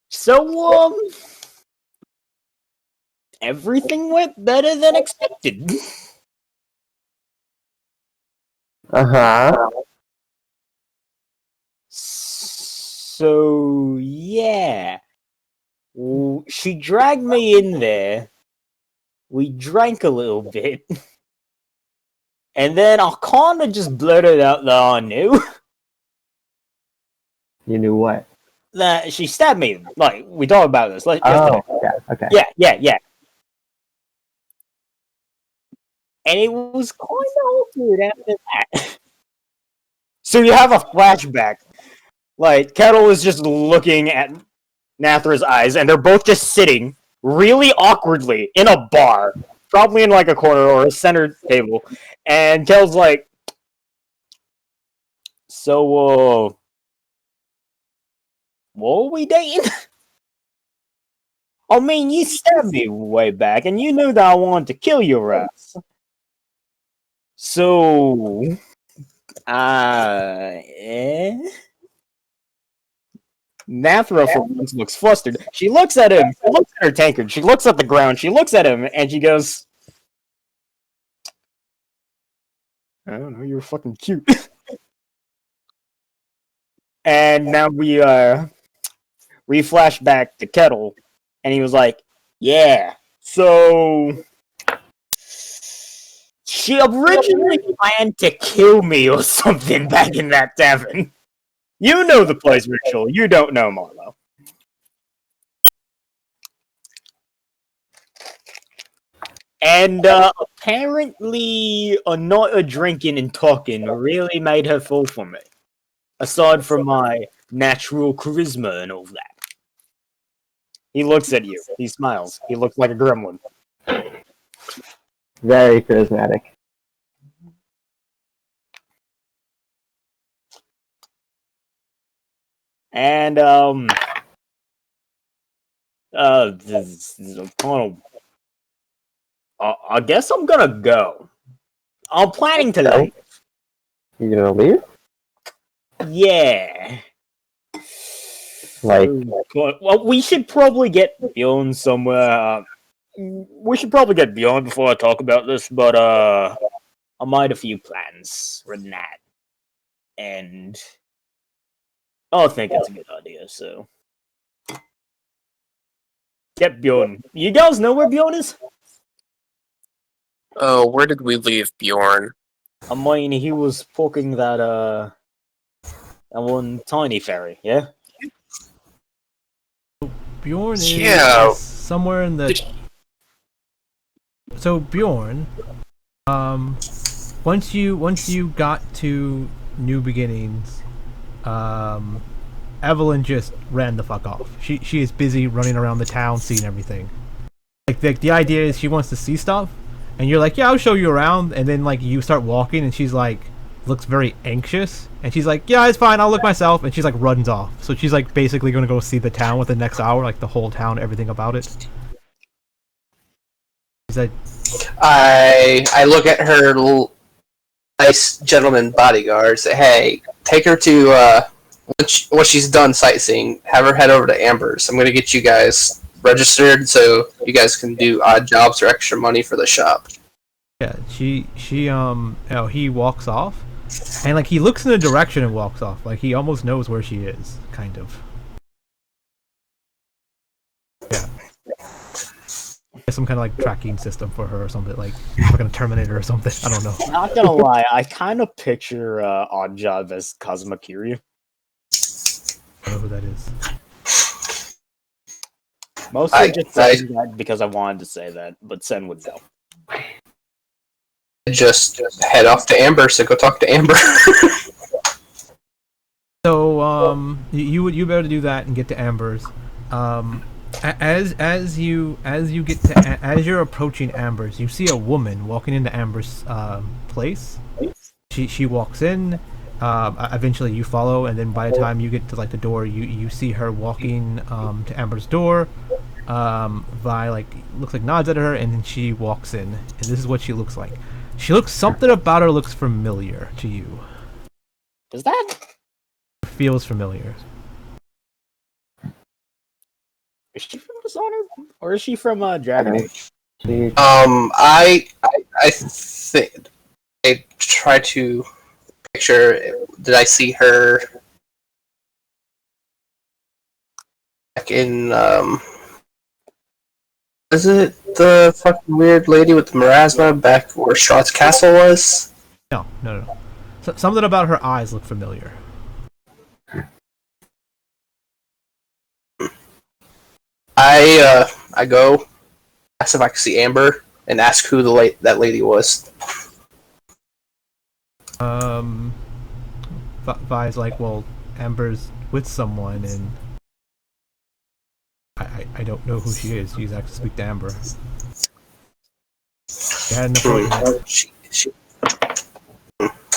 So, everything went better than expected. Uh-huh. So, yeah. She dragged me in there. We drank a little bit. And then I kinda just blurted out that I knew. You knew what? That she stabbed me. Like, we talked about this yesterday. Oh, okay. Yeah. And it was kind of awkward after that. So you have a flashback. Like, Kettil is just looking at Nathra's eyes, and they're both just sitting really awkwardly in a bar, probably in like a corner or a center table. And Kettle's like, so, what are we dating? I mean, you stabbed me way back, and you knew that I wanted to kill your ass. So, Nathra, for once, looks flustered. She looks at him, she looks at her tankard, she looks at the ground, she looks at him, and she goes, I don't know, you're fucking cute. And now we flash back to Kettil, and he was like, yeah, so she originally planned to kill me or something back in that tavern. You know the place, Rikkshal. You don't know Milo. And apparently, a night of drinking and talking really made her fall for me. Aside from my natural charisma and all that. He looks at you. He smiles. He looks like a gremlin. Very charismatic. And this is kind of. I guess I'm gonna go. I'm planning to leave. You gonna leave? Yeah. Like, well, we should probably get Bjorn somewhere. We should probably get Bjorn before I talk about this, but I made a few plans for that, and I think it's a good idea. So, get Bjorn. You guys know where Bjorn is? Oh, where did we leave Bjorn? I mean, he was poking that one tiny ferry. Yeah. Bjorn is Yeah. somewhere in the. So Bjorn, once you got to New Beginnings, Evelyn just ran the fuck off. She is busy running around the town, seeing everything. Like the idea is she wants to see stuff, and you're like, yeah, I'll show you around, and then like you start walking, and she's like, looks very anxious, and she's like, yeah, it's fine, I'll look myself, and she's like runs off. So she's like basically gonna go see the town within the next hour, like the whole town, everything about it. Is that? I look at her nice gentleman bodyguard. Say, hey, take her to once she's done sightseeing, have her head over to Amber's. I'm gonna get you guys registered so you guys can do odd jobs or extra money for the shop. Yeah, he walks off, and like he looks in the direction and walks off. Like he almost knows where she is, kind of. Yeah. Some kind of like tracking system for her or something, like fucking a Terminator or something. I don't know. Not gonna lie, I kind of picture Oddjob as Kazuma Kiryu. I don't know who that is. Mostly just saying that because I wanted to say that, but Sen would know. Just head off to Amber, so go talk to Amber. So you be able to do that and get to Amber's. As you're approaching Amber's, you see a woman walking into Amber's place. She walks in. Eventually you follow, and then by the time you get to like the door, you see her walking to Amber's door. Vi like looks like nods at her, and then she walks in, and this is what she looks like. Something about her looks familiar to you. Does that Feels familiar. Is she from Dishonored? Or is she from Dragon Age? I think I try to picture. Did I see her back in? Is it the fucking weird lady with the marasma back where Strahd's castle was? No. So, something about her eyes look familiar. I go ask if I can see Amber and ask who that lady was. Vi's like, well, Amber's with someone, and I don't know who she is. She's actually speak to Amber. She had an appointment. She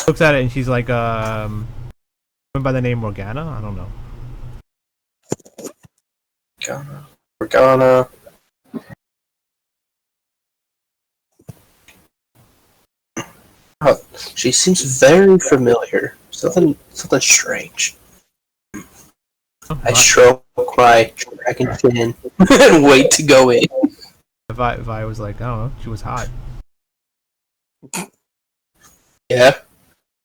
Looks at it and she's like, by the name Morgana? I don't know. Morgana. Oh, she seems very familiar. Something strange. Oh, I stroke my dragon fin and wait to go in. Vi was like, I don't know, she was hot. Yeah.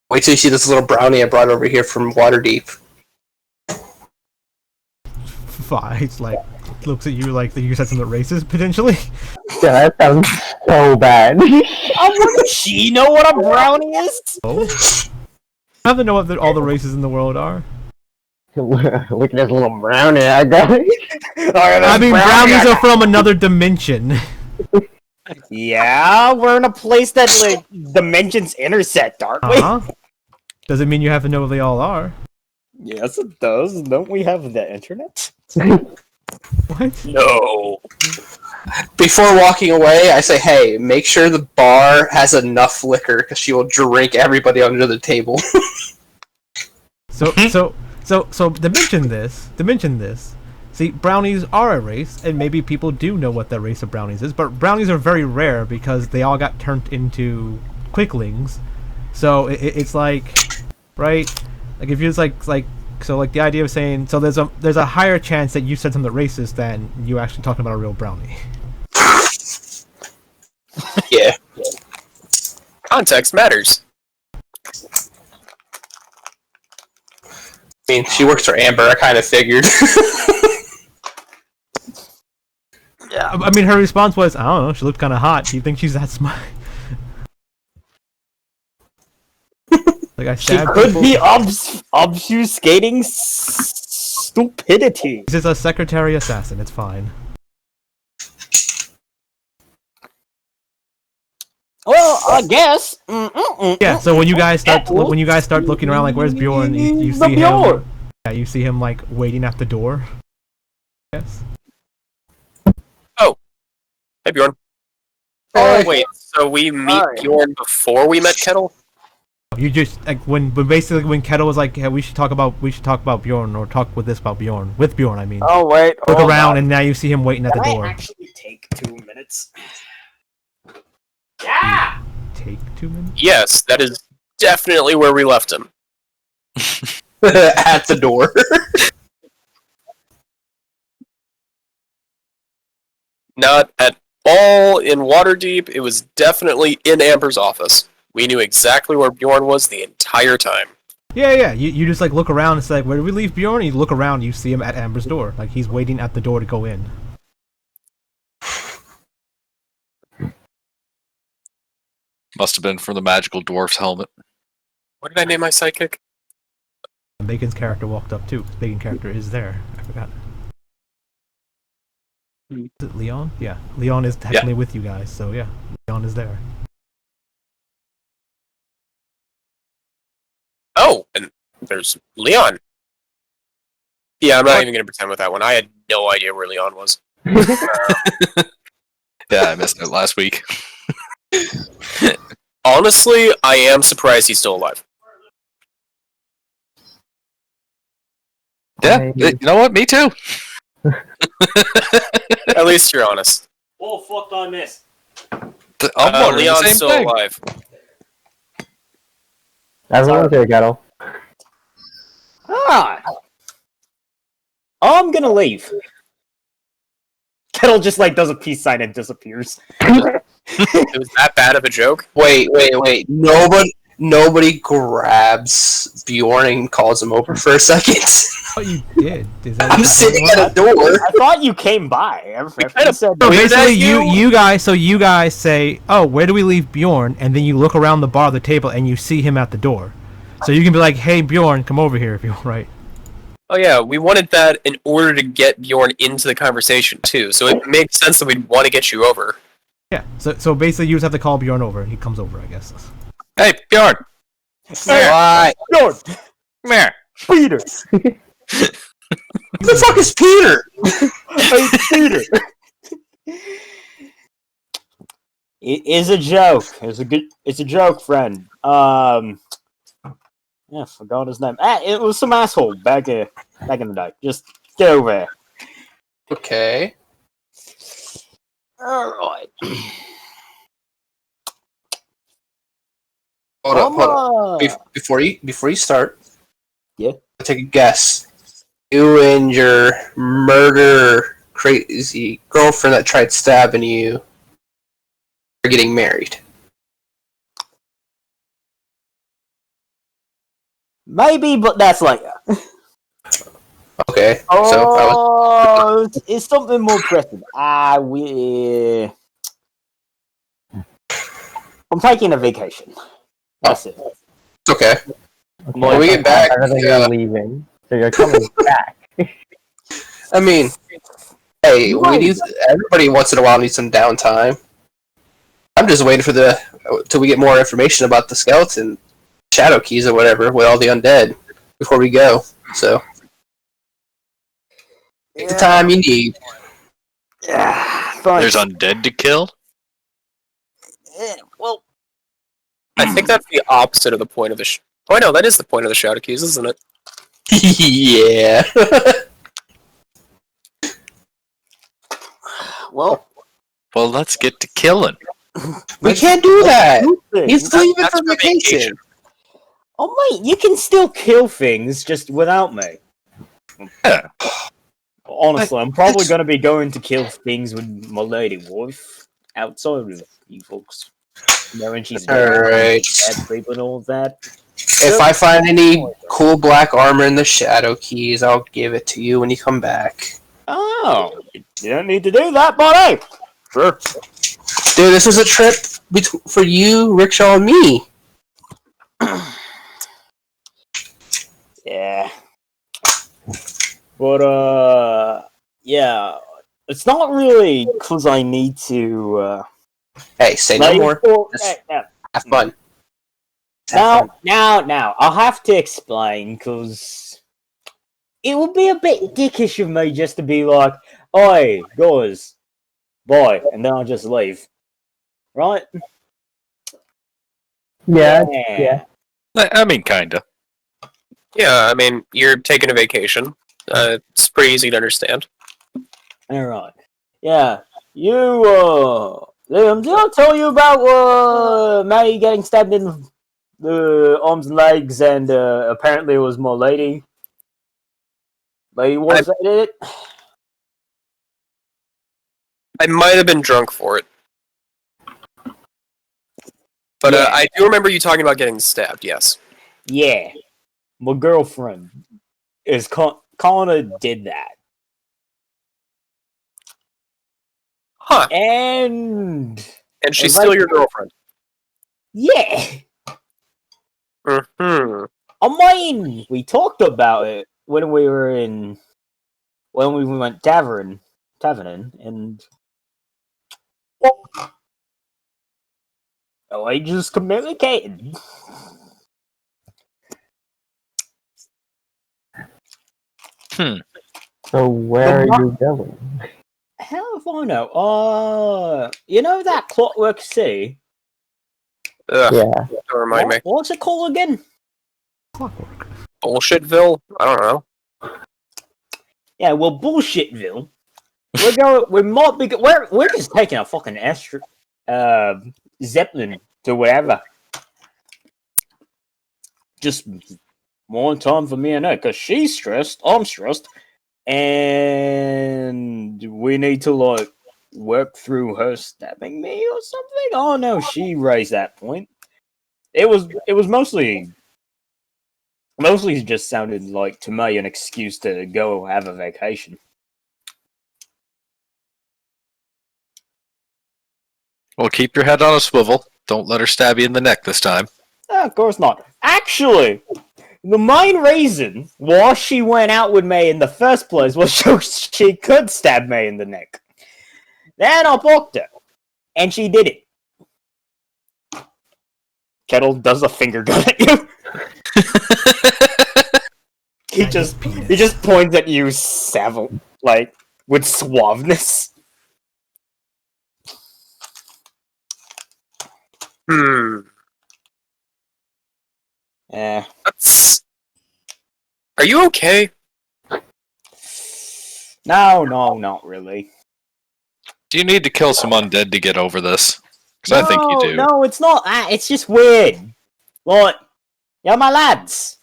Wait till you see this little brownie I brought over here from Waterdeep. Vi's like, looks at you like you said something racist, potentially. Yeah, that sounds so bad. Wouldn't she know what a brownie is? Oh. I have to know what all the races in the world are. Look at this little brownie I got. I mean, brownies are from another dimension. Yeah, we're in a place that like dimensions intersect, aren't we? Doesn't mean you have to know what they all are. Yes, it does. Don't we have the internet? What? No. Before walking away, I say, hey, make sure the bar has enough liquor because she will drink everybody under the table. So dimension this. See, brownies are a race, and maybe people do know what the race of brownies is, but brownies are very rare because they all got turned into quicklings. So it's like, right? Like if you're just like the idea of saying, so there's a higher chance that you said something racist than you actually talking about a real brownie. Yeah. Context matters. I mean, she works for Amber, I kind of figured. Yeah. I mean, her response was, I don't know, she looked kind of hot. Do you think she's that smart? Like I She stabbed could people. be obfuscating stupidity. This is a secretary assassin. It's fine. Well, I guess. Yeah. So when you guys start looking around, like, where's Bjorn? You see him. Bjorn. Yeah, you see him like waiting at the door. Yes. Hey, Bjorn. Oh, wait. So we meet Bjorn before we met Kettil? You just like when Kettil was like, hey, we should talk about Bjorn or talk with Bjorn. With Bjorn, I mean. Oh wait. Look around, and now you see him waiting at the door. I actually take 2 minutes? Yeah. Take 2 minutes. Yes, that is definitely where we left him. At the door. Not at all in Waterdeep. It was definitely in Amber's office. We knew exactly where Bjorn was the entire time. Yeah. You just like look around and say, like, where did we leave Bjorn? And you look around, you see him at Amber's door. Like he's waiting at the door to go in. Must have been from the magical dwarf's helmet. What did I name my psychic? And Bacon's character walked up too. Bacon's character is there. I forgot. Is it Leon? Yeah. Leon is technically with you guys, so yeah. Leon is there. Oh, and there's Leon. Yeah, I'm not even going to pretend with that one. I had no idea where Leon was. Yeah, I missed it last week. Honestly, I am surprised he's still alive. Yeah, you know what? Me too. At least you're honest. Oh, fuck on this. I'm wondering Leon's the same still thing. alive. Everyone's here, Kettil. Ah. I'm gonna leave. Kettle just like does a peace sign and disappears. It was that bad of a joke. Wait. Nobody grabs Bjorn and calls him over for a second. Oh, you did. Is that I'm sitting at a door. I thought you came by. I kinda- said, So Wait, basically, that you guys say, "Oh, where do we leave Bjorn?" And then you look around the bar, the table, and you see him at the door. So you can be like, "Hey, Bjorn, come over here if you want." Right? Oh yeah, we wanted that in order to get Bjorn into the conversation too. So it makes sense that we'd want to get you over. Yeah. So basically, you just have to call Bjorn over, and he comes over, I guess. Hey, Bjorn. Why? Bjorn, Come here. Peter, Who the fuck is Peter? hey, Peter. It is a joke. It's a joke, friend. Yeah, forgot his name. It was some asshole back in the day. Just get over there. Okay. Alright. Hold up. Before you start, Yeah. I'll take a guess. You and your murder crazy girlfriend that tried stabbing you are getting married. Maybe, but that's later. Okay. It's something more pressing. I'm taking a vacation. That's it. It's okay. When we get back, I think you're leaving, so you're coming back. I mean, hey, everybody once in a while needs some downtime. I'm just waiting for till we get more information about the skeleton, shadow keys or whatever with all the undead before we go. So take the time you need. Yeah, fine. There's undead to kill? Well, I think that's the opposite of the point of the. Oh no, that is the point of the shadow keys, isn't it? Yeah. well, Let's get to killing. We can't do that. He's That- leaving that's for for vacation. vacation. oh mate, you can still kill things just without me. Yeah. Honestly, I'm probably going to be going to kill things with my lady wife outside of you folks. Knowing she's Alright. bad people and all that. If I find any cool black armor in the shadow keys, I'll give it to you when you come back. Oh, you don't need to do that, buddy. Sure. Dude, this is a trip for you, Rikkshal, and me. Yeah. But, yeah. It's not really because I need to, Hey, say no more. Just have fun. Now, I'll have to explain, because it would be a bit dickish of me just to be like, oi, guys, bye, and then I'll just leave. Right? Yeah. I mean, kinda. Yeah, I mean, you're taking a vacation. It's pretty easy to understand. Alright. Yeah. You, Liam, did I tell you about, Maddie getting stabbed in the arms and legs, and, apparently it was my lady? Lady was that it? I might have been drunk for it. But Yeah. I do remember you talking about getting stabbed, yes. Yeah. My girlfriend is kinda did that. Huh. And And she's If I- still your girlfriend. yeah. Mm-hmm. I mean, we talked about it when we went taverning, and I just communicated. So where are you going? How if I know? You know that Clockwork Sea? Ugh, Yeah. don't remind me. What's it called again? Clockwork. Bullshitville? I don't know. Yeah, well, Bullshitville. We might be. We're just taking a fucking Zeppelin to wherever. Just more time for me and her, because she's stressed, I'm stressed, and we need to, like, work through her stabbing me or something? Oh no, she raised that point. It was mostly just sounded like to me an excuse to go have a vacation. Well, keep your head on a swivel. Don't let her stab you in the neck this time. Of course not. Actually, the main reason why she went out with me in the first place was so she could stab me in the neck. Then I blocked her, and she did it. Kettil does a finger gun at you. He just points at you, like with suaveness. Yeah. Are you okay? No, not really. Do you need to kill some undead to get over this? Because I think you do. No, it's not that. It's just weird. Like, you're my lads.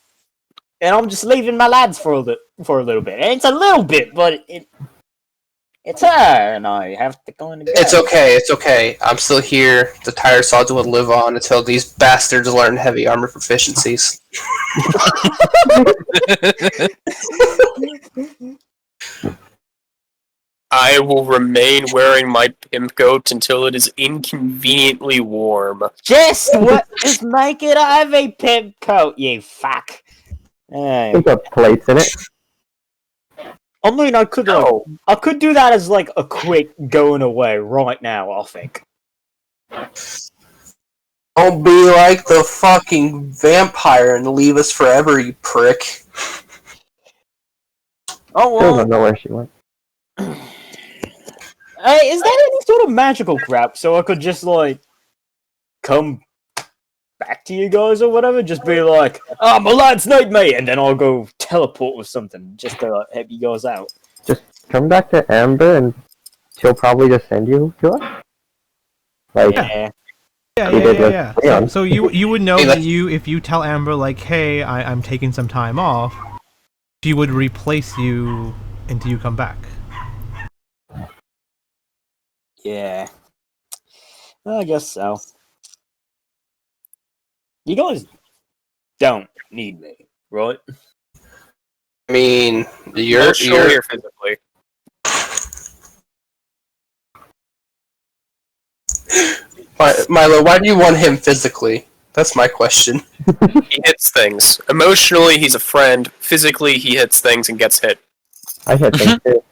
And I'm just leaving my lads for a little bit. And it's a little bit, but it's her, and I have to go and go. It's okay. I'm still here. The tire saws will live on until these bastards learn heavy armor proficiencies. I will remain wearing my pimp coat until it is inconveniently warm. Just make it a heavy pimp coat, you fuck. It's got plates in it. I mean, I could do that as like a quick going away right now, I think. Don't be like the fucking vampire and leave us forever, you prick. Oh, Still don't know where she went. Hey, is that any sort of magical crap? So I could just, like, come back to you guys or whatever? Just be like, oh, my lads need me! And then I'll go teleport with something just to like, help you guys out. Just come back to Amber and she'll probably just send you to us. Like, Yeah. Yeah. So you would know that if you tell Amber, like, hey, I'm taking some time off, she would replace you until you come back. Yeah. I guess so. You guys don't need me, right? I mean, you're here physically. Milo, why do you want him physically? That's my question. He hits things. Emotionally, he's a friend. Physically, he hits things and gets hit. I had things too.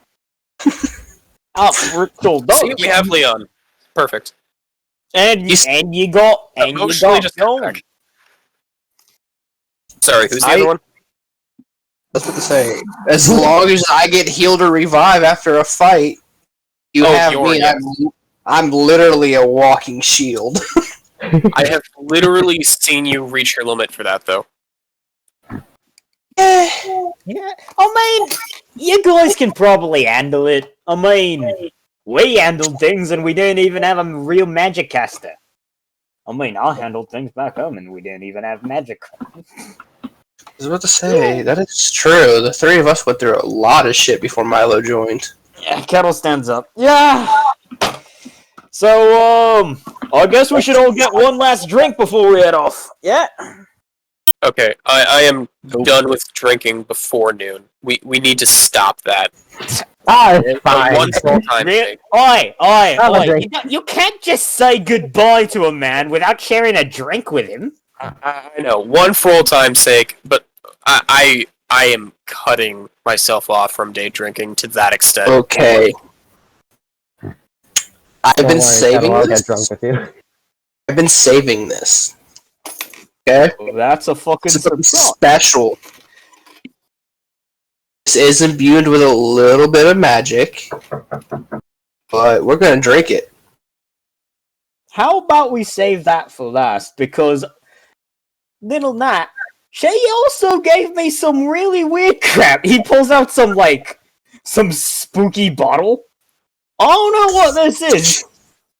Rikkshal does. See, we have Leon. Perfect. And you got Bjorn. Sorry, who's the other one? I was about to say, as long as I get healed or revive after a fight, you have Bjorn, me. yes. I'm literally a walking shield. I have literally seen you reach your limit for that, though. Yeah. I mean, you guys can probably handle it. I mean, we handled things and we didn't even have a real magic caster. I mean, I handled things back home and we didn't even have magic. I was about to say, that is true. The three of us went through a lot of shit before Milo joined. Yeah, Kettil stands up. Yeah. So, I guess we should all get one last drink before we head off. Yeah. Okay, I am done with drinking before noon. We need to stop that. It's fine. One full time thing. Oi! You can't just say goodbye to a man without sharing a drink with him. I know, one for old time's sake, but I am cutting myself off from day drinking to that extent. Okay. I've been saving I'll this. get drunk with you. I've been saving this. Okay? Well, that's a fucking It's something surprise. special. This is imbued with a little bit of magic, but we're gonna drink it. How about we save that for last? Because little Nat, she also gave me some really weird crap. He pulls out some spooky bottle. I don't know what this is,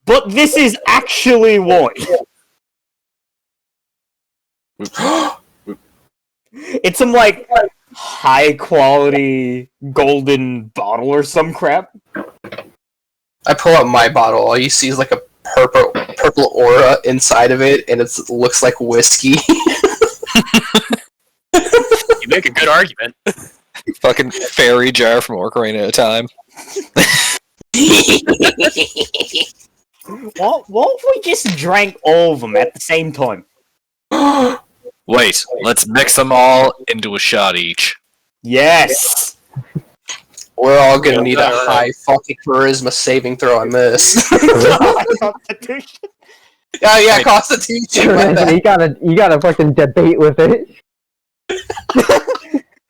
but this is actually wine. It's some high quality golden bottle or some crap. I pull out my bottle. All you see is like a purple aura inside of it, and it looks like whiskey. You make a good argument. Fucking fairy jar from Orcarina at a time. What if we just drank all of them at the same time? Wait, let's mix them all into a shot each. Yes! We're all gonna need a high fucking charisma saving throw on this. Constitution. Yeah, Constitution. my bad. you gotta fucking debate with it.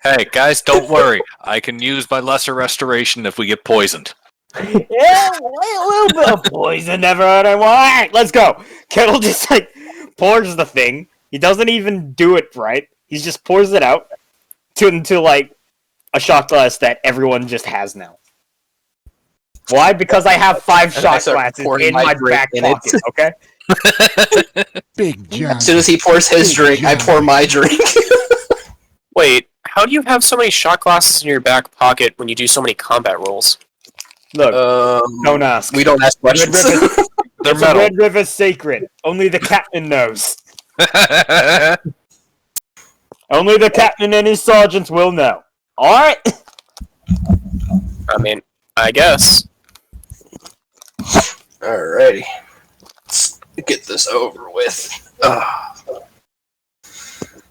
Hey, guys, don't worry. I can use my lesser restoration if we get poisoned. Yeah, a little bit of poison never hurt anyone. Alright, let's go. Kettil just pours the thing. He doesn't even do it right. He just pours it out into a shot glass that everyone just has now. Why? Because I have 5 shot glasses in my back pocket, okay? Big John. As soon as he pours his drink, I pour my drink. Wait, how do you have so many shot glasses in your back pocket when you do so many combat rolls? Look, don't ask. We don't ask questions. They're The metal. Red River's sacred. Only the captain knows. Only the captain and his sergeants will know. Alright? I mean, I guess. Alrighty. Let's get this over with.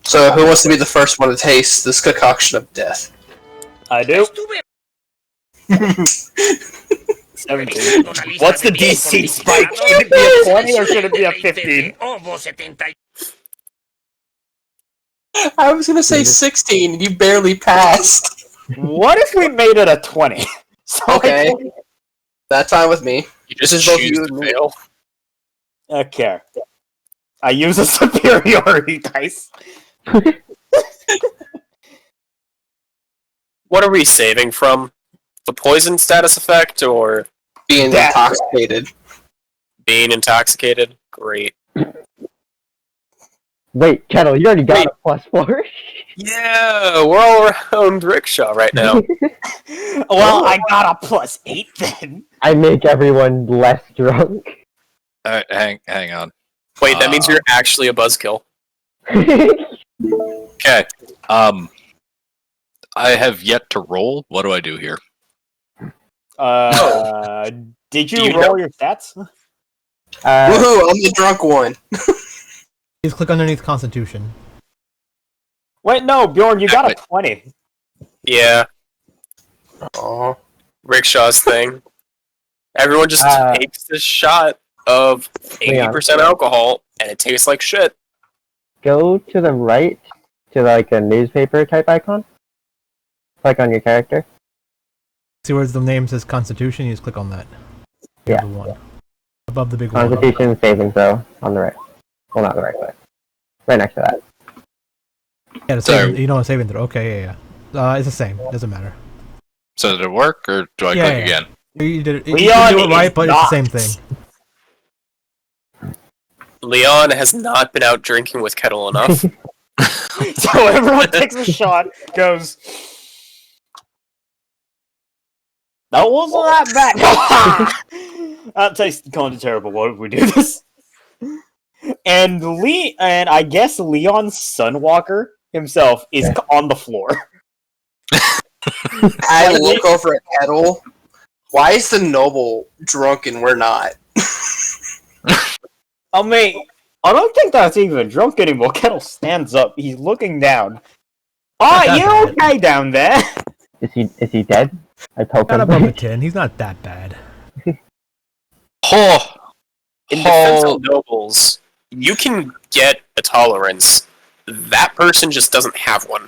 So, who wants to be the first one to taste this concoction of death? I do. 17. What's the DC spike? Should it be a 20 or should it be a 15? I was gonna say 16, and you barely passed. What if we made it a 20? So Okay. That's fine with me. You just This is both choose you to and me. fail. Okay. I use a superiority dice. What are we saving from? The poison status effect or Being Death. intoxicated. being intoxicated? Great. Wait, Kettil, you already got a +4. Yeah, we're all around Rikkshal right now. Well, I got a +8 then. I make everyone less drunk. Alright, hang on. Wait, that means you're actually a buzzkill. Okay. I have yet to roll. What do I do here? Did Do you you roll your stats? Woohoo! I'm the drunk one. Just click underneath Constitution. Wait, no, Bjorn, you got a 20. Yeah, Oh. Rickshaw's thing. Everyone just takes this shot of 80% alcohol, and it tastes like shit. Go to the right to like a newspaper type icon. Click on your character. See where the name says Constitution? You just click on that. Yeah. The one. Above the big one. Constitution saving throw on the right. Well, not the right side. Right next to that. Yeah, the saving, you know what saving throw. Okay, yeah. It's the same. Doesn't matter. So did it work, or do I click again? You did it. You Leon do it right, is but not. it's the same thing. Leon has not been out drinking with Kettil enough. So everyone takes a shot, goes, that wasn't that bad. That tastes kind of terrible. What if we do this? And I guess Leon's Sunwalker himself is on the floor. I look over at Kettil. Why is the noble drunk and we're not? I mean, I don't think that's even drunk anymore. Kettil stands up. He's looking down. Oh, you okay down there? Is he dead? I poke Not him. above a 10. He's not that bad. Oh, In defense of nobles, you can get a tolerance. That person just doesn't have one.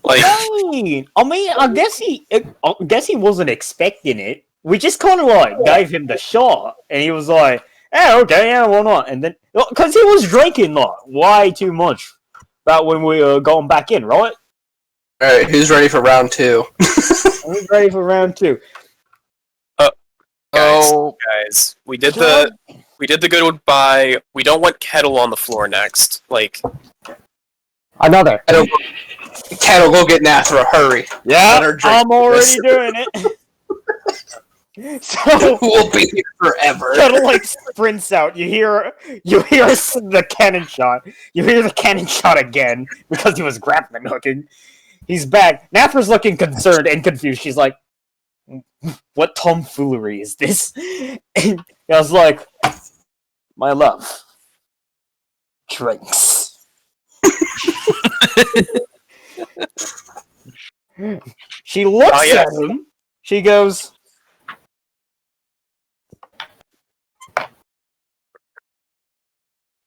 Like, I guess he wasn't expecting it. We just kind of gave him the shot, and he was like, "Yeah, okay, yeah, why not?" And then because he was drinking way too much about when we were going back in, right? Alright, who's ready for round 2? I'm ready for round 2. guys, we did the goodbye. We don't want Kettil on the floor next. Like, Another. Kettil, go get Nathra, hurry. Yeah, Let her drink I'm already this. doing it. So We'll be here forever. Kettle like sprints out. You hear the cannon shot. You hear the cannon shot again because he was grappling hooking. He's back. Nathra's looking concerned and confused. She's like, "What tomfoolery is this?" And I was like, "My love, drinks." She looks at him. She goes,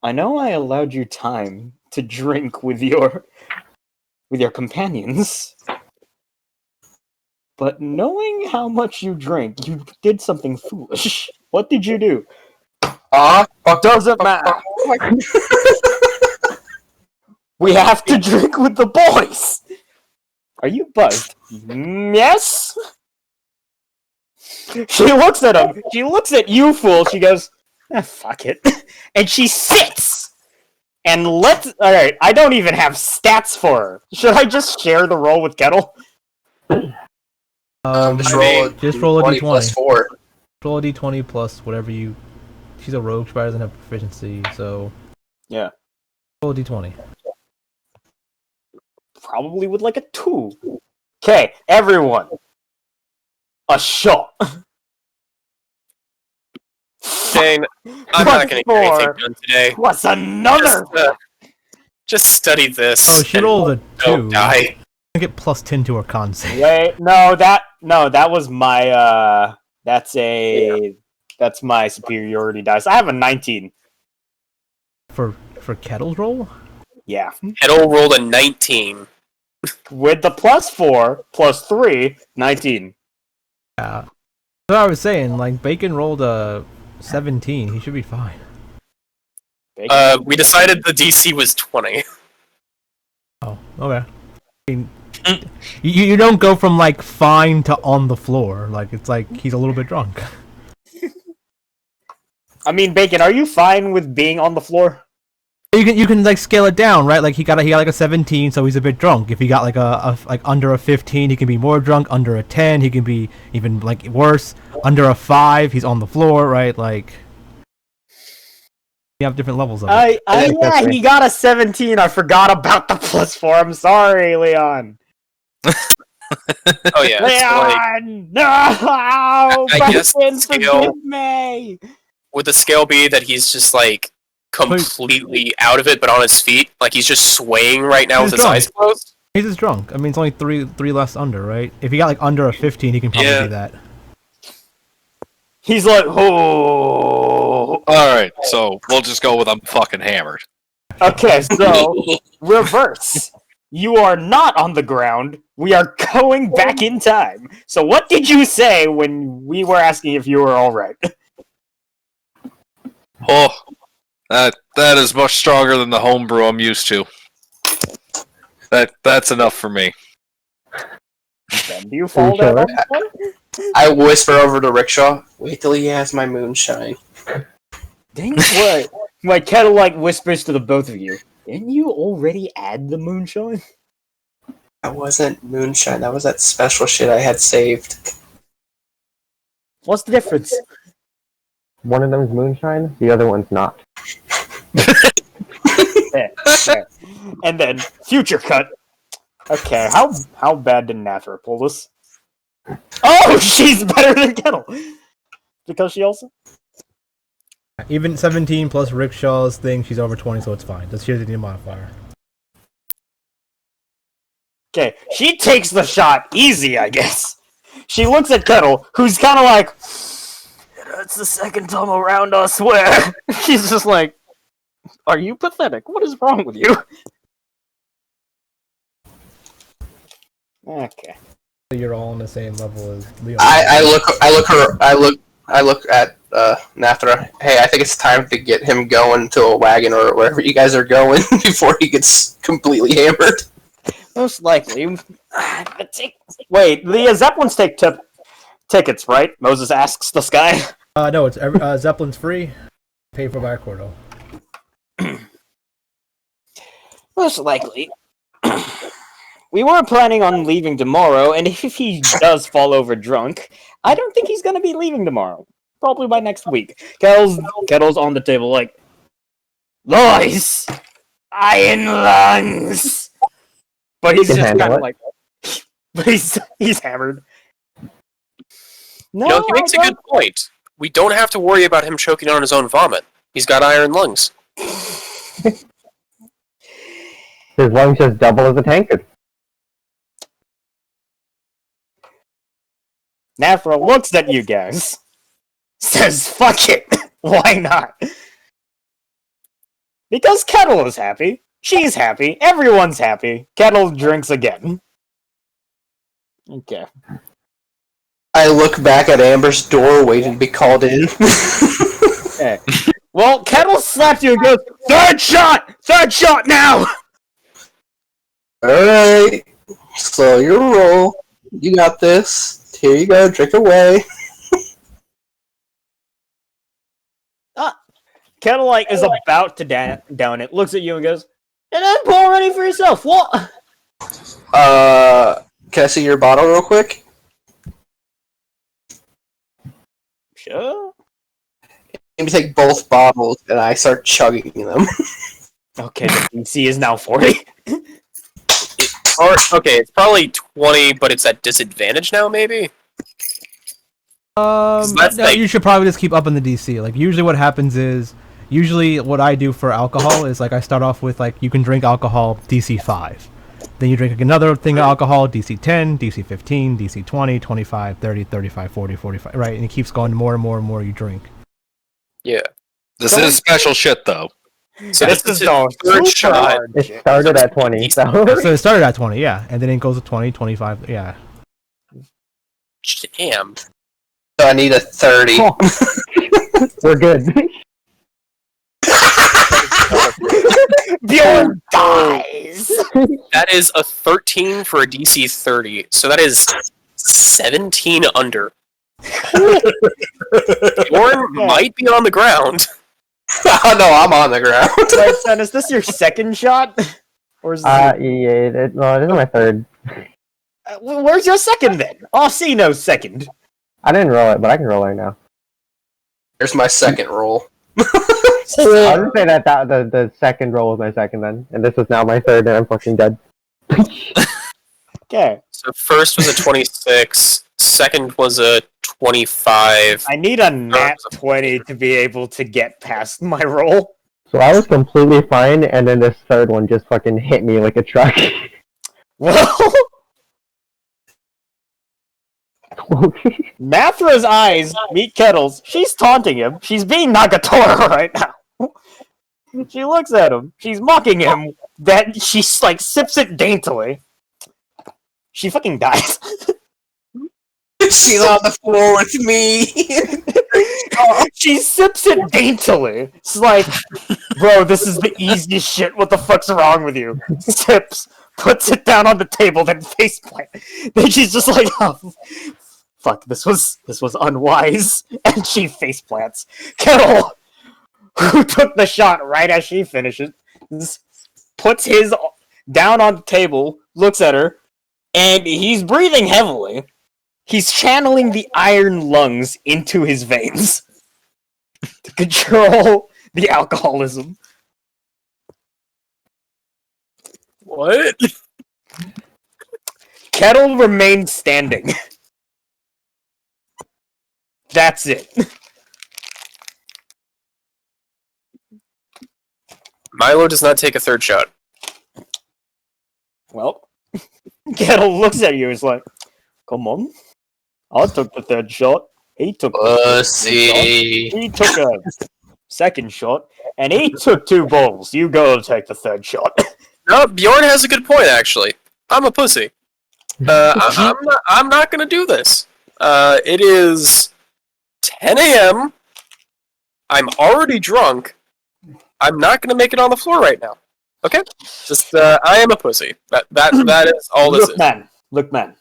"I know I allowed you time to drink with your companions, but knowing how much you drink, you did something foolish. What did you do?" "Doesn't matter. We have to drink with the boys. Are you buzzed?" "Yes." She looks at him. She looks at you, fool. She goes, "Fuck it." And she sits. And alright, I don't even have stats for her. Should I just share the roll with Kettle? Just roll a d20 plus 4. Roll a d20 plus whatever you. She's a rogue. She probably doesn't have proficiency, so. Yeah. Roll a d20. Probably with like a 2. Okay, everyone. A shot. Dane, I'm not going to get anything done today. What's another? Just study this. Oh, she rolled a 2. Don't die. I get plus 10 to her con save. Wait, that was my that's my superiority dice. I have a 19. For Kettle's roll? Yeah. Kettle rolled a 19. With the plus 4, plus 3, 19. Yeah. So I was saying, like, Bacon rolled a 17. He should be fine. We decided the DC was 20. Oh, okay. I mean, you don't go from, like, fine to on the floor. Like, it's like he's a little bit drunk. I mean, Bacon, are you fine with being on the floor? You can like scale it down, right? Like he got like a 17, so he's a bit drunk. If he got like like under a 15, he can be more drunk. Under a 10, he can be even like worse. Under a 5, he's on the floor, right? Like you have different levels of it. Yeah, he got a 17. I forgot about the plus 4. I'm sorry, Leon. Oh yeah, Leon, no! I guess Bacon, scale- forgive me. Would the scale be that he's just like completely out of it, but on his feet? Like he's just swaying right now with his eyes closed? He's just drunk. I mean, it's only three less under, right? If he got like under a 15, he can probably do that. He's like, oh. Alright, so we'll just go with I'm fucking hammered. Okay, so reverse. You are not on the ground. We are going back in time. So what did you say when we were asking if you were alright? Oh, that is much stronger than the homebrew I'm used to. That's enough for me. Then do you fall down on this one? I whisper over to Rikkshal, wait till he has my moonshine. Dang what? My Kettle like whispers to the both of you. Didn't you already add the moonshine? That wasn't moonshine, that was that special shit I had saved. What's the difference? One of them's moonshine, the other one's not. There. And then future cut. Okay, how bad did Nathra pull this? Oh, she's better than Kettle because she also. Even 17 plus Rickshal's thing, she's over 20, so it's fine. She doesn't need a modifier. Okay, she takes the shot easy, I guess. She looks at Kettle, who's kind of like, "That's the second time around, I swear." She's just like, "Are you pathetic? What is wrong with you?" Okay. So you're all on the same level as Leon. I look at Nathra. Hey, I think it's time to get him going to a wagon or wherever you guys are going before he gets completely hammered. Most likely. Wait, the Zeppelins take tickets, right? Moses asks the sky. No, it's Zeppelin's free. Paid for by a Cordo. Most likely. we were planning on leaving tomorrow, and if he does fall over drunk, I don't think he's gonna be leaving tomorrow. Probably by next week. Kettle's on the table like, Lois! Iron lungs! But he's Can just handle kind of it. like, but he's hammered. No, You know, he makes a good point. We don't have to worry about him choking on his own vomit. He's got iron lungs. His lungs just double as a tankard. Nafra looks at you guys, says, fuck it, why not? Because Kettil is happy, she's happy, everyone's happy. Kettil drinks again. Okay. I look back at Amber's door, waiting to be called in. Okay. Well, Kettil slaps you and goes, Third shot! Third shot now! Alright, slow your roll. You got this. Here you go, drink away. Kettil, like, is about to down it, looks at you and goes, and then pour ready for yourself, what? Can I see your bottle real quick? Sure. Let me take both bottles and I start chugging them. Okay, the DC is now 40. Or okay, it's probably 20, but it's at disadvantage now, maybe. No, that's like- you should probably just keep up in the DC. Like usually, what happens is what I do for alcohol is like I start off with like you can drink alcohol DC 5, then you drink another thing of alcohol DC 10, DC 15, DC 20, 25, 30, 35, 40, 45, right, and it keeps going more and more and more you drink. Yeah. This is special shit, though. So This is the third shot. It started at 20, so... So it started at 20, yeah, and then it goes to 20, 25, yeah. Damn. So I need a 30. Oh. We're good. Bjorn dies! That is a 13 for a DC 30. So that is 17 under. Bjorn might be on the ground. Oh, no, I'm on the ground. Wait, son, is this your second shot? Or is this This is my third. where's your second then? Oh, see no second. I didn't roll it, but I can roll it now. There's my second roll. I'll just say that the second roll was my second then, and this is now my third, and I'm fucking dead. Okay. So first was a 26. Second was a 25. I need a nat 20 to be able to get past my roll. So I was completely fine, and then this third one just fucking hit me like a truck. Well, Mathra's eyes meet Kettle's. She's taunting him. She's being Nagatoro right now. She looks at him. She's mocking him. That she like sips it daintily. She fucking dies. She's on the floor with me. She sips it daintily. It's like, bro, this is the easiest shit. What the fuck's wrong with you? Sips, puts it down on the table, then faceplant. Then she's just like, oh, fuck, this was unwise. And she faceplants. Kettil, who took the shot right as she finishes, puts his down on the table, looks at her, and he's breathing heavily. He's channeling the iron lungs into his veins to control the alcoholism. What? Kettil remains standing. That's it. Milo does not take a third shot. Well, Kettil looks at you and is like, come on. I took the third shot. He took the Pussy. shot. He took a second shot. And he took 2 bowls. You go take the 3rd shot. No, Bjorn has a good point, actually. I'm a pussy. I'm not gonna do this. It is 10 a.m. I'm already drunk. I'm not gonna make it on the floor right now. Okay? Just, I am a pussy. That is all this is. Look, man.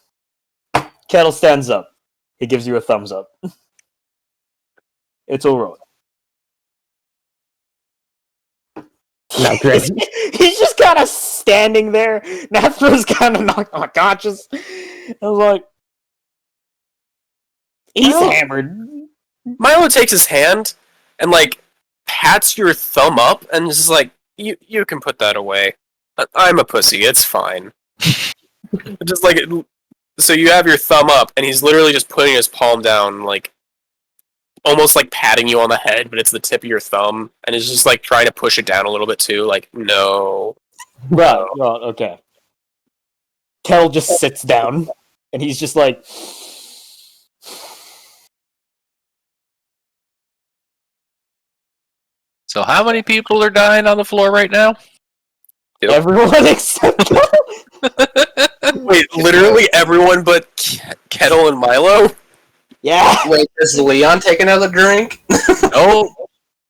Kettil stands up. He gives you a thumbs up. It's alright. No, great. He's just kind of standing there. Nathra's kind of knocked unconscious. I was like, he's hammered. Milo takes his hand and like pats your thumb up and is just like, you can put that away. I'm a pussy. It's fine. Just like, so you have your thumb up, and he's literally just putting his palm down, like almost like patting you on the head, but it's the tip of your thumb, and it's just like trying to push it down a little bit too. Like, no. Right, okay. Kettil just sits down, and he's just like, So how many people are dying on the floor right now? everyone except Kettil. Wait, literally everyone but Kettil and Milo? Yeah. Wait, does Leon take another drink? No,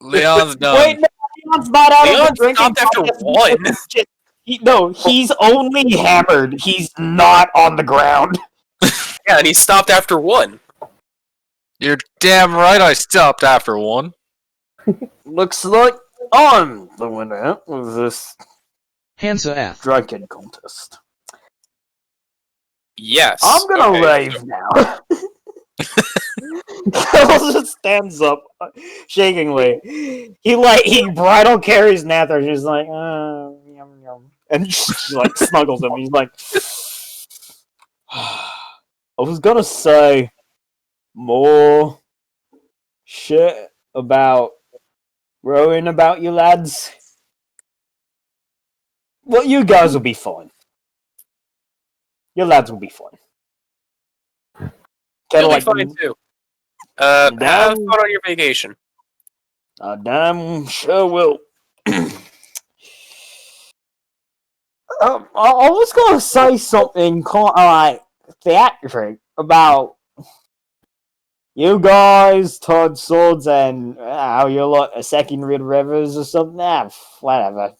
Leon's done. Wait, no, Leon's not out Leon of the drinking stopped after contest. one. No, he's only hammered. He's not on the ground. Yeah, and he stopped after one. You're damn right I stopped after one. Looks like I'm the winner of this Hansa F. drunken contest. Yes. I'm gonna Okay, leave now. Kettil just stands up, shakingly. He bridal carries Nather. She's like, yum yum, and she like snuggles him. He's like, I was gonna say more shit about rowing about you lads. Well, you guys will be fine. Your lads will be fine. You'll Kettil, be fine too. Have fun on your vacation. I damn sure will. I was gonna say something like theatric about you guys, Todd Swords, and how you're like a second Red Rivers or something. Whatever.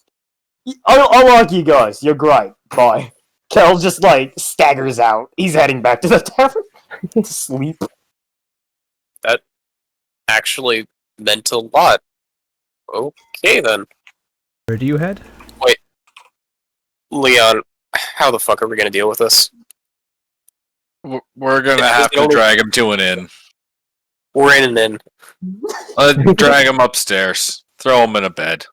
I like you guys. You're great. Bye. Kettil just like staggers out. He's heading back to the tavern to sleep. That actually meant a lot. Okay then. Where do you head? Leon, how the fuck are we gonna deal with this? We're gonna Yeah, have to only- drag him to an inn. We're in and in. Drag him upstairs. Throw him in a bed.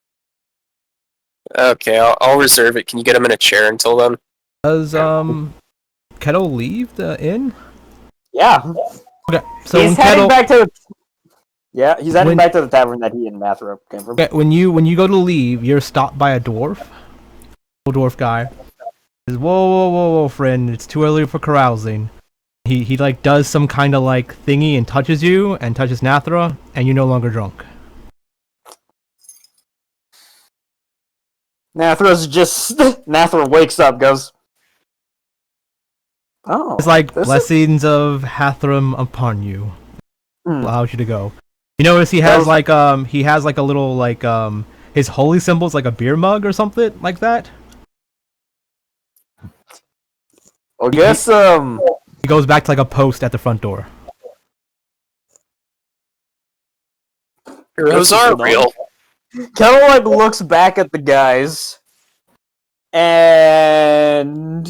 Okay, I'll reserve it. Can you get him in a chair until then? Does Kettil leave the inn? Yeah. Okay, so He's when heading Kettil, back to. Yeah, he's heading When- back to the tavern that he and Mathrop came from. okay, when you go to leave, you're stopped by a dwarf. Dwarf guy. He says, whoa, friend! It's too early for carousing. He like does some kind of like thingy and touches you and touches Nathra, and you're no longer drunk. Nathra wakes up, goes, "Oh, It's like this is- blessings of Hathram upon you. Hmm. Allows you to go. You notice he has like a little like his holy symbol's like a beer mug or something like that. I guess He goes back to like a post at the front door. Those are real. Kettil like looks back at the guys, and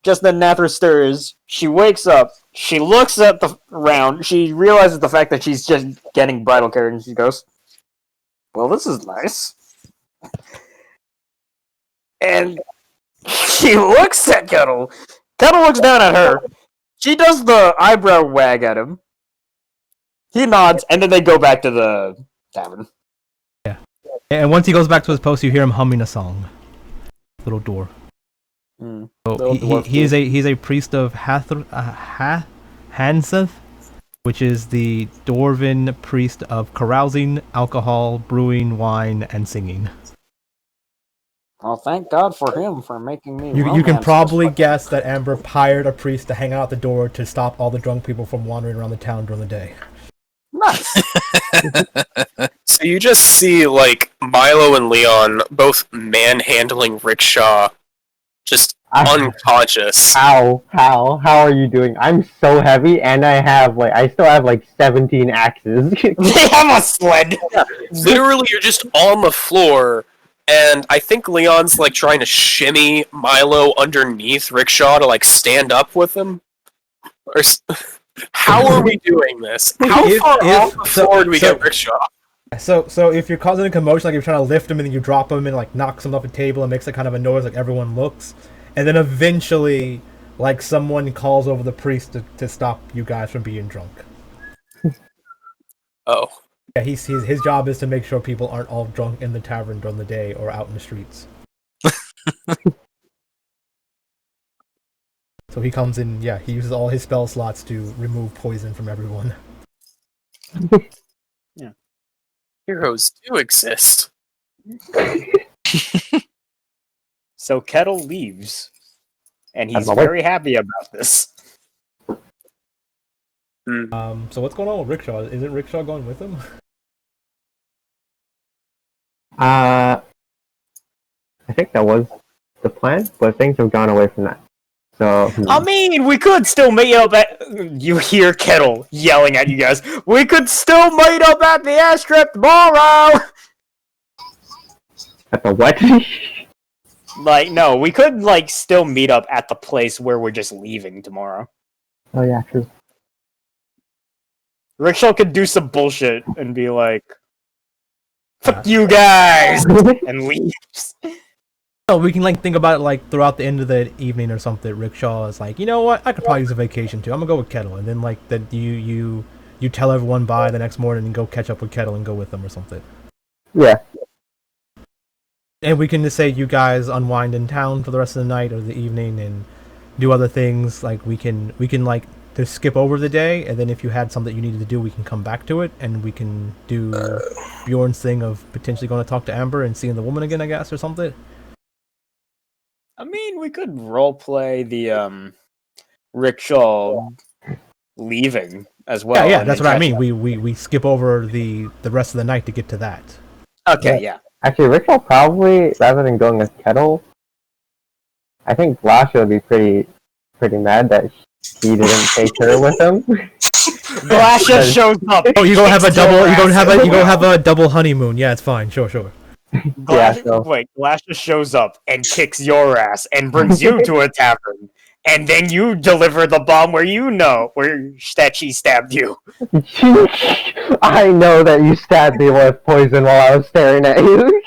just then Nathra stirs. She wakes up. She looks at the round. She realizes the fact that she's just getting bridal care, and she goes, "Well, this is nice." And she looks at Kettil. Kettil looks down at her. She does the eyebrow wag at him. He nods, and then they go back to the tavern. And once he goes back to his post, you hear him humming a song. Little door. Mm. So Little dwarf he's a priest of Hanseth, which is the dwarven priest of carousing, alcohol, brewing, wine, and singing. Well, thank God for him for making me. You can romance probably this guess that Amber hired a priest to hang out at the door to stop all the drunk people from wandering around the town during the day. Nice. So you just see like Milo and Leon both manhandling Rikkshal, just unconscious. How are you doing? I'm so heavy, and I still have like 17 axes. They have a sled. Literally, you're just on the floor, and I think Leon's like trying to shimmy Milo underneath Rikkshal to like stand up with him. Or how are we doing this? How far off the floor do we get Rikkshal? So if you're causing a commotion, like you're trying to lift him and then you drop him and like knocks him off a table and makes like kind of a noise, like everyone looks, and then eventually like someone calls over the priest to stop you guys from being drunk. Oh. Yeah, his job is to make sure people aren't all drunk in the tavern during the day or out in the streets. So he comes in, yeah, he uses all his spell slots to remove poison from everyone. Yeah. Heroes do exist. So Kettil leaves, and he's I'm awake. very happy about this. So what's going on with Rikkshal? Isn't Rikkshal going with him? I think that was the plan, but things have gone away from that. So I mean, we could still meet up at... You hear Kettil yelling at you guys. We could still meet up at the airstrip tomorrow! at the what? Like, no, we could, like, still meet up at the place where we're just leaving tomorrow. Oh yeah, true. Rikkshal could do some bullshit and be like, fuck you guys! And leaves. Oh, we can like think about it like throughout the end of the evening or something. Rikkshal is like, you know what? I could probably use a vacation too. I'm gonna go with Kettil, and then like that you tell everyone bye the next morning and go catch up with Kettil and go with them or something. Yeah. And we can just say you guys unwind in town for the rest of the night or the evening and do other things. Like we can like just skip over the day, and then if you had something you needed to do, we can come back to it, and we can do Bjorn's thing of potentially going to talk to Amber and seeing the woman again, I guess, or something. I mean, we could roleplay the, Rikkshal leaving as well. Yeah, and that's then what I catch mean. up. We skip over the rest of the night to get to that. Okay, yeah. Actually, Rikkshal probably, rather than going with Kettil, I think Glasha would be pretty mad that he didn't take her with him. Glasha shows up. Oh, you gonna have a kicks double? your You gonna ass have a double honeymoon? Yeah, it's fine. Sure. Glasha, so- wait, Glasha shows up and kicks your ass and brings you to a tavern, and then you deliver the bomb where that she stabbed you. I know that you stabbed me with poison while I was staring at you.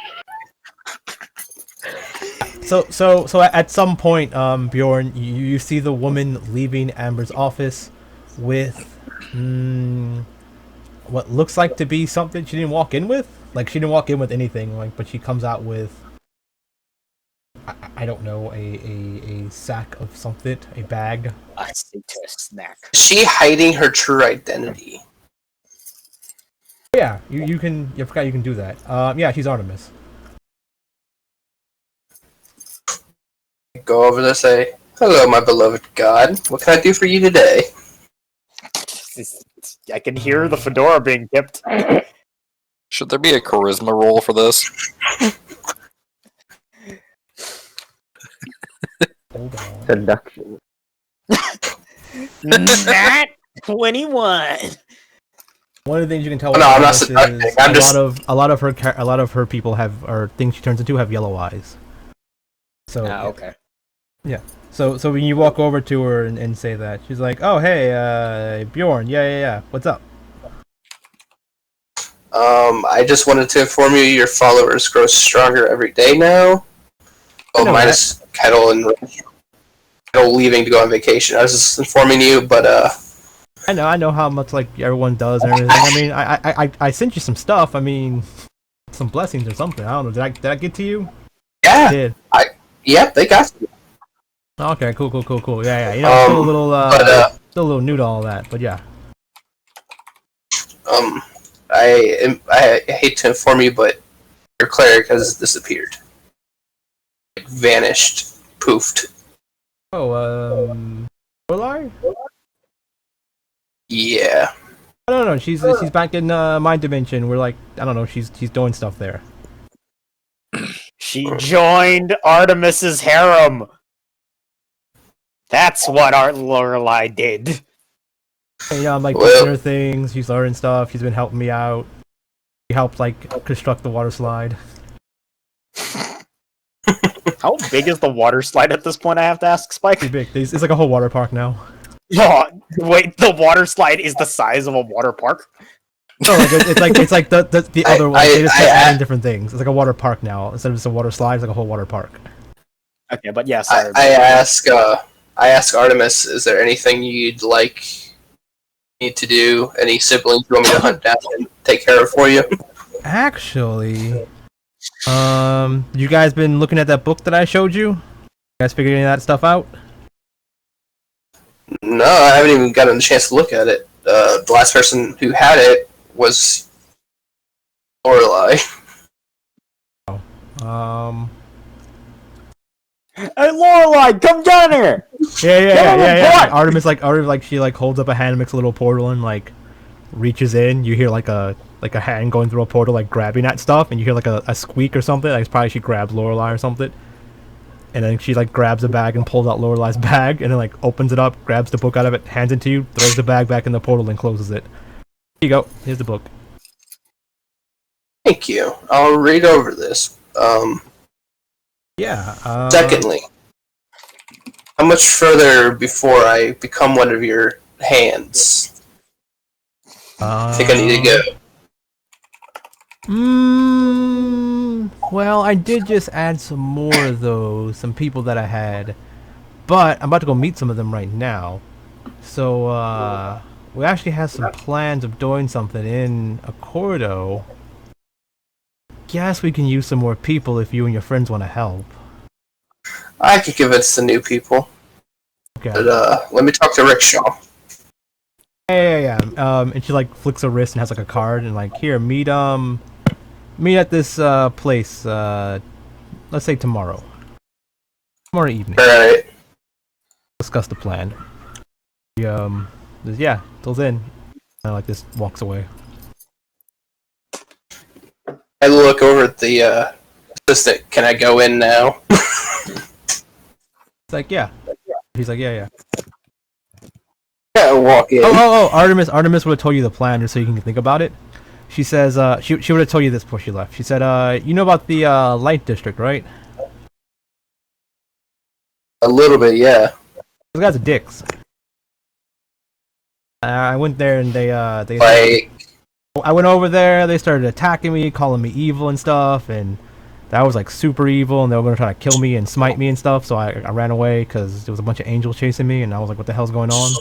So at some point, Bjorn, you see the woman leaving Amber's office with what looks like to be something she didn't walk in with. Like she didn't walk in with anything, like, but she comes out with I don't know, a sack of something, a bag. I say to a snack. Is she hiding her true identity? Yeah, you can. I forgot you can do that. Yeah, she's Artemis. Go over there and say, hello, my beloved god. What can I do for you today? I can hear the fedora being tipped. Should there be a charisma roll for this? Hold on. Seduction. Nat 21. One of the things you can tell No, with I'm not Artemis seducting, is I'm just- a lot of her people have, or things she turns into, have yellow eyes. So Okay. So when you walk over to her and say that, she's like, "Oh hey, Bjorn, yeah, what's up?" I just wanted to inform you your followers grow stronger every day now. Oh, know minus Kettil and Kettil leaving to go on vacation. I was just informing you, but I know how much like everyone does and everything. I mean, I sent you some stuff. I mean, some blessings or something. I don't know. Did I get to you? yeah, I did. Yep, they got you. Okay, cool. Yeah. You know, I'm still a little still a little new to all that, but yeah. I hate to inform you, but your cleric has disappeared. Vanished. Poofed. Oh, Lorelai? Yeah. I don't know. She's back in my dimension. We're like, I don't know. She's doing stuff there. She joined Artemis's harem. That's what our Lorelai did. And, I'm like Well- teaching her things. She's learning stuff. She's been helping me out. She helped like construct the water slide. How big is the water slide at this point? I have to ask Spike. Pretty big. It's like a whole water park now. Oh, wait, the water slide is the size of a water park? No, like it's like the other one. They just kept I- adding different things. It's like a water park now instead of just a water slide. It's like a whole water park. Okay, but yeah, sorry. I ask Artemis, is there anything you'd like me to do? Any siblings you want me to hunt down and take care of for you? Actually, you guys been looking at that book that I showed you? You guys figured any of that stuff out? No, I haven't even gotten a chance to look at it. The last person who had it was Lorelai. Hey, Lorelai, come down here! Yeah. Artemis she holds up a hand and makes a little portal and like reaches in. You hear like a hand going through a portal, like grabbing at stuff, and you hear like a squeak or something. Like it's probably she grabs Lorelai or something. And then she like grabs a bag and pulls out Lorelai's bag, and then like opens it up, grabs the book out of it, hands it to you, throws the bag back in the portal, and closes it. Here you go. Here's the book. Thank you. I'll read over this. Yeah. Secondly, how much further before I become one of your hands? I think I need to go. Well, I did just add some more of those, some people that I had, but I'm about to go meet some of them right now. So, we actually have some plans of doing something in Accordo. Guess we can use some more people if you and your friends want to help. I could convince the new people. Okay. But let me talk to Rikkshal. Yeah. And she like flicks her wrist and has like a card and like, here, meet at this place. Let's say tomorrow evening. All right. Discuss the plan. Yeah, till then. I like this walks away. I look over at the assistant. Can I go in now? It's like, yeah. He's like, yeah. Yeah, I walk in. Oh, Artemis would have told you the plan just so you can think about it. She says, she would have told you this before she left. She said, you know about the Light District, right? A little bit, yeah. Those guys are dicks. I went there and they Like, I went over there, they started attacking me, calling me evil and stuff, and that was like super evil, and they were going to try to kill me and smite me and stuff, so I ran away because there was a bunch of angels chasing me, and I was like, what the hell's going on?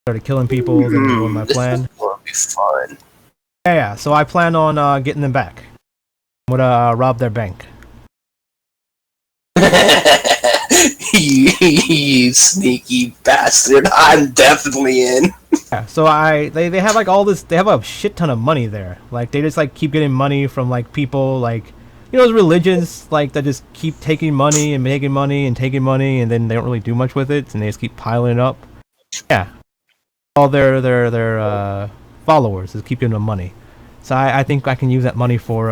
Started killing people, then doing my plan. This will be fun. Yeah, so I plan on getting them back. I'm gonna rob their bank. You sneaky bastard. I'm definitely in. Yeah, so they have like all this, they have a shit ton of money there. Like they just like keep getting money from like people like, you know, those religions like that just keep taking money and making money and taking money and then they don't really do much with it and they just keep piling it up. Yeah. All their followers just keep giving them money. So I think I can use that money for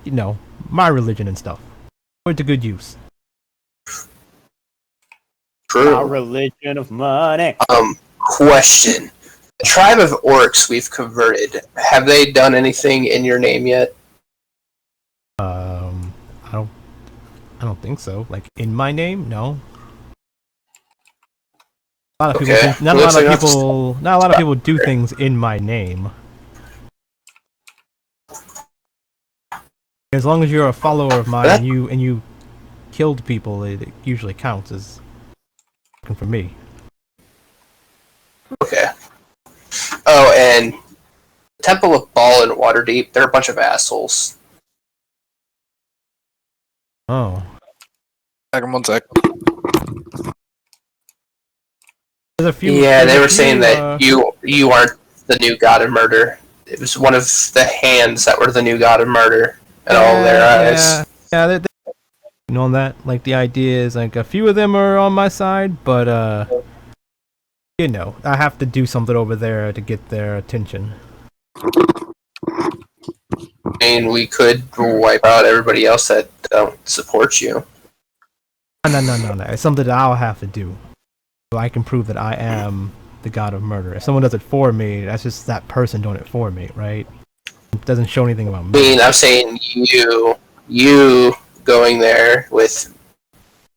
you know, my religion and stuff. Put it to good use. True. Our religion of money. Question. The tribe of orcs we've converted, have they done anything in your name yet? I don't think so. Like in my name, no. A lot of people, Okay. not a lot of people do things in my name. As long as you're a follower of mine and you killed people, it usually counts as working for me. Okay. Oh, and Temple of Ball and Waterdeep, they're a bunch of assholes. Oh. Back in 1 sec. There's a few. Yeah, there's they a were few, saying that you aren't the new god of murder. It was one of the hands that were the new god of murder in all their eyes. Yeah, they know that. Like the idea is like a few of them are on my side, but you know, I have to do something over there to get their attention. I mean, we could wipe out everybody else that don't support you. No. It's something that I'll have to do. So I can prove that I am the god of murder. If someone does it for me, that's just that person doing it for me, right? It doesn't show anything about I me. mean, I'm saying you going there with,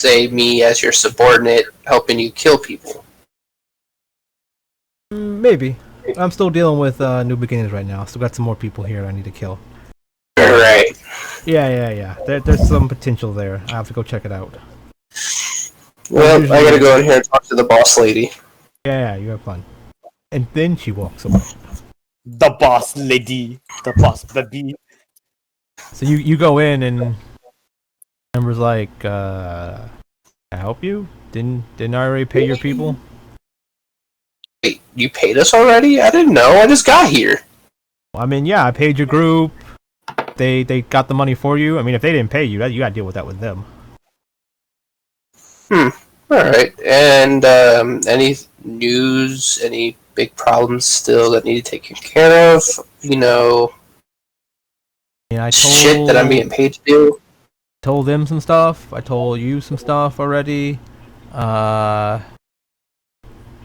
say, me as your subordinate, helping you kill people. Maybe. I'm still dealing with new beginnings right now. Still got some more people here I need to kill. Right. Yeah. There's some potential there. I have to go check it out. Well, I gotta go in here and talk to the boss lady. Yeah, you have fun. And then she walks away. The boss lady. The boss baby. So you go in and Amber's like, can I help you? Didn't I already pay your people? Wait, you paid us already? I didn't know. I just got here. I mean, yeah, I paid your group. They got the money for you. I mean, if they didn't pay you, you gotta deal with that with them. Alright. And any news, any big problems still that need taken care of? You know, I shit that I'm being paid to do? Told them some stuff. I told you some stuff already.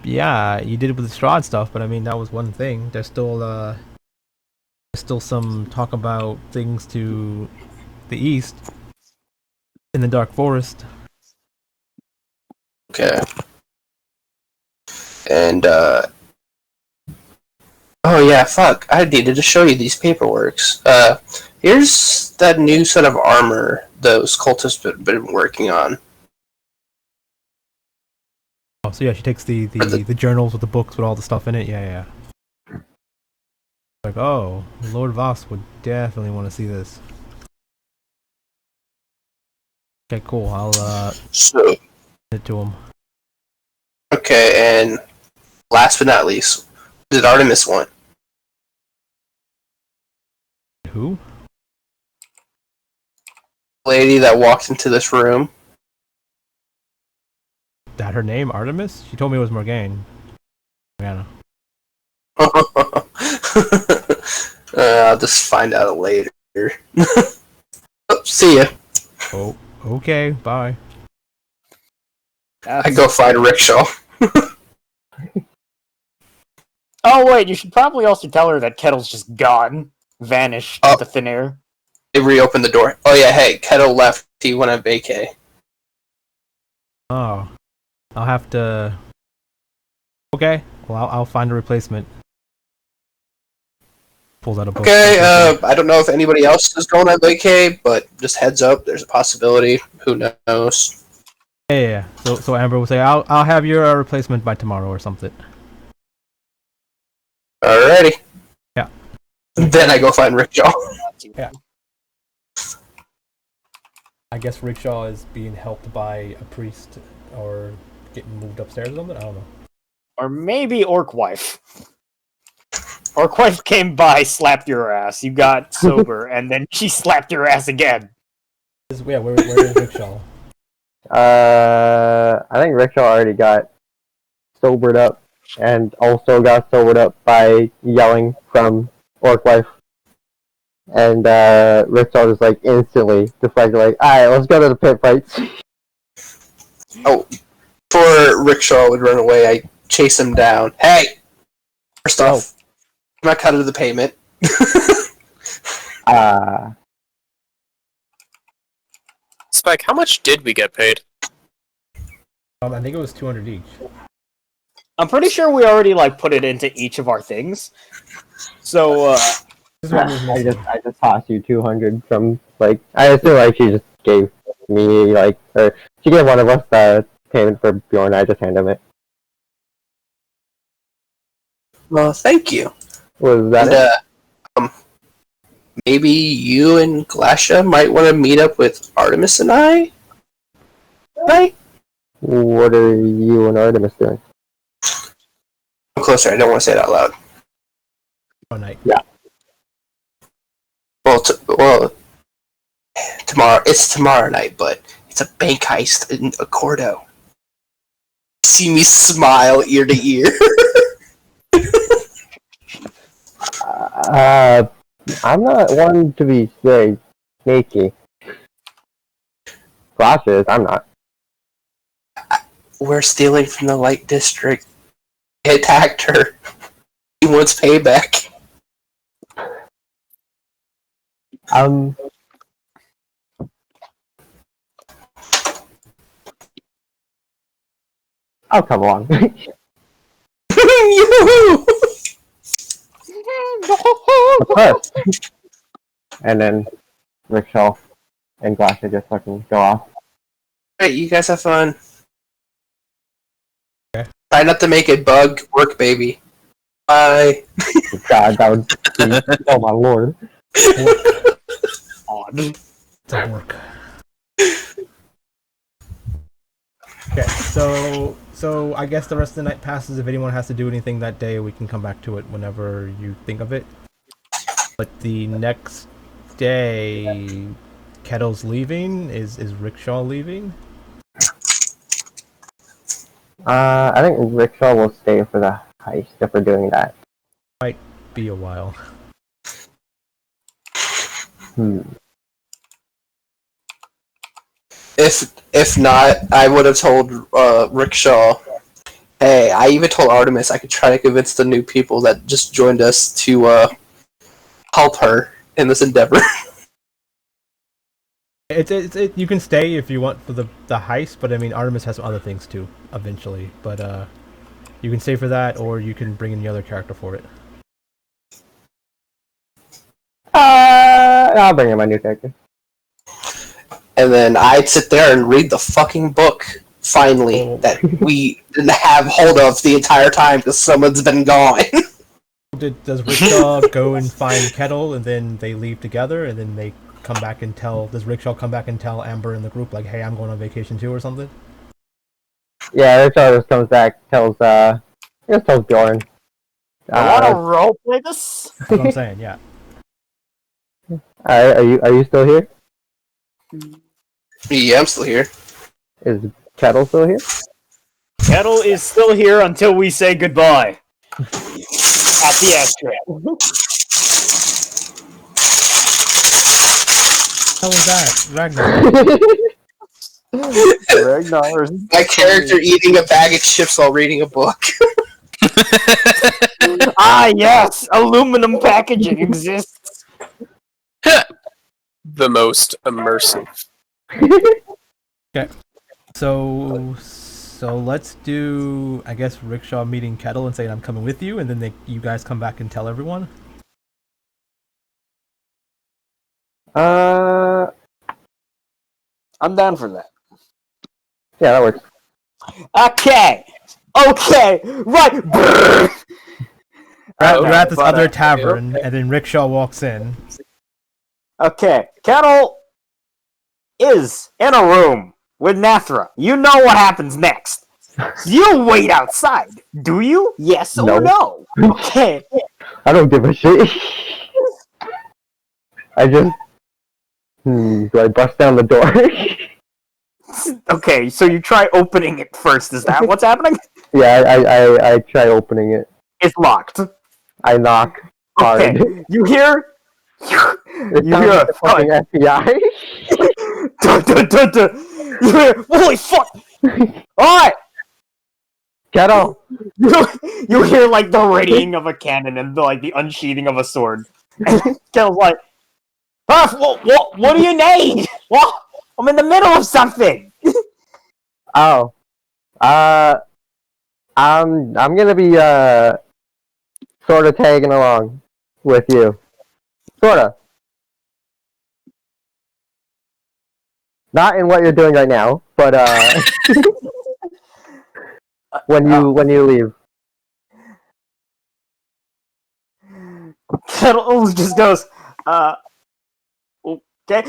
Yeah, you did it with the Strahd stuff, but I mean, that was one thing. There's still some talk about things to the east in the Dark Forest. Okay. And, oh yeah, fuck. I needed to show you these paperworks. Here's that new set of armor those cultists have been working on. Oh, so yeah, she takes the journals with the books with all the stuff in it. Yeah. Like, oh, Lord Voss would definitely want to see this. Okay, cool. I'll So, send it to him. okay, and last but not least, what did Artemis want? Who? Lady that walked into this room. That her name, Artemis? She told me it was Morgane. Morgana. I'll just find out later. Oh, see ya. Oh, okay. Bye. I go find Rikkshal. Oh wait, you should probably also tell her that Kettle's just gone, vanished into thin air. They reopened the door. Oh yeah, hey, Kettil left. He went on vacay. Oh, I'll have to. Okay. Well, I'll find a replacement. Pulls out a book. Okay, I don't know if anybody else is going on vacay, but just heads up, there's a possibility. Who knows? Yeah. So Amber will say, I'll have your replacement by tomorrow or something. Alrighty. Yeah. Then I go find Rikkshal. Yeah. I guess Rikkshal is being helped by a priest or getting moved upstairs or something. I don't know. Or maybe Orc Wife. Orc Wife came by, slapped your ass, you got sober, and then she slapped your ass again. Yeah, where is Rikkshal? I think Rikkshal already got sobered up, and also got sobered up by yelling from Orc Wife. And Rikkshal just like instantly deflected, like, alright, let's go to the pit fights. Oh, before Rikkshal would run away, I chase him down. Hey! First off, I'm not cut of the payment. Spike, how much did we get paid? I think it was 200 each. I'm pretty sure we already put it into each of our things. So I just tossed you 200 from I assume she just gave me or she gave one of us the payment for Bjorn. I just handed him it. Well, thank you. Was that it? Maybe you and Glasha might want to meet up with Artemis and I? Right? What are you and Artemis doing? I'm closer, I don't want to say it out loud. Night. Yeah. Well, tomorrow. It's tomorrow night, but it's a bank heist in Accordo. See me smile ear to ear. I'm not one to be very sneaky. Glasha is, I'm not. We're stealing from the Light District. I attacked her. He wants payback. I'll come along. Yoo-hoo! Of course. And then Rikkshal and Glasha just fucking go off. Alright, you guys have fun. Okay. Try not to make a bug work, baby. Bye. God, that would be... Oh my lord. Odd. Doesn't work. Okay, so I guess the rest of the night passes. If anyone has to do anything that day, we can come back to it whenever you think of it. But the next day, Kettil's leaving. Is Rikkshal leaving? I think Rikkshal will stay for the heist if we're doing that. Might be a while. If not, I would have told Rikkshal, hey, I even told Artemis I could try to convince the new people that just joined us to help her in this endeavor. You can stay if you want for the heist, but I mean Artemis has some other things too eventually. But you can stay for that, or you can bring in the other character for it. I'll bring in my new character. And then I'd sit there and read the fucking book, finally, that we didn't have hold of the entire time because someone's been gone. Does Rikkshal go and find Kettil, and then they leave together, and then they come back and tell... Does Rikkshal come back and tell Amber and the group, like, hey, I'm going on vacation too, or something? Yeah, Rikkshal just comes back, tells Bjorn. I want to roleplay this? That's what I'm saying, yeah. Alright, are you still here? Yeah, I'm still here. Is Kettil still here? Kettil is still here until we say goodbye. At the ashtray. How was that? Ragnar. Ragnar. My character eating a bag of chips while reading a book. Ah, yes! Aluminum packaging exists. The most immersive. Okay. So let's do, I guess, Rikkshal meeting Kettil and saying I'm coming with you, and then you guys come back and tell everyone. I'm down for that. Yeah, that works. Okay, right. We're at this other tavern, and then Rikkshal walks in. Okay, Kettil is in a room with Nathra. You know what happens next. You wait outside, do you? Yes or no? Okay. I don't give a shit. I just... do I bust down the door? Okay, so you try opening it first. Is that what's happening? Yeah, I try opening it. It's locked. I knock hard. Okay, you hear... It You sounds hear like a the fucking FBI. Dun, dun, dun, dun. You hear, holy fuck! Alright! Kettil! You hear like the readying of a cannon and the unsheathing of a sword. And Kettle's like, what do you need? What? I'm in the middle of something! Oh. I'm gonna be, sorta tagging along with you. Sorta. Not in what you're doing right now, but, when you leave. Kettle just goes, okay.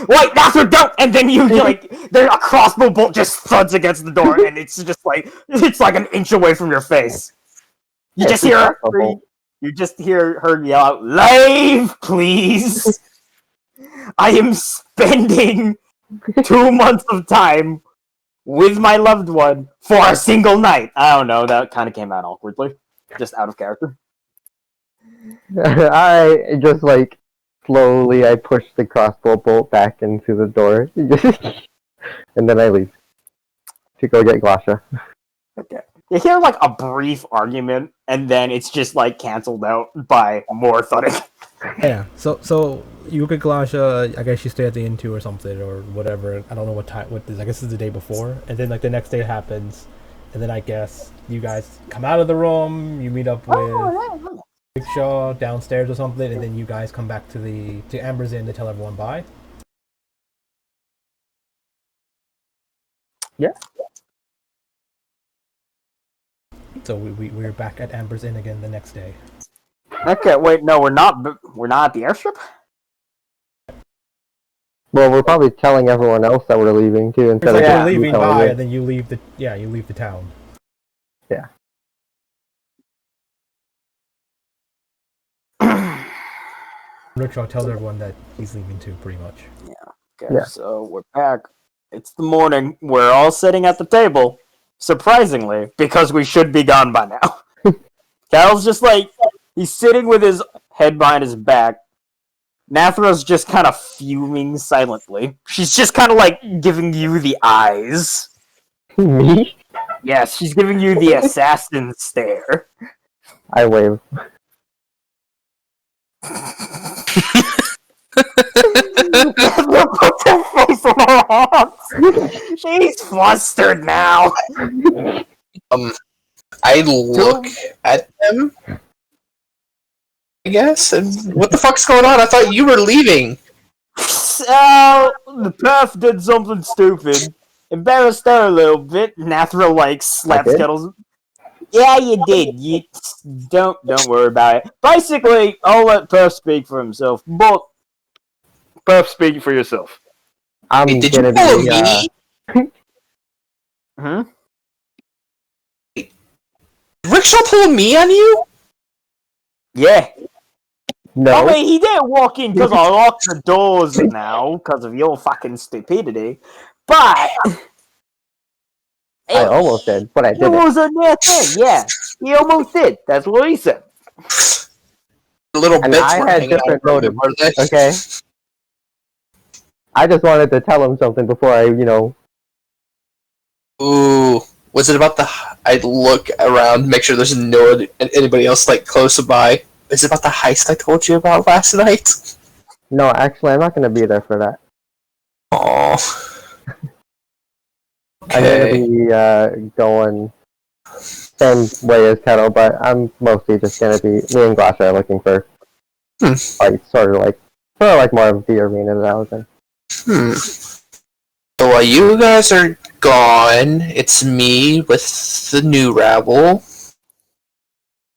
Wait, Master, don't! And then there's a crossbow bolt just thuds against the door, and it's just it's like an inch away from your face. You just hear her yell out, "Leave, please! I am spending 2 months of time with my loved one for a single night." I don't know, that kind of came out awkwardly. Just out of character. I just slowly I push the crossbow bolt back into the door, and then I leave to go get Glasha. Okay. You hear a brief argument, and then it's just canceled out by more thudding. Yeah. So you get Glasha. I guess you stay at the inn too, or something, or whatever. I don't know what time. What is? I guess it's the day before, and then the next day happens, And then I guess you guys come out of the room, you meet up with Rikkshal downstairs or something, and then you guys come back to Amber's Inn to tell everyone bye. Yeah. So we're back at Amber's Inn again the next day. Okay, wait, no, we're not. We're not at the airstrip. Well, we're probably telling everyone else that we're leaving too. It's Instead like of you're just leaving telling by, you. and then you leave the town. Yeah. Rikkshal tells everyone that he's leaving too, pretty much. Okay, Yeah. so we're back. It's the morning. We're all sitting at the table. Surprisingly, because we should be gone by now. Carol's just like, he's sitting with his head behind his back. Nathra's just kind of fuming silently. She's just kind of like giving you the eyes. Me? Yes, she's giving you the assassin stare. I wave. Nathra puts her face in her hands. She's flustered now. I look at them, I guess, and what the fuck's going on? I thought you were leaving. So, the perf did something stupid. Embarrassed her a little bit. Nathra, like, slaps did? Kettles. Yeah, you did. You don't worry about it. Basically, I'll let Perf speak for himself. But Perf, speak for yourself. I'm Hey, did you gonna follow be. me? Hmm? Rikkshal pulled me on you? Yeah. No. I mean, he didn't walk in because I locked the doors now because of your fucking stupidity. But I almost did, but I it didn't. was a near thing. Yeah, he almost did. That's what he said. The little And bits I were had hanging out different from it, motives, were they? okay? I just wanted to tell him something before I, Ooh, was it about the? I look around, make sure there's anybody else like close by. Is it about the heist I told you about last night? No, actually, I'm not gonna be there for that. Oh. I'm gonna be going same way as Kettle, but I'm mostly just gonna be. Me and Glass are looking for like sort of more of the arena that I was in. So while you guys are gone, it's me with the new rabble.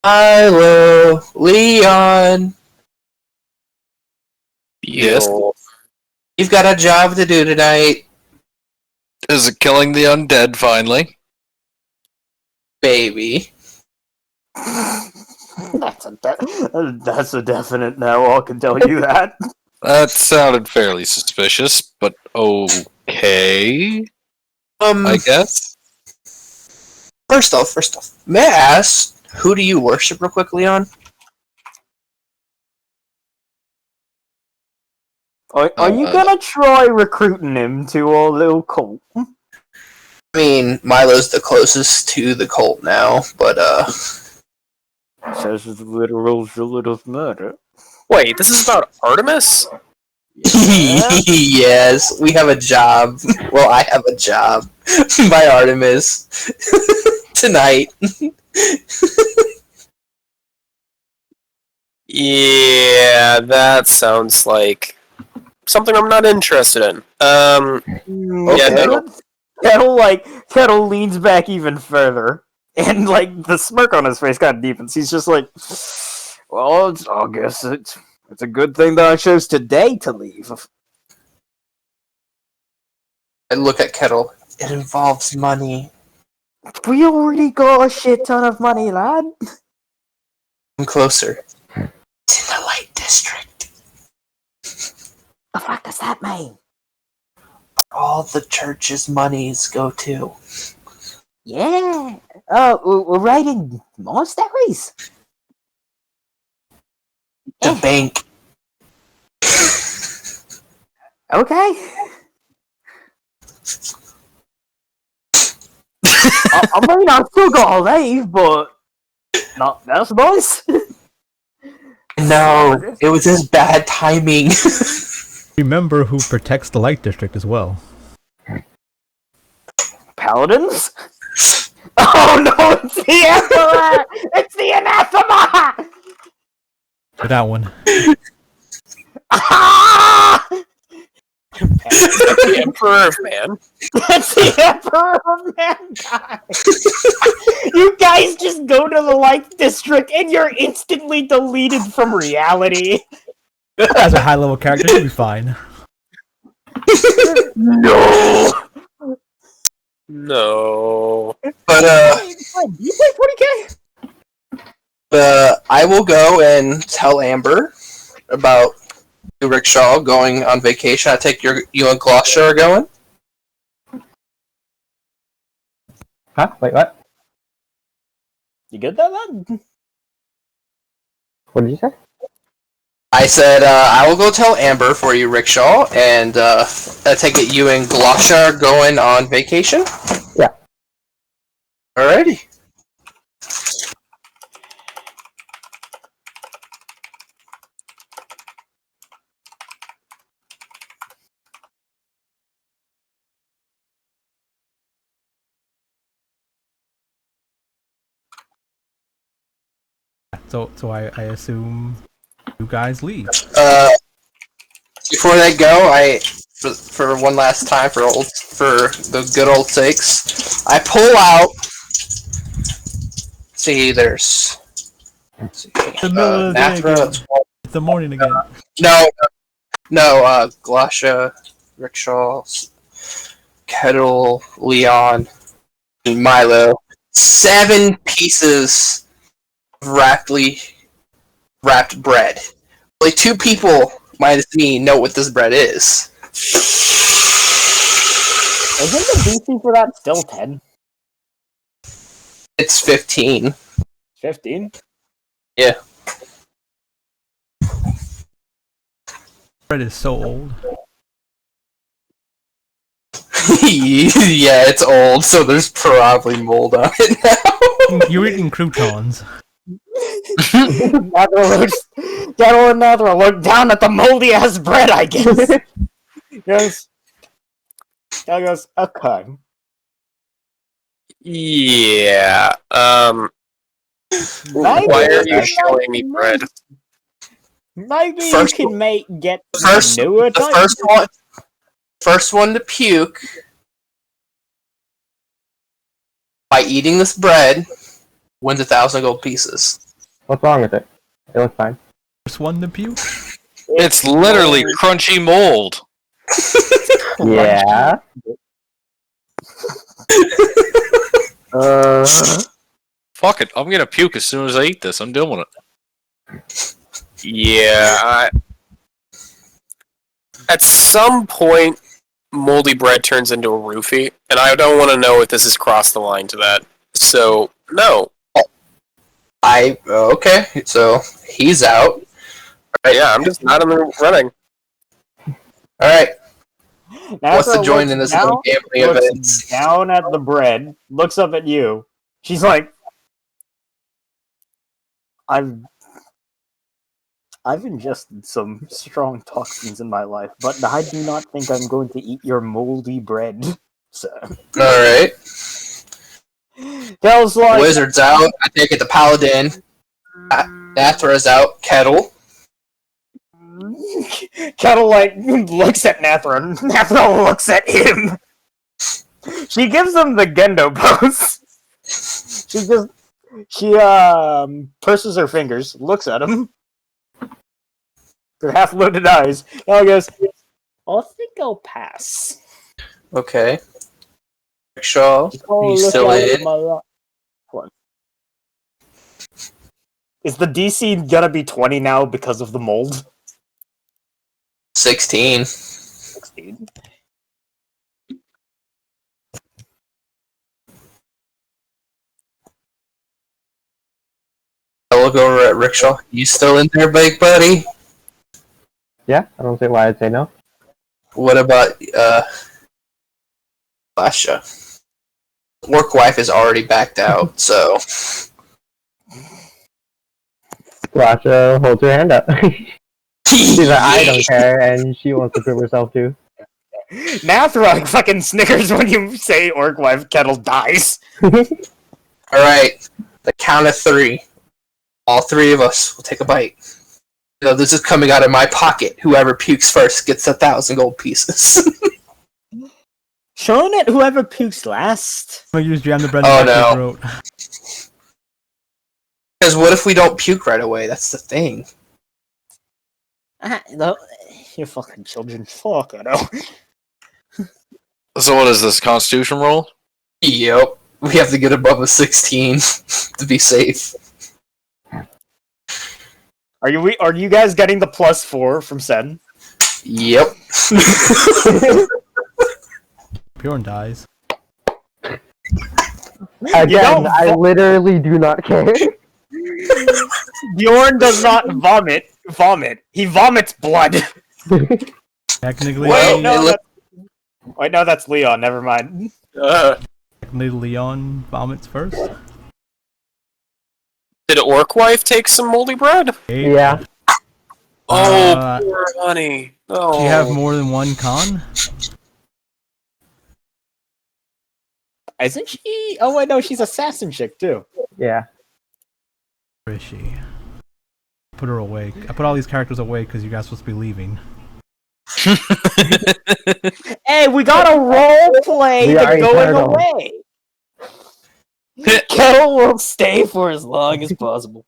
Milo, Leon. Yes. You've got a job to do tonight, Is it killing the undead finally? baby. That's a definite no. I can tell you that. That sounded fairly suspicious, but okay, I guess. First off, may I ask, who do you worship real quick, Leon? Are you gonna try recruiting him to our little cult? I mean, Milo's the closest to the cult now, but Says the literal zealot of murder. Wait, this is about Artemis? yes, we have a job. Well, I have a job by Artemis tonight. Yeah, that sounds like something I'm not interested in. Yeah, no. Kettle leans back even further, and like the smirk on his face kind of deepens. He's just like, "Well, I guess it's a good thing that I chose today to leave." I look at Kettle. It involves money. We already got a shit ton of money, lad. I'm closer. It's in the Light District. The fuck does that mean? All the church's monies go to. Yeah. Oh, we're raiding monasteries. The bank. Okay. I mean, I still gotta leave, but not that's nice. No, it was just bad timing. Remember who protects the Light District as well. Paladins? Oh no, it's the Emperor! It's the anathema! That one. Ah! The Emperor of Man. That's the Emperor of Mankind! You guys just go to the Light District and you're instantly deleted from reality. As a high level character, you'll be fine. No! No. But You play 40k? I will go and tell Amber about you, Rikkshal, going on vacation. I take you and Gloster are going. Huh? Wait, what? You good there, lad? What did you say? I said I will go tell Amber for you, Rikkshal, and I take it you and Gloster are going on vacation. Yeah. Alrighty. So I assume you guys leave. Before they go, for one last time for the good old sakes, I pull out. See, there's. Let's see, The middle of the day Nathra, again. It's the morning again. no, Glasha, Rikkshal, Kettil, Leon, and Milo. 7 pieces of wrapped bread. Only 2 people minus me know what this bread is. Isn't the DC for that still 10? It's 15. 15? Yeah. Bread is so old. Yeah, it's old, so there's probably mold on it now. You're eating croutons. Kettle and Nathra look down at the moldy ass bread, I guess. Yes. Kettle goes, okay. Yeah. Maybe Why are you you showing me bread? Maybe First you can get the newer types. first one to puke by eating this bread wins 1,000 gold pieces. What's wrong with it? It looks fine. First one to puke. It's literally crunchy mold. Yeah. Fuck it. I'm gonna puke as soon as I eat this. I'm doing it. Yeah. At some point, moldy bread turns into a roofie, and I don't want to know if this has crossed the line to that. So, no. Okay, so he's out. Yeah, I'm just not in the running. Alright, Nathra what's the join looks in this down- gambling looks event? down at the bread, looks up at you. She's like, I've ingested some strong toxins in my life, but I do not think I'm going to eat your moldy bread. So, Alright, Tells like, Wizard's out. I take it the Paladin. Nathra's out. Kettil. Kettle like looks at Nathra, and Nathra looks at him. She gives him the Gendo pose. She purses her fingers, looks at him. Her half-loaded eyes. Now goes, I think I'll pass. Okay. Rikkshal, Oh, he's look still out in. at my What? Is the DC gonna be 20 now because of the mold? 16. 16. I look over at Rikkshal. You still in there, big buddy? Yeah, I don't see why I'd say no. What about, Basha? Work wife is already backed out, so. Glasha holds her hand up. She's like, I don't care, and she wants to prove herself too. Nathra fucking snickers when you say orc wife Kettle dies. Alright, the count of 3. All 3 of us will take a bite. This is coming out of my pocket. Whoever pukes first gets 1,000 gold pieces. Showing it whoever pukes last. I'm gonna use jam the bread Oh, in the no. throat. Because what if we don't puke right away? That's the thing. No, you're fucking children. Fuck, I know. So what is this, Constitution roll? Yep. We have to get above a 16 to be safe. Are you guys getting the +4 from Sen? Yep. Bjorn dies. Again, I literally do not care. Bjorn does not vomit. He vomits blood. Technically, Wait, no, that's Leon. Never mind. technically Leon vomits first. Did Orc Wife take some moldy bread? Yeah. Oh, poor honey. Oh. Do you have more than one con? Isn't she? Oh wait, no, she's assassin chick too. Yeah. Where is she? Put her away. I put all these characters away because you guys are supposed to be leaving. Hey, we got a role play We to are going eternal. away. Kettil will stay for as long as possible.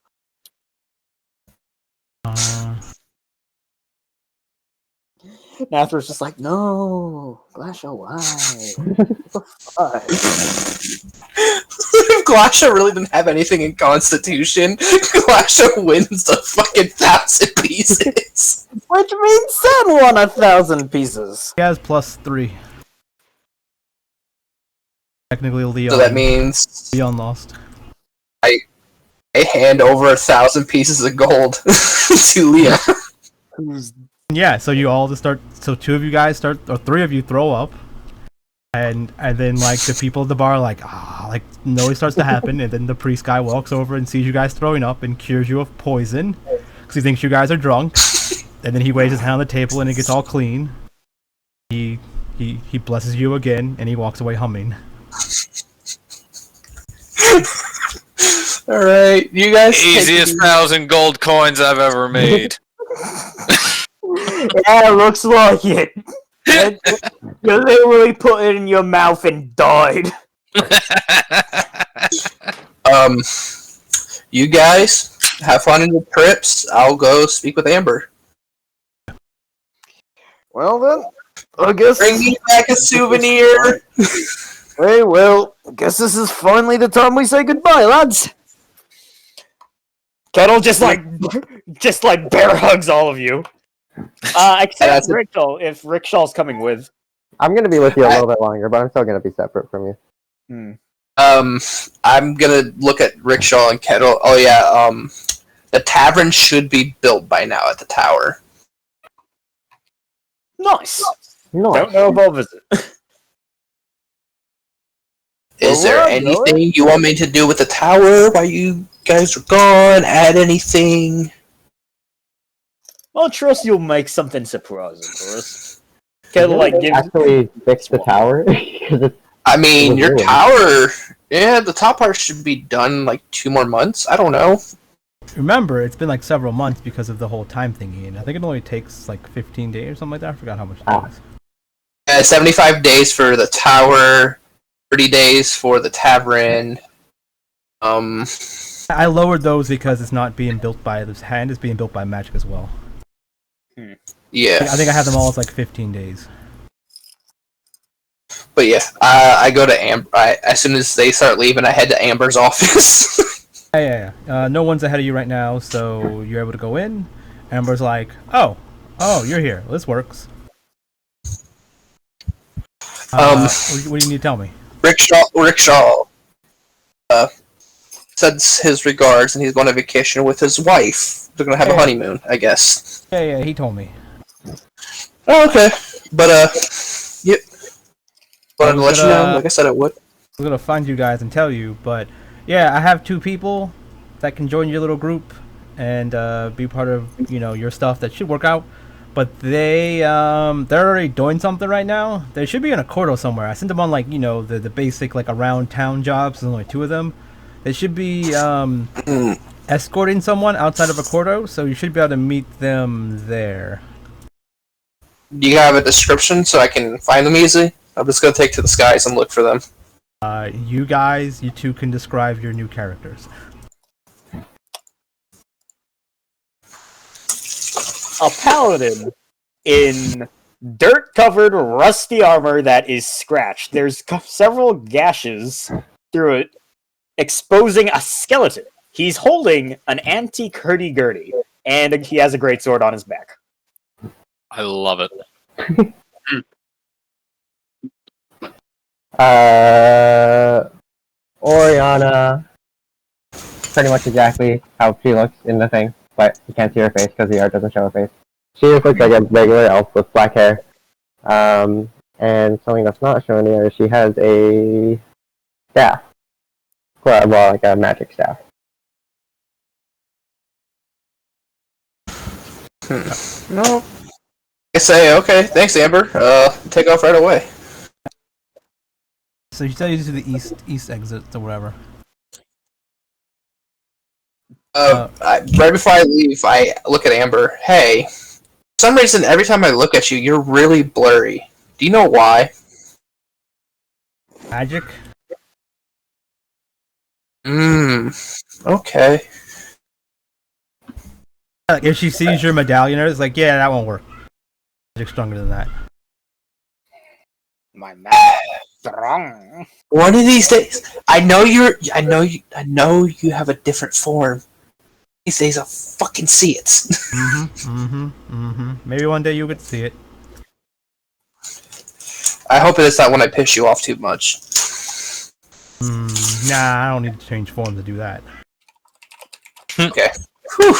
Nathr's just like, no, Glasha, why? What the fuck? If Glasha really didn't have anything in Constitution, Glasha wins the fucking 1,000 pieces. Which means Sen won 1,000 pieces. He has +3. Technically, Leon. So that means Leon lost. I hand over 1,000 pieces of gold to Leon. Yeah, so you all just start. So 2 of you guys start, or 3 of you throw up, and then like the people at the bar are like noise starts to happen, and then the priest guy walks over and sees you guys throwing up and cures you of poison because he thinks you guys are drunk, and then he waves his hand on the table and it gets all clean. He blesses you again and he walks away humming. All right, you guys. Easiest 1,000 gold coins I've ever made. Yeah, looks like it. You literally put it in your mouth and died. You guys have fun in your trips. I'll go speak with Amber. Well then, I guess. Bring me back a souvenir. Hey, well, I guess this is finally the time we say goodbye, lads. Kettil just like bear hugs all of you. Except Rikkshal, if Rickshal's coming with. I'm gonna be with you a little bit longer, but I'm still gonna be separate from you. I'm gonna look at Rikkshal and Kettil. Oh yeah, the tavern should be built by now at the tower. Nice. No. Don't know if I'll visit. Is there anything you want me to do with the tower while you guys are gone? Add anything? I'll trust you'll make something surprising for us. Kettil gives actually fix the tower. 'Cause it's I mean, your ruined. tower. Yeah, the top part should be done like 2 more months. I don't know. Remember, it's been like several months because of the whole time thingy, and I think it only takes like 15 days or something like that. I forgot how much it takes. 75 days for the tower, 30 days for the tavern. I lowered those because it's not being built by this hand; it's being built by magic as well. Yeah. I think I have them all as like 15 days. But yeah, I go to Amber. As soon as they start leaving, I head to Amber's office. Yeah. No one's ahead of you right now, so you're able to go in. Amber's like, oh, you're here. This works. What do you need to tell me? Rikkshal sends his regards, and he's going on vacation with his wife. They're going to have a honeymoon, I guess. Yeah, he told me. Oh, okay. But, yep. Wanted to let you know, like I said I would. I was gonna find you guys and tell you, but yeah, I have 2 people that can join your little group and be part of your stuff that should work out. But they're already doing something right now. They should be in a corridor somewhere. I sent them on the basic around town jobs. There's only 2 of them. They should be escorting someone outside of Accordo, so you should be able to meet them there. Do you have a description so I can find them easily? I'm just gonna take to the skies and look for them. You two can describe your new characters. A paladin in dirt-covered, rusty armor that is scratched. There's several gashes through it, exposing a skeleton. He's holding an antique hurdy-gurdy, and he has a greatsword on his back. I love it. Oriana, pretty much exactly how she looks in the thing, but you can't see her face because the art doesn't show her face. She just looks like a regular elf with black hair. And something that's not shown here, she has a staff. Well, like a magic staff. No. I say, okay, thanks, Amber. Take off right away. So you tell you to the east exit or whatever. Right before I leave, I look at Amber. Hey, for some reason, every time I look at you, you're really blurry. Do you know why? Magic? Okay. Like if she sees your medallion, it's like, yeah, that won't work. Magic's stronger than that. My magic strong. One of these days, I know you have a different form. These days, I'll fucking see it. Maybe one day you'll get to see it. I hope it's not when I piss you off too much. Nah, I don't need to change form to do that. Okay. Whew.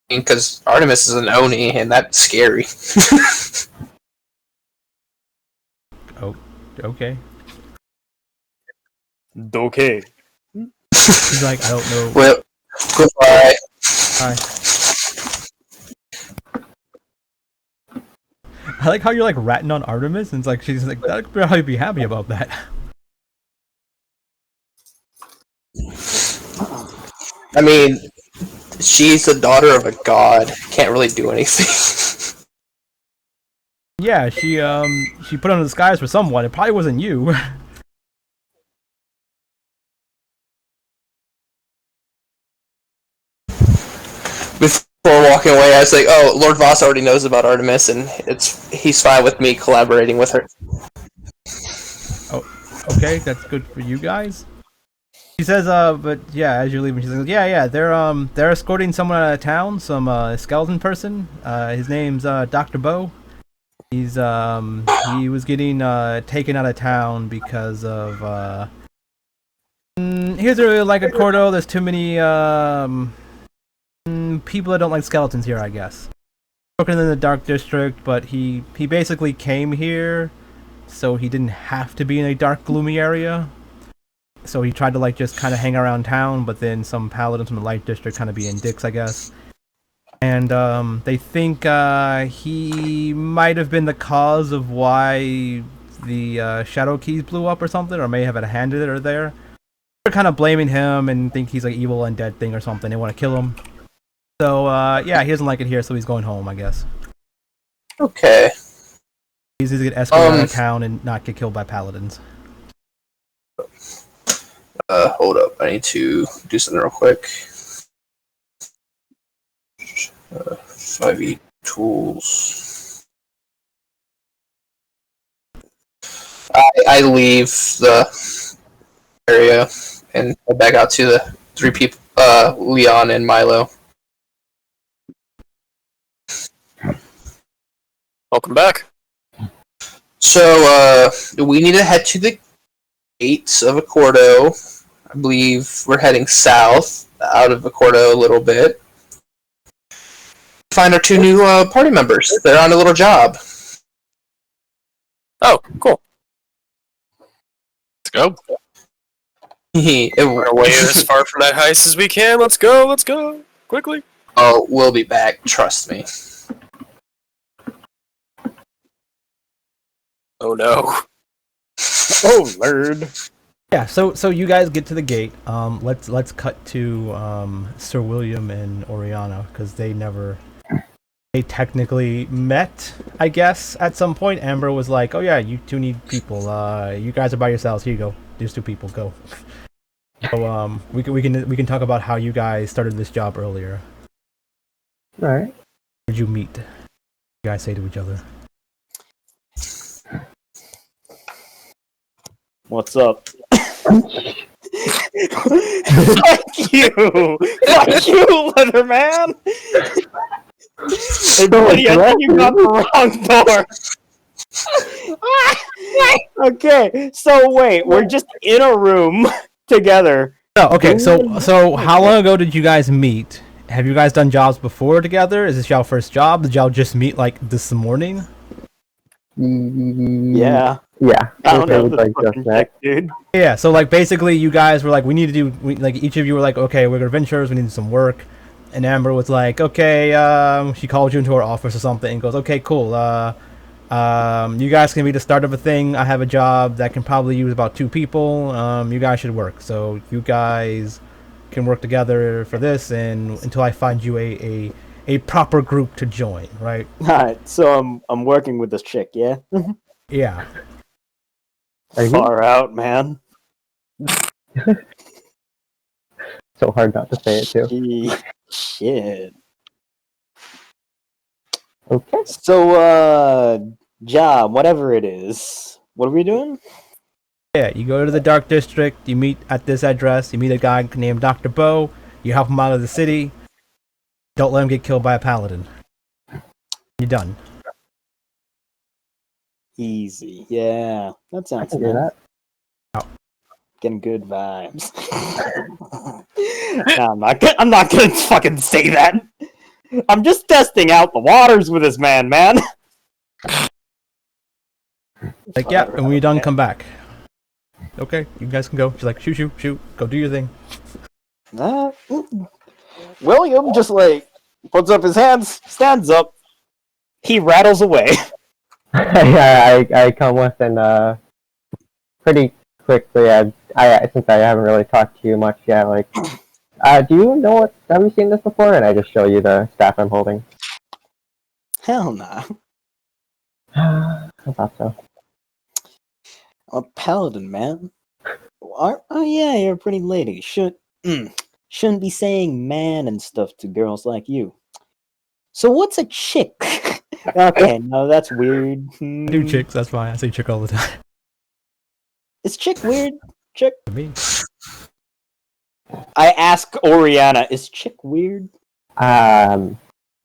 Because Artemis is an Oni, and that's scary. Oh, okay. Okay. He's like, I don't know. Well, goodbye. Hi. I like how you're like ratting on Artemis, and it's like she's like, that'd probably be happy about that. I mean, she's the daughter of a god. Can't really do anything. Yeah, she put on the disguise for someone. It probably wasn't you. Before walking away, I was like, "Oh, Lord Voss already knows about Artemis, and he's fine with me collaborating with her." Oh, okay, that's good for you guys. He says, but yeah, as you're leaving, she's like, yeah, they're escorting someone out of town, some skeleton person. His name's Dr. Bo. He was getting taken out of town because of he doesn't really like Accordo. There's too many people that don't like skeletons here, I guess. Working in the Dark District, but he basically came here so he didn't have to be in a dark, gloomy area. So he tried to like just kind of hang around town, but then some paladins from the Light District kind of being dicks, I guess. And they think he might have been the cause of why the Shadow Keys blew up or something, or may have had a hand in it or there. They're kind of blaming him and think he's like evil undead thing or something. They want to kill him. So yeah, he doesn't like it here, so he's going home, I guess. Okay. He's easy to get escorted out of town and not get killed by paladins. Hold up. I need to do something real quick. 5e tools. I leave the area and head back out to the three people, Leon and Milo. Welcome back. So, we need to head to the gates of Accordo. I believe we're heading south out of Accordo a little bit. Find our two new party members. They're on a little job. Oh, cool. Let's go. We're away as far from that heist as we can. Let's go, quickly. Oh, we'll be back. Trust me. Oh no. Oh, Lord. Yeah, so you guys get to the gate. Let's cut to Sir William and Oriana because they technically met, I guess, at some point. Amber was like, "Oh yeah, you two need people. You guys are by yourselves. Here you go. There's two people. Go." So we can talk about how you guys started this job earlier. All right. Where did you meet? You guys say to each other. What's up? Fuck you! Fuck you, Leatherman! Hey, buddy, I think you got the wrong door. Okay, so wait, we're just in a room together. Oh, okay. So how long ago did you guys meet? Have you guys done jobs before together? Is this y'all first job? Did y'all just meet like this morning? Yeah. Yeah. I don't know, Like just that. dude. Yeah. So like basically, you guys were like, we need to do. Like each of you were like, okay, we're adventurers. We need to do some work. And Amber was like, okay. She called you into her office or something and goes, okay, cool. You guys can be the start of a thing. I have a job that can probably use about 2 people. You guys should work. So you guys can work together for this, and until I find you a proper group to join, right? Alright, so I'm working with this chick, yeah? Yeah. Far out, man. So hard not to say it too. Gee, shit. Okay. So, job, whatever it is. What are we doing? Yeah, you go to the Dark District, you meet at this address, you meet a guy named Dr. Bo, you help him out of the city, don't let him get killed by a paladin. You're done. Easy. Yeah, that I sounds can do nice. that. Getting good vibes. No, I'm not gonna fucking say that. I'm just testing out the waters with this man. Like, yeah, and when you're done, come back. Okay, you guys can go. She's like, shoot, go do your thing. William just like puts up his hands, stands up. He rattles away. I come with and pretty quickly. Since I haven't really talked to you much yet, like, do you know what? Have you seen this before? And I just show you the staff I'm holding. Hell nah. I thought so. I'm a paladin, man. Oh yeah, you're a pretty lady. Shouldn't be saying man and stuff to girls like you. So what's a chick? Okay, no, that's weird. I do chicks, that's fine. I say chick all the time. Is chick weird? Chick? To me. I ask Oriana, is chick weird? I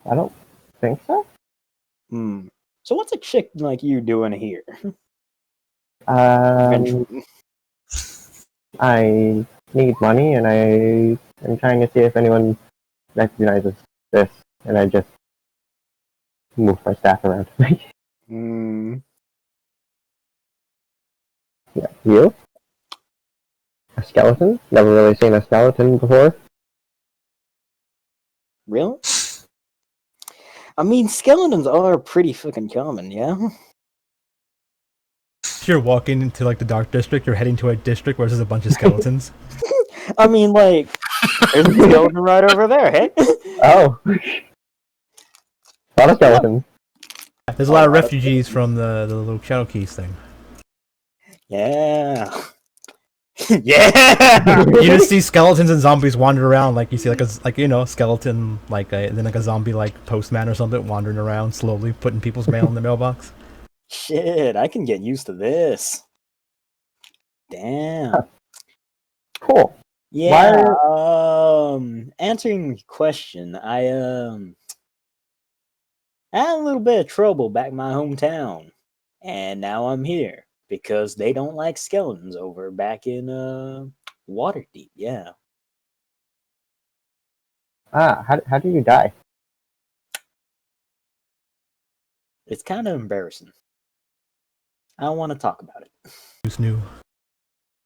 don't think so. So what's a chick like you doing here? I need money, and I am trying to see if anyone recognizes this, and I just move my staff around. Yeah, you? A skeleton? Never really seen a skeleton before. Really? I mean, skeletons are pretty fucking common, yeah? If you're walking into like the Dark District, you're heading to a district where there's a bunch of skeletons. I mean, like, there's a skeleton right over there, hey? Oh. A lot of skeletons. There's a lot of refugees from the little Shadow Keys thing. Yeah. Yeah! You just see skeletons and zombies wander around, like you see like a skeleton, then like a zombie like postman or something wandering around slowly, putting people's mail in the mailbox. Shit, I can get used to this. Damn. Cool. Yeah, answering your question, I had a little bit of trouble back in my hometown, and now I'm here because they don't like skeletons over back in Waterdeep. Yeah. How did you die? It's kind of embarrassing. I don't want to talk about it. Who's new?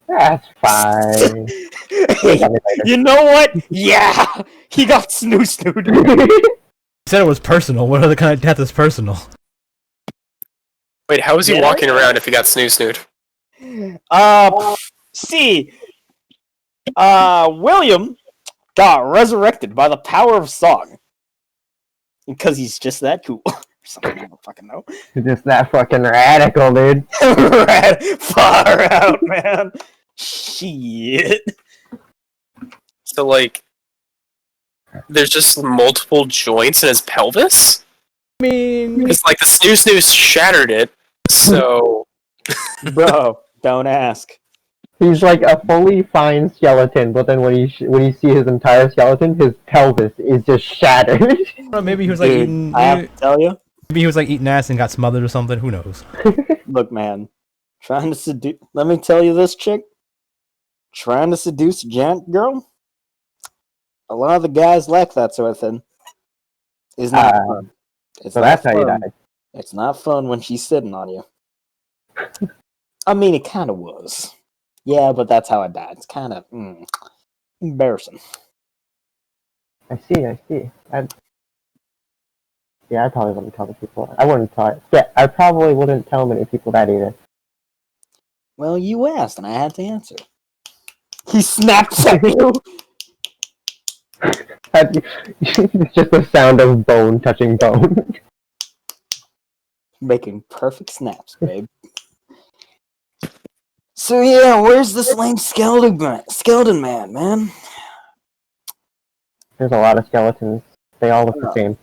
That's fine. Hey, you know what? Yeah, he got snoo-snooed. You said it was personal. What other kind of death is personal? Wait, how was he Yeah. walking around if he got snoo-snooed? See, William got resurrected by the power of song. Because he's just that cool. Something I don't fucking know. He's just that fucking radical, dude. Far out, man. Shit. So, like, there's just multiple joints in his pelvis? I mean, Because, like, the snoo shattered it, so... Bro, don't ask. He's like a fully fine skeleton, but then when you see his entire skeleton, his pelvis is just shattered. maybe he was like Dude, eating. I have to tell you. Maybe he was like eating ass and got smothered or something. Who knows? Look, man. Trying to seduce... Let me tell you this, chick. Trying to seduce a giant girl? A lot of the guys like that sort of thing. It's not fun. It's So not that's how you fun. died. It's not fun when she's sitting on you. I mean, it kind of was. Yeah, but that's how I died. It's kind of embarrassing. I see. Yeah, I probably wouldn't tell the people. I wouldn't tell it. Yeah, I probably wouldn't tell many people that either. Well, you asked, and I had to answer. He snaps at you. It's just the sound of bone touching bone. Making perfect snaps, babe. So yeah, where's this lame skeleton man? There's a lot of skeletons. They all look the same.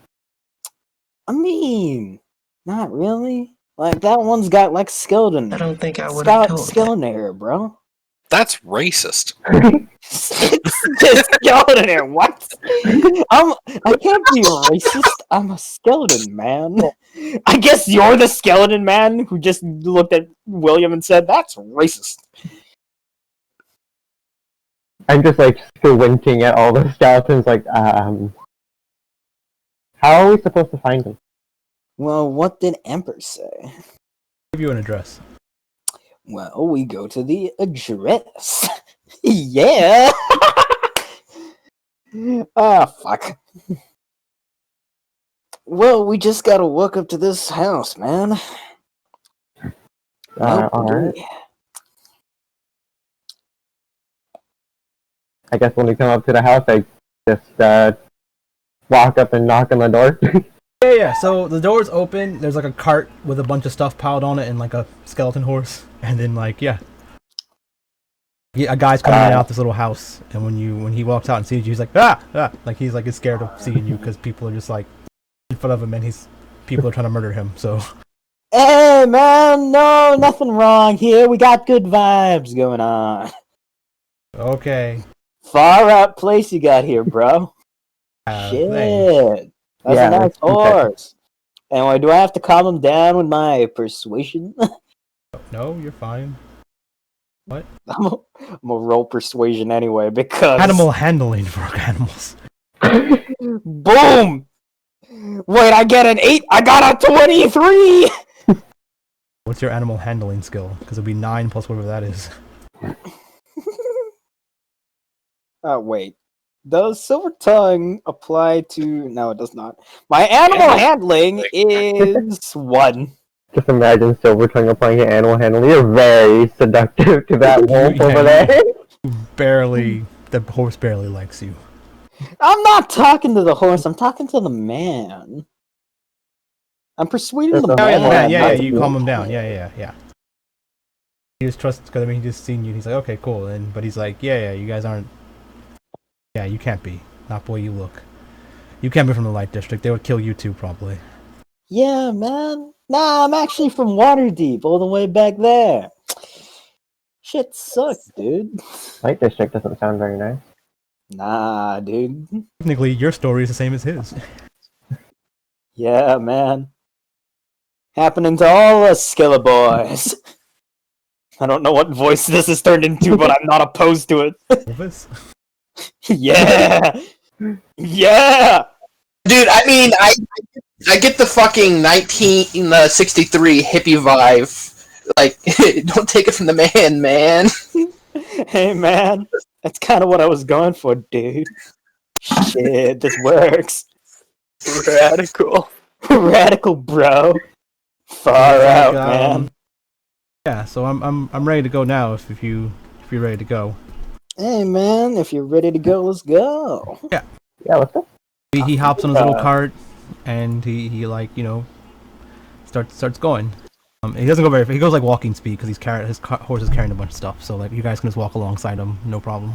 I mean, not really. Like, that one's got, like, skeleton. I don't think I would have told skeleton hair, bro. That's racist. It's just skeleton hair, what? I can't be racist. I'm a skeleton man. I guess you're the skeleton man who just looked at William and said, that's racist. I'm just like squinting at all the skeletons like, how are we supposed to find them? Well, what did Emperor say? Give you an address. Well, we go to the address. Yeah! Ah, fuck. Well, we just gotta walk up to this house, man. Alright. I guess when we come up to the house, I just walk up and knock on the door. Yeah. So the door's open. There's like a cart with a bunch of stuff piled on it and like a skeleton horse. And then like a guy's coming out this little house. And when he walks out and sees you, he's like like he's like scared of seeing you because people are just like in front of him and people are trying to murder him. So. Hey, man, no, nothing wrong here. We got good vibes going on. Okay. Far out place you got here, bro. Shit. Thanks. That's a nice horse. Anyway, do I have to calm him down with my persuasion? No, you're fine. What? I'm a roll persuasion anyway because... Animal handling for animals. Boom! Wait, I get an 8. I got a 23! What's your animal handling skill? Because it'll be 9 plus whatever that is. Wait. Does Silver Tongue apply to... No, it does not. My animal handling is 1. Just imagine Silver Tongue applying to animal handling. You're very seductive to that wolf over there. The horse barely likes you. I'm not talking to the horse, I'm talking to the man. I'm persuading the man. Yeah, you calm him down. Yeah. He just trusts, because I mean, he just seen you, and he's like, okay, cool. But he's like, yeah, you guys aren't... Yeah, you can't be. Not the way you look. You can't be from the Light District. They would kill you too, probably. Yeah, man. Nah, I'm actually from Waterdeep, all the way back there. Shit sucks, dude. Light District doesn't sound very nice. Nah, dude. Technically, your story is the same as his. Yeah, man. Happening to all us Skilla boys. I don't know what voice this has turned into, but I'm not opposed to it. Elvis? Yeah! Yeah! Dude, I mean, I get the fucking 1963 hippie vibe. Like, don't take it from the man. Hey, man. That's kind of what I was going for, dude. Shit, this works. Radical. Radical, bro. Far out, man. Yeah, so I'm ready to go now. If you're you're ready to go. Hey man, if you're ready to go, let's go. Yeah, let's go. He hops on his little cart, and he like starts going. He doesn't go very far. He goes like walking speed because his horse is carrying a bunch of stuff. So like you guys can just walk alongside him, no problem.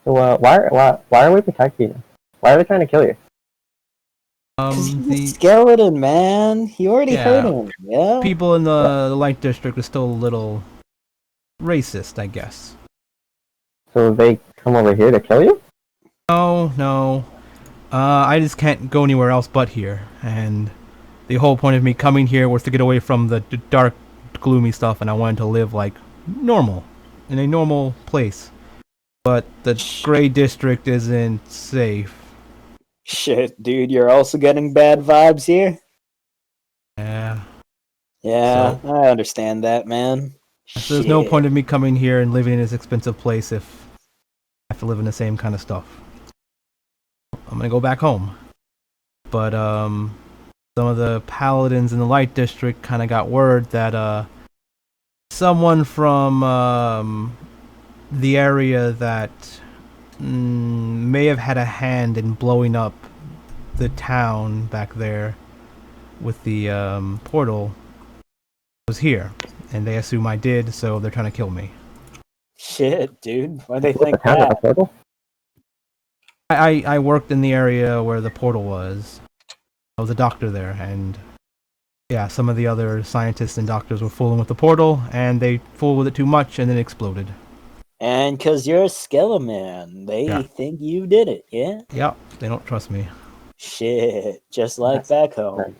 So why are we protecting you? Why are they trying to kill you? The skeleton, man. He already hurt him. Yeah. People in the Light District are still a little racist, I guess. So they come over here to kill you? No. I just can't go anywhere else but here, and the whole point of me coming here was to get away from the dark, gloomy stuff, and I wanted to live like normal, in a normal place. But the Gray District isn't safe. Shit, dude, you're also getting bad vibes here? Yeah. Yeah, I understand that, man. So there's no point of me coming here and living in this expensive place if I have to live in the same kind of stuff. I'm gonna go back home. But, some of the paladins in the Light District kind of got word that, someone from, the area that may have had a hand in blowing up the town back there with the, portal was here. And they assume I did, so they're trying to kill me. Shit, dude. Why they think that? I worked in the area where the portal was. I was a doctor there, and yeah, some of the other scientists and doctors were fooling with the portal, and they fooled with it too much, and it exploded. And because you're a skeleton, they think you did it, yeah? Yep, they don't trust me. Shit, just like back home.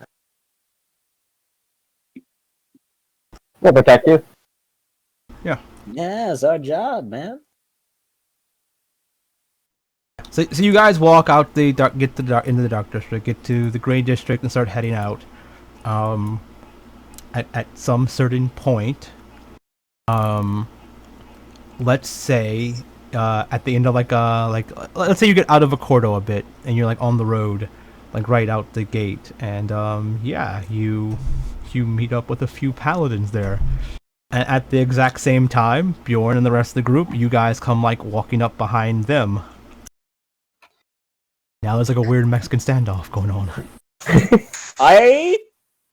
We'll protect you. Yeah. Yeah, it's our job, man. So you guys walk out into the Dark District, get to the Gray District, and start heading out. At some certain point, let's say at the end of let's say you get out of Accordo a bit, and you're like on the road, like right out the gate, and you meet up with a few paladins there. And at the exact same time, Bjorn and the rest of the group, you guys come like walking up behind them. Now there's like a weird Mexican standoff going on. I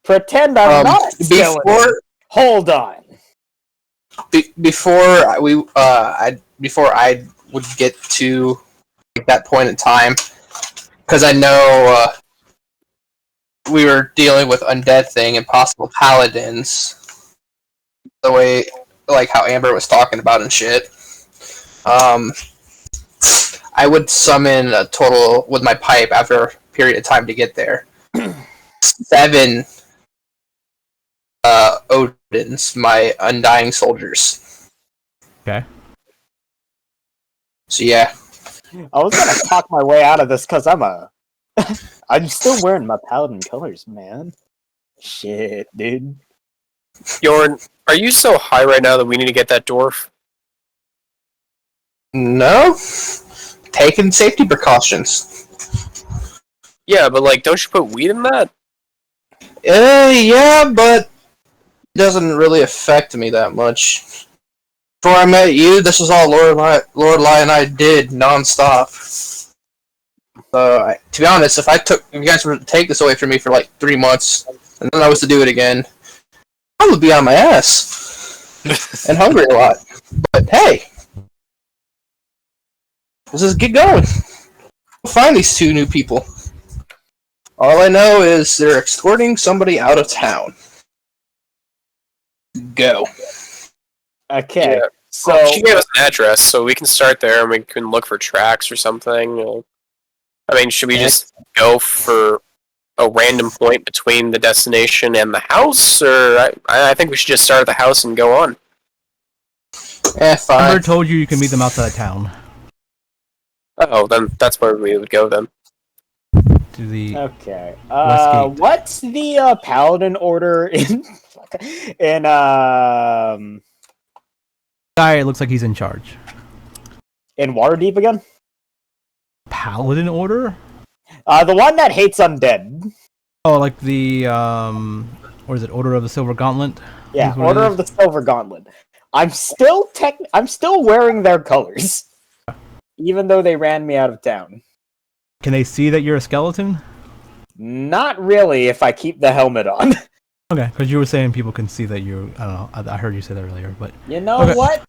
pretend I'm not a skeleton. Hold on. Before I would get to that point in time, because I know we were dealing with undead thing and possible paladins, the way like how Amber was talking about and shit. I would summon a total with my pipe after a period of time to get there. 7 Odins, my undying soldiers. Okay. So yeah. I was gonna talk my way out of this because I'm still wearing my paladin colors, man. Shit, dude. Bjorn, are you so high right now that we need to get that dwarf? No. Taking safety precautions. Yeah, but like, don't you put weed in that? Yeah, but it doesn't really affect me that much. Before I met you, this was all Lorelai and I did nonstop. To be honest, if you guys were to take this away from me for like 3 months, and then I was to do it again, I would be on my ass and hungry a lot. But hey, let's just get going. We'll find these 2 new people. All I know is they're escorting somebody out of town. Go. Okay, Yeah. so Well, she gave us an address, so we can start there and we can look for tracks or something. I mean, should we just go for a random point between the destination and the house, or I think we should just start at the house and go on. Fine. Amber told you can meet them outside of town. Oh, then that's where we would go then. To the okay. What's the paladin order in guy? It looks like he's in charge. In Waterdeep again? Paladin order? The one that hates undead. Oh, like the what is it? Order of the Silver Gauntlet? Yeah, Order of the Silver Gauntlet. I'm still wearing their colors, even though they ran me out of town. Can they see that you're a skeleton? Not really. If I keep the helmet on. Okay, because you were saying people can see that you. I don't know. I heard you say that earlier, but You know Okay. what?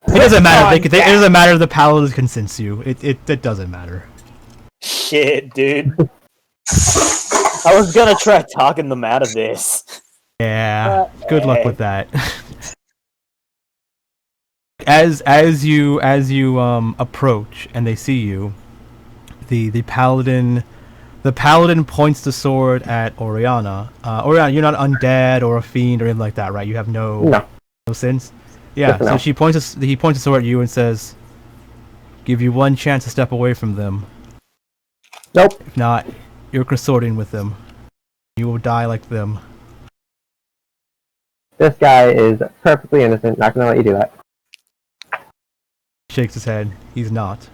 it doesn't matter. on, It doesn't matter if the paladins can sense you. It doesn't matter. Shit, dude. I was gonna try talking them out of this. Yeah. Good luck with that. as you approach and they see you, the paladin points the sword at Oriana. Oriana, you're not undead or a fiend or anything like that, right? You have no sins. Yeah. No. So he points the sword at you and says, "Give you one chance to step away from them. Nope. If not, you're consorting with them. You will die like them." This guy is perfectly innocent. Not gonna let you do that. Shakes his head. He's not.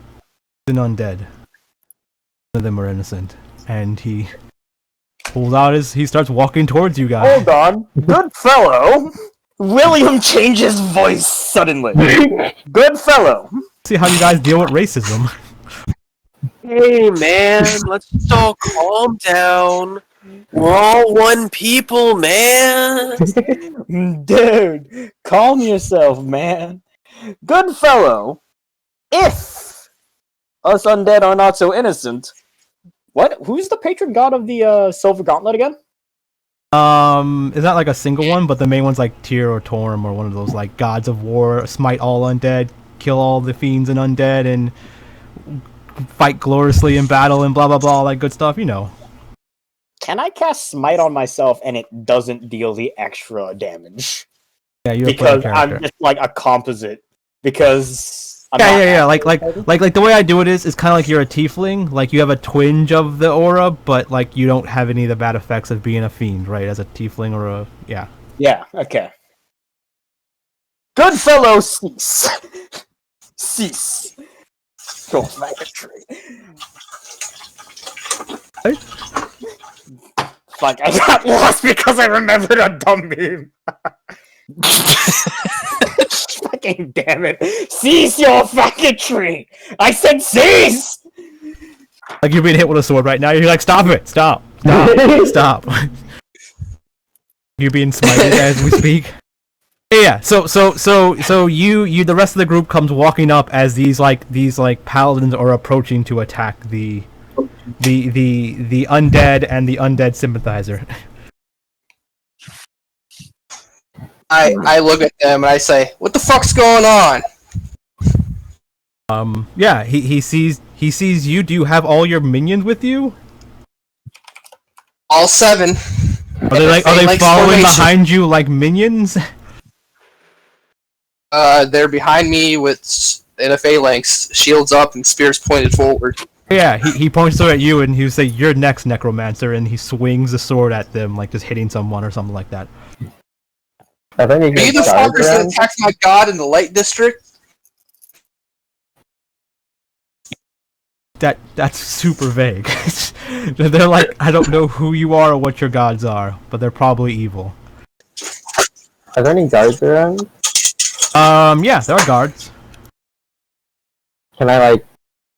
He's an undead. None of them are innocent. And he pulls out he starts walking towards you guys. Hold on. Good fellow. William changes voice suddenly. Good fellow. See how you guys deal with racism. Hey man, let's just all calm down. We're all one people, man. Dude, calm yourself, man. Good fellow. If us undead are not so innocent. What? Who's the patron god of the Silver Gauntlet again? It's not like a single one, but the main one's like Tyr or Torm or one of those like gods of war, smite all undead, kill all the fiends and undead, and fight gloriously in battle and blah blah blah, all that good stuff, you know. Can I cast Smite on myself and it doesn't deal the extra damage? Yeah, you're Because a player character. I'm just like a composite. Because I'm Yeah. not Like the way I do it is kind of like you're a tiefling. Like you have a twinge of the aura, but like you don't have any of the bad effects of being a fiend, right? As a tiefling or a Yeah, okay. Good fellow, cease. Cease. Go back a tree. Fuck, I got lost because I remembered a dumb meme. Fucking damn it. Cease your fucking tree! I said cease! Like you're being hit with a sword right now. You're like, stop it! Stop! Stop! You're being smited as we speak. Yeah. So you the rest of the group comes walking up as these paladins are approaching to attack the undead and the undead sympathizer. I look at them and I say, "What the fuck's going on?" Yeah, he sees you. Do you have all your minions with you? All 7. Are they following formation. behind you like minions? They're behind me in a phalanx, shields up and spears pointed forward. Yeah, he points at you and he say, "You're next, necromancer," and he swings the sword at them, like just hitting someone or something like that. I think Are you the fuckers that attacked my god in the Light District? That's super vague. They're like, I don't know who you are or what your gods are, but they're probably evil. Are there any guards around? Yeah, there are guards. Can I like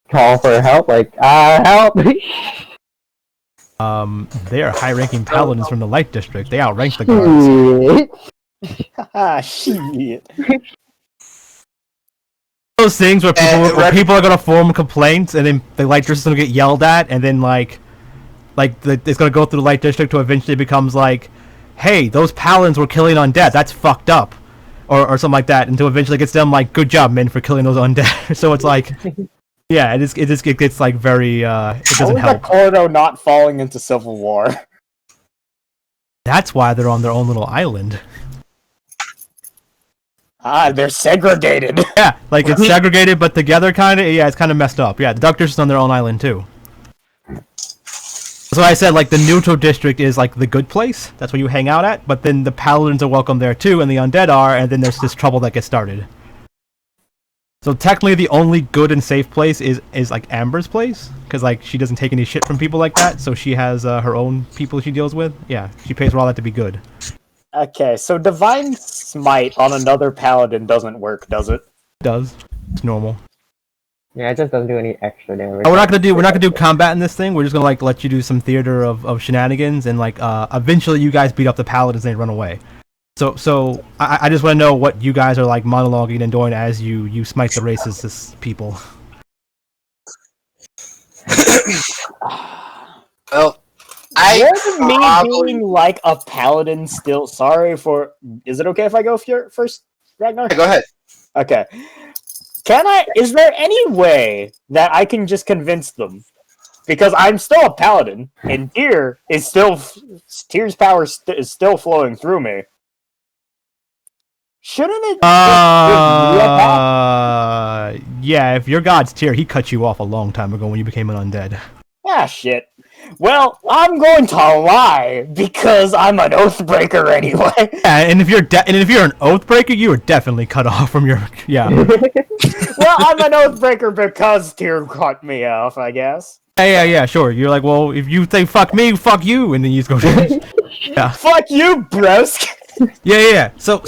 call for help? Like, help! They are high-ranking paladins from the Light District. They outrank the guards. Ah, shit. Those things where people are gonna form complaints, and then the Light District's gonna get yelled at, and then it's gonna go through the Light District to eventually becomes like, hey, those paladins were killing undead. That's fucked up, or something like that, until eventually gets them like, good job, men, for killing those undead. So it's like, yeah, it gets like very it doesn't How is help. the Cordo not falling into civil war? That's why they're on their own little island. Ah, they're segregated. Yeah, like it's segregated but together, kind of. Yeah, it's kind of messed up. Yeah, the Duck District's on their own island too. That's why I said like the neutral district is like the good place. That's where you hang out at. But then the paladins are welcome there too, and the undead are, and then there's this trouble that gets started. So technically, the only good and safe place is like Amber's place, because like she doesn't take any shit from people like that. So she has her own people she deals with. Yeah, she pays for all that to be good. Okay, so Divine Smite on another paladin doesn't work, does it? It does. It's normal. Yeah, it just doesn't do any extra damage. We're not gonna do combat in this thing. We're just gonna like let you do some theater of shenanigans, and like eventually you guys beat up the paladins and they run away. So I just want to know what you guys are like monologuing and doing as you smite the racist people. Well, Wasn't me being like a paladin still? Sorry for. Is it okay if I go first, Ragnar? Go ahead. Okay. Can I? Is there any way that I can just convince them? Because I'm still a paladin, and Tyr's power is still flowing through me. Shouldn't it? Yeah. If your god's Tyr, he cut you off a long time ago when you became an undead. Ah, shit. Well, I'm going to lie because I'm an oathbreaker anyway. Yeah, and if you're an oathbreaker, you were definitely cut off from your Well, I'm an oathbreaker because Tyr cut me off, I guess. Yeah, sure. You're like, well, if you say fuck me, fuck you, and then you just go. Yeah. Fuck you, brosk. Yeah. So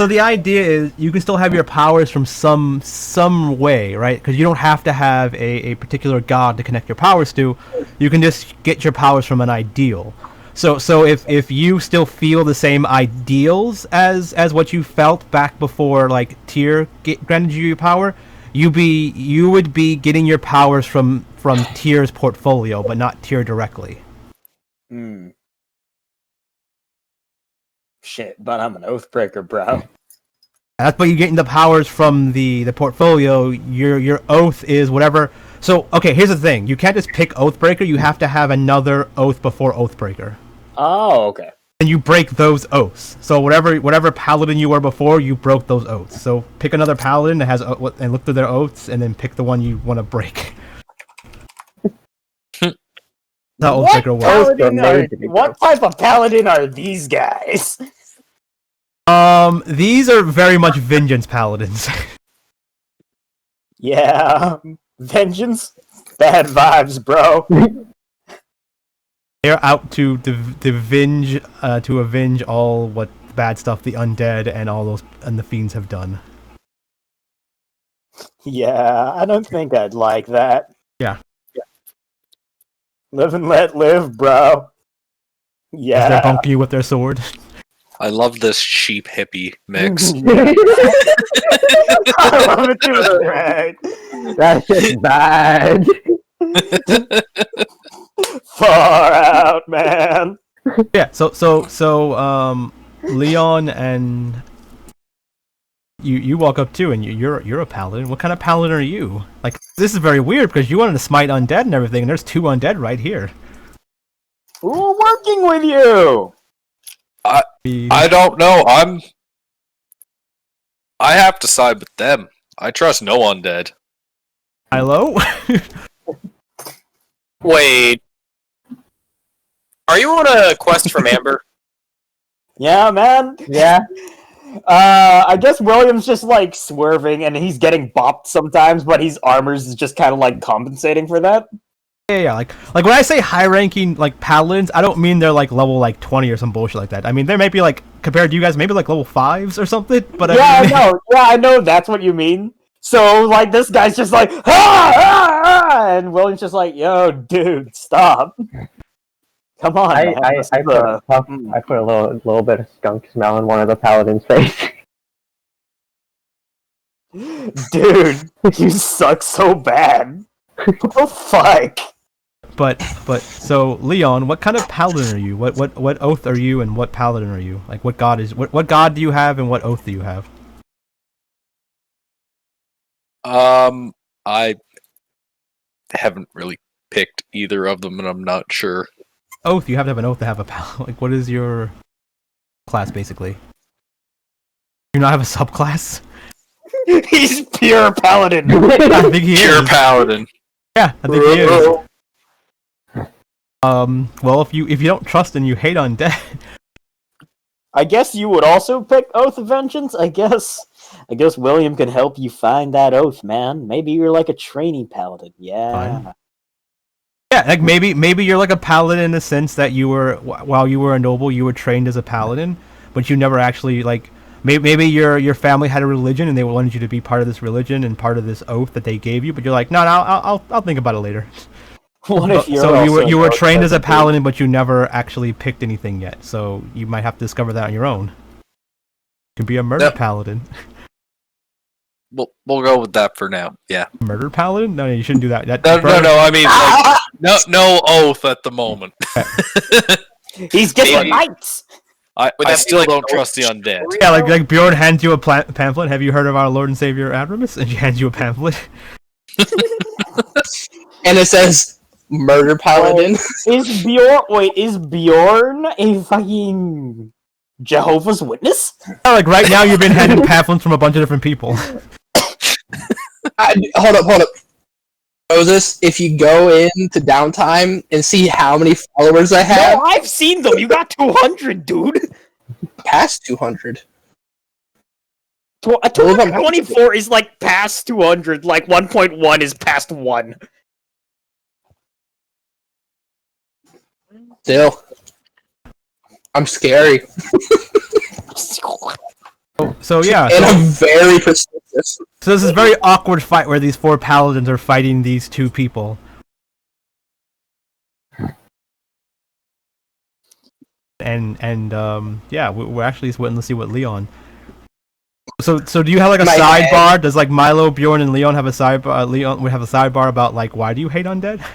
the idea is you can still have your powers from some way, right? Because you don't have to have a particular god to connect your powers to. You can just get your powers from an ideal. So if you still feel the same ideals as what you felt back before, like Tyr granted you your power, you would be getting your powers from Tyr's portfolio, but not Tyr directly. Hmm. Shit, but I'm an oathbreaker, bro. That's but you're getting the powers from the portfolio. Your oath is whatever. So okay, here's the thing: you can't just pick Oathbreaker. You have to have another oath before Oathbreaker. Oh, okay. And you break those oaths. So whatever paladin you were before, you broke those oaths. So pick another paladin that has and look through their oaths, and then pick the one you want to break. That's how Oathbreaker works. What type of paladin are these guys? These are very much vengeance paladins. Yeah, vengeance, bad vibes, bro. They're out to avenge all what bad stuff the undead and all those and the fiends have done. Yeah, I don't think I'd like that. Yeah. Live and let live, bro. Yeah. They're bunking you with their sword. I love this cheap hippie mix. I love it too, Greg. That's just bad. Far out, man. Yeah, so Leon and you walk up too, and you're a paladin. What kind of paladin are you? Like, this is very weird because you wanted to smite undead and everything, and there's 2 undead right here. We're working with you. I don't know. I have to side with them. I trust no undead. Milo? Wait. Are you on a quest from Amber? Yeah, man. Yeah. I guess William's just like swerving and he's getting bopped sometimes, but his armor's is just kind of like compensating for that. Yeah. Like when I say high-ranking like paladins, I don't mean they're like level like 20 or some bullshit like that. I mean they might be like compared to you guys, maybe like level 5s or something. But I know that's what you mean. So like this guy's just like and William's just like, yo, dude, stop. Come on. I put a little bit of skunk smell in one of the paladins' face. Dude, you suck so bad. What the fuck? But so Leon, what kind of paladin are you? What oath are you, and what paladin are you? Like what god do you have, and what oath do you have? I haven't really picked either of them, and I'm not sure. Oath, you have to have an oath to have a paladin. Like, what is your class basically? Do you not have a subclass? He's pure paladin. I think he Pure is. paladin. Yeah, I think he is. Well, if you don't trust and you hate undead, I guess you would also pick Oath of Vengeance. I guess William can help you find that oath, man. Maybe you're like a trainee paladin. Yeah. Fine. Yeah, like maybe you're like a paladin in the sense that you were while you were a noble, you were trained as a paladin, but you never actually like. Maybe your family had a religion and they wanted you to be part of this religion and part of this oath that they gave you, but you're like, no, I'll think about it later. What if you're So also you were an trained as a oath paladin, but you never actually picked anything yet. So you might have to discover that on your own. You can be a murder Yep. paladin. We'll go with that for now. Yeah. Murder paladin? No, you shouldn't do that. No. I mean, like, no oath at the moment. He's getting Maybe. knights. I Would that be still like don't an trust the oath undead. story? Yeah, like Bjorn hands you a pamphlet. Have you heard of our Lord and Savior Adramus? And she hands you a pamphlet. And it says murder paladin. Is Bjorn a fucking Jehovah's Witness? Like right now, you've been handed pamphlets from a bunch of different people. Hold up. Moses, if you go into downtime and see how many followers I have, No, I've seen them. You got 200, dude. past 200. 224 is like past 200. Like 1.1 is past 1. Still, I'm scary. So yeah, And I'm very persistent. so this is a very awkward fight where these 4 paladins are fighting these 2 people. And yeah, we're actually just waiting to see what Leon. So do you have like a My sidebar? Does like Milo, Bjorn, and Leon have a sidebar? Leon would have a sidebar about like why do you hate undead?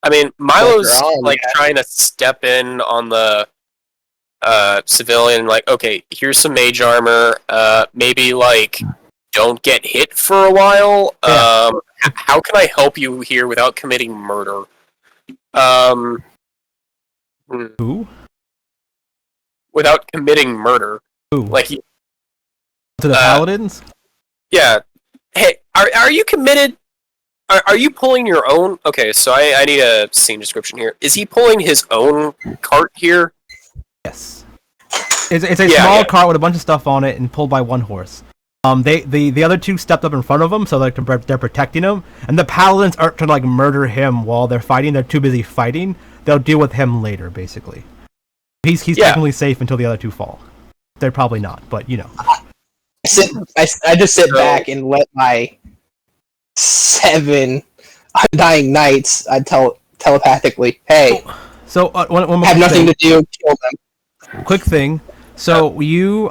I mean, Milo's Later on, like yeah. trying to step in on the civilian, like, okay, here's some mage armor. Maybe like don't get hit for a while. Yeah. How can I help you here without committing murder? Who? Without committing murder, Who? like, To the paladins? yeah. Hey, are you committed? Are you pulling your own? Okay, so I need a scene description here. Is he pulling his own cart here? Yes. It's a small yeah. cart with a bunch of stuff on it and pulled by 1 horse. The other 2 stepped up in front of him, so they're protecting him. And the paladins aren't trying to like murder him while they're fighting. They're too busy fighting. They'll deal with him later, basically. He's technically safe until the other 2 fall. They're probably not, but you know. I just sit back and let my 7 undying knights. I tell telepathically, hey, So one more have nothing thing. to do. Kill them. Quick thing. So you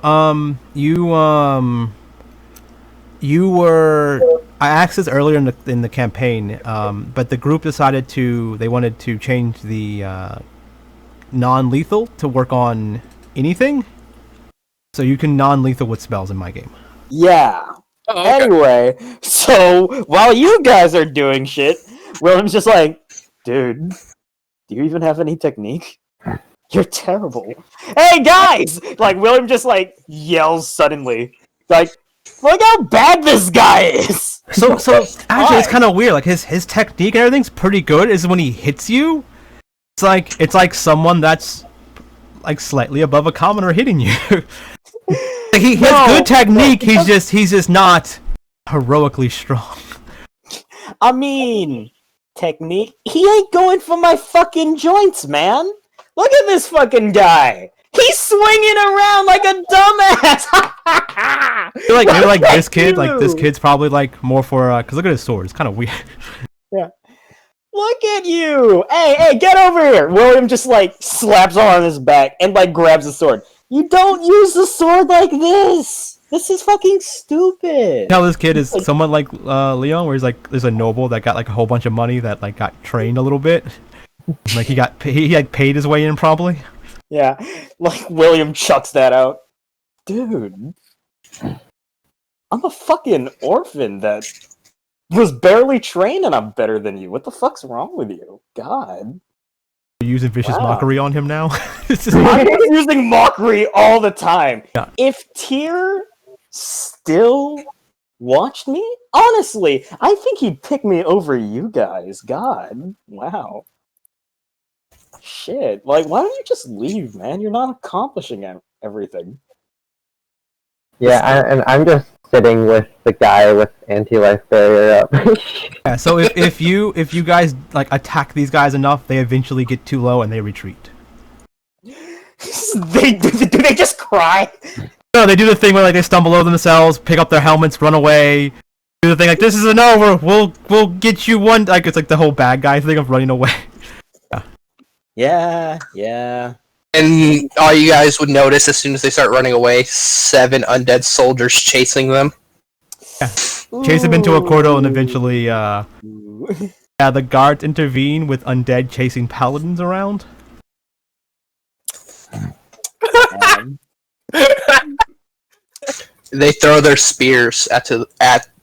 were. I asked this earlier in the campaign, but the group decided they wanted to change the non-lethal to work on anything. So you can non-lethal with spells in my game. Yeah. Oh, okay. Anyway, so while you guys are doing shit, William's just like, dude, do you even have any technique? You're terrible. Hey guys! Like William just like yells suddenly. Like, look how bad this guy is! So actually it's kind of weird. Like his technique and everything's pretty good. Is when he hits you, it's like someone that's like slightly above a commoner hitting you. He has good technique. He's just not heroically strong. I mean, technique? He ain't going for my fucking joints, man! Look at this fucking guy! He's swinging around like a dumbass! You're like this kid. Like this kid's probably like more for cause look at his sword. It's kind of weird. Yeah. Look at you! Hey, get over here! William just like slaps on his back and like grabs the sword. You don't use the sword like this! This is fucking stupid! Now this kid is someone like Leon, where he's like there's a noble that got like a whole bunch of money that like got trained a little bit. Like he like paid his way in probably. Yeah, like William chucks that out. Dude, I'm a fucking orphan that was barely trained and I'm better than you. What the fuck's wrong with you? God. You're using vicious Wow. mockery on him now. I'm using mockery all the time. Yeah. If Tyr still watched me, honestly, I think he'd pick me over you guys. God. Wow. Shit. Like, why don't you just leave, man? You're not accomplishing everything. Yeah, and I'm just sitting with the guy with anti-life barrier up. Yeah, so if you guys like attack these guys enough, they eventually get too low and they retreat. Do they just cry? No, they do the thing where like they stumble over themselves, pick up their helmets, run away. Do the thing like this isn't over. We'll get you one. Like it's like the whole bad guy thing of running away. Yeah. And all you guys would notice as soon as they start running away, 7 undead soldiers chasing them. Chase them into a corridor and eventually, the guards intervene with undead chasing paladins around. They throw their spears at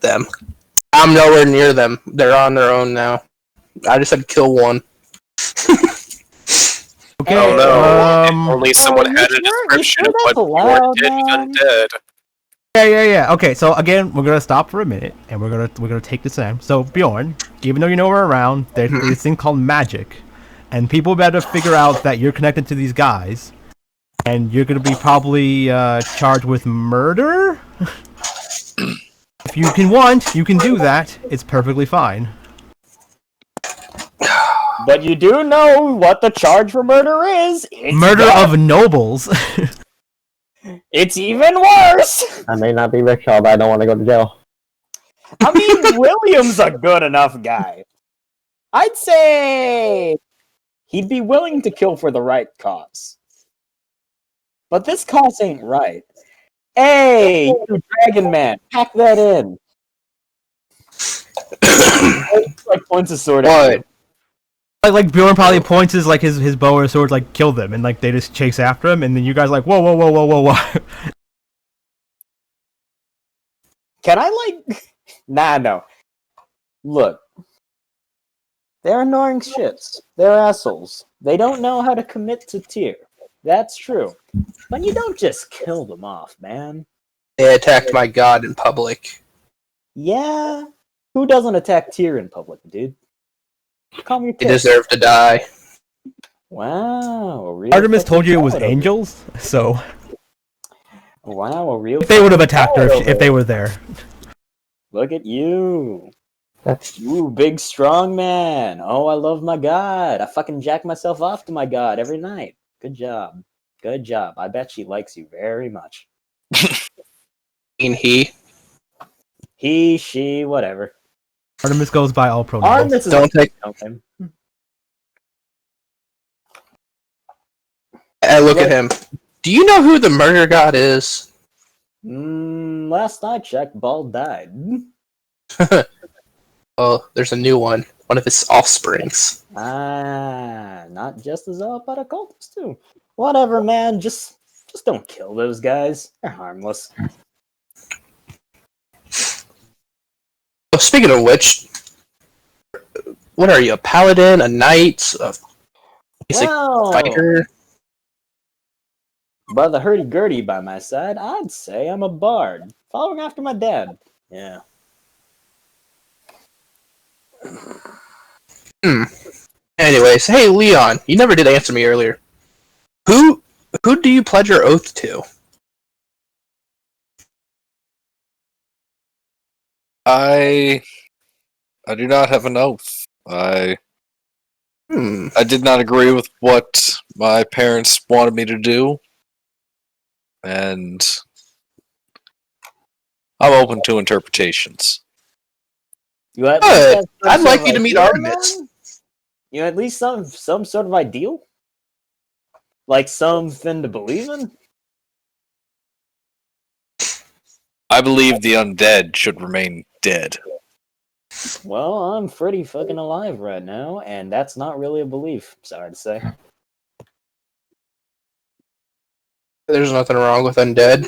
them. I'm nowhere near them. They're on their own now. I just had to kill one. Okay. Oh no! Only someone had a description of what Bjorn did was undead. Yeah. Okay, so again, we're gonna stop for a minute, and we're gonna take this in. So Bjorn, even though you know we're around, there's this thing called magic, and people better figure out that you're connected to these guys, and you're gonna be probably charged with murder. If you can do that. It's perfectly fine. But you do know what the charge for murder is. It's Murder of nobles. It's even worse! I may not be Rikkshal, but I don't want to go to jail. I mean, William's a good enough guy. I'd say he'd be willing to kill for the right cause. But this cause ain't right. Hey, you Dragon Man, pack that in. Like points a sword at you. Like Bjorn probably points his bow or sword, like kill them, and like they just chase after him, and then you guys are like whoa. Can I like? Nah, no. Look, they're annoying shits. They're assholes. They don't know how to commit to tier. That's true. But you don't just kill them off, man. They attacked my god in public. Yeah. Who doesn't attack tier in public, dude? Calm your They tits. deserve to die. Wow. A real Artemis told you it was fucking angels, so wow, a real. they would have attacked her if they were there. Look at you. That's You big strong man. Oh, I love my god. I fucking jack myself off to my god every night. Good job. Good job. I bet she likes you very much. He. He, she, whatever. Artemis goes by all pronouns. Artemis is Don't take. okay. I look at him. Do you know who the murder god is? Last I checked, Bald died. Oh, there's a new one. One of his offsprings. Ah, not just as all, but a cultist too. Whatever, man. Just don't kill those guys. They're harmless. Oh, speaking of which, what are you? A paladin? A knight? A basic Well, fighter? by the hurdy-gurdy by my side, I'd say I'm a bard, following after my dad. Yeah. Anyways, hey Leon, you never did answer me earlier. Who do you pledge your oath to? I do not have an oath. I did not agree with what my parents wanted me to do, and I'm open to interpretations. You at Good. least have some I'd sort like of you to meet ideal, Artemis. man? You at least some sort of ideal? Like something to believe in? I believe the undead should remain dead. Well, I'm pretty fucking alive right now, and that's not really a belief, sorry to say. There's nothing wrong with undead.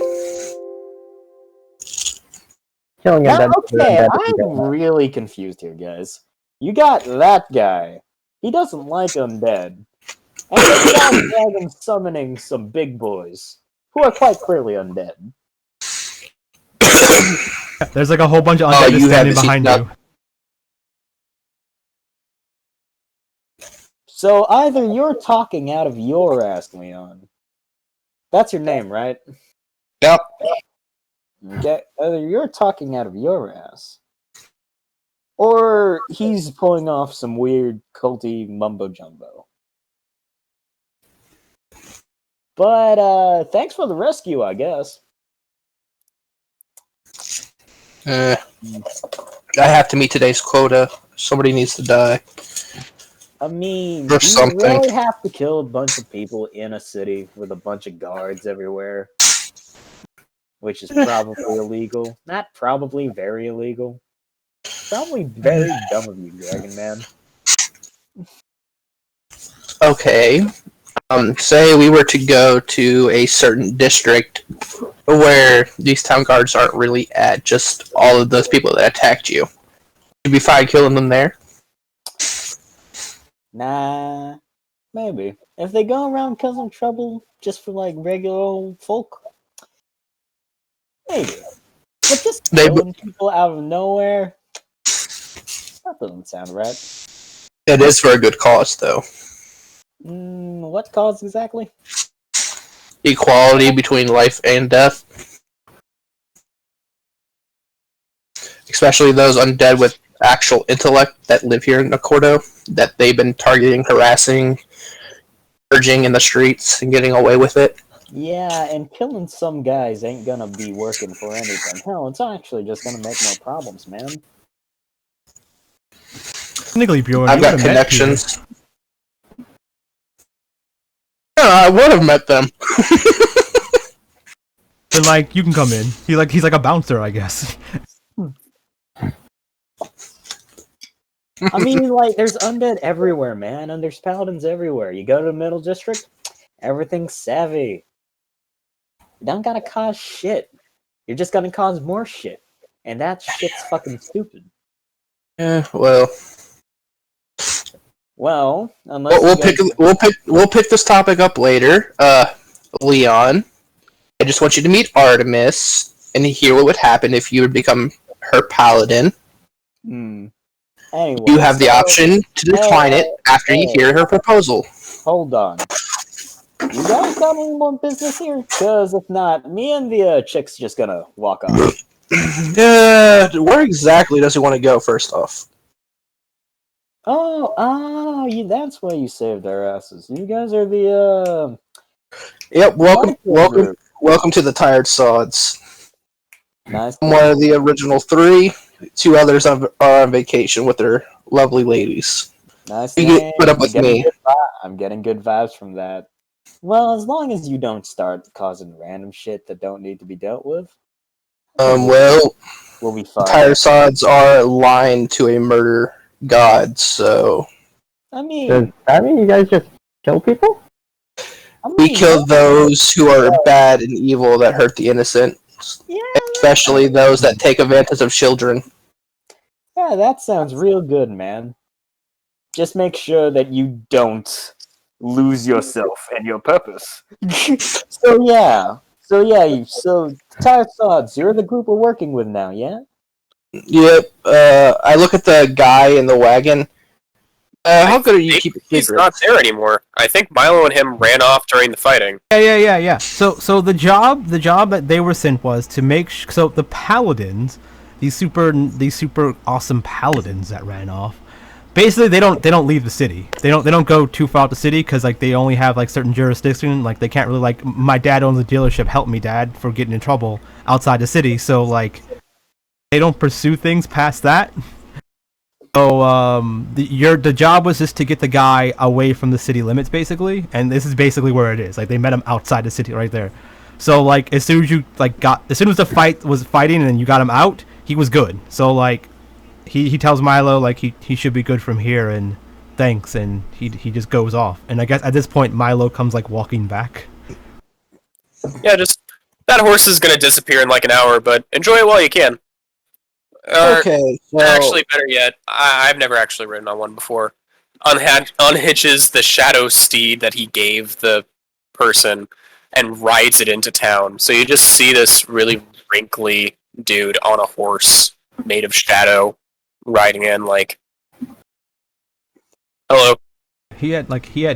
killing Now, undead. okay, I'm really confused here, guys. You got that guy. He doesn't like undead. And you got dragon summoning some big boys, who are quite clearly undead. There's like a whole bunch of Oh, undead you standing haven't seen behind that. you. So either you're talking out of your ass, Leon. That's your name, right? Yep. Okay, either you're talking out of your ass, or he's pulling off some weird culty mumbo jumbo. But thanks for the rescue, I guess. I have to meet today's quota. Somebody needs to die. I mean, Or do you something. really have to kill a bunch of people in a city with a bunch of guards everywhere? Which is probably illegal. Not probably, very illegal. Probably very dumb of you, Dragon Man. Okay. Say we were to go to a certain district where these town guards aren't really at, just all of those people that attacked you. You'd be fine killing them there? Nah, maybe. If they go around causing trouble just for like regular old folk, maybe. But just killing people out of nowhere, that doesn't sound right. It is for a good cause, though. What cause exactly? Equality between life and death. Especially those undead with actual intellect that live here in Nakordo, that they've been targeting, harassing, purging in the streets, and getting away with it. Yeah, and killing some guys ain't gonna be working for anything. Hell, it's actually just gonna make more problems, man. Technically, Bjorn, I've you got would've met connections. Yeah, I would have met them. But like, you can come in. He's like a bouncer, I guess. I mean, like, there's undead everywhere, man, and there's paladins everywhere. You go to the middle district, everything's savvy. You don't gotta cause shit. You're just gonna cause more shit. And that shit's fucking stupid. Yeah, well. Well, unless we'll pick this topic up later. Leon, I just want you to meet Artemis and hear what would happen if you would become her paladin. Anyway, You have the option to decline it after you hear her proposal. Hold on. You guys got any more business here? Because if not, me and the chick's just gonna walk off. Where exactly does he want to go, first off? That's why you saved our asses. You guys are the, Yep, welcome to the Tired Sods. Nice. I'm one of the original three. Two others are on vacation with their lovely ladies. Nice. You put up with me. I'm getting good vibes from that. Well, as long as you don't start causing random shit that don't need to be dealt with. Well, we'll be fine. Tired Sods are aligned to a murder god, so... I mean... Does that mean you guys just kill people? We kill those who are bad and evil that hurt the innocent. Yeah, especially those that take advantage of children. Yeah, that sounds real good, man. Just make sure that you don't lose yourself and your purpose. So Tired Sods, you're the group we're working with now, yeah? Yep. I look at the guy in the wagon. How good are you keeping secrets? He's not there anymore. I think Milo and him ran off during the fighting. Yeah. So the job that they were sent was to make so the paladins, these super awesome paladins that ran off. Basically, they don't leave the city. They don't go too far out the city because like they only have like certain jurisdiction. Like they can't really like my dad owns a dealership. Help me, Dad, for getting in trouble outside the city. So like they don't pursue things past that. So the job was just to get the guy away from the city limits, basically, and this is basically where it is. Like they met him outside the city, right there. So like as soon as the fight was fighting and you got him out, he was good. So like he tells Milo like he should be good from here and thanks, and he just goes off. And I guess at this point Milo comes like walking back. Yeah, just that horse is gonna disappear in like an hour, but enjoy it while you can. Okay. So... Actually, better yet, I've never actually ridden on one before. Unhitches the shadow steed that he gave the person and rides it into town. So you just see this really wrinkly dude on a horse made of shadow riding in like, hello. He had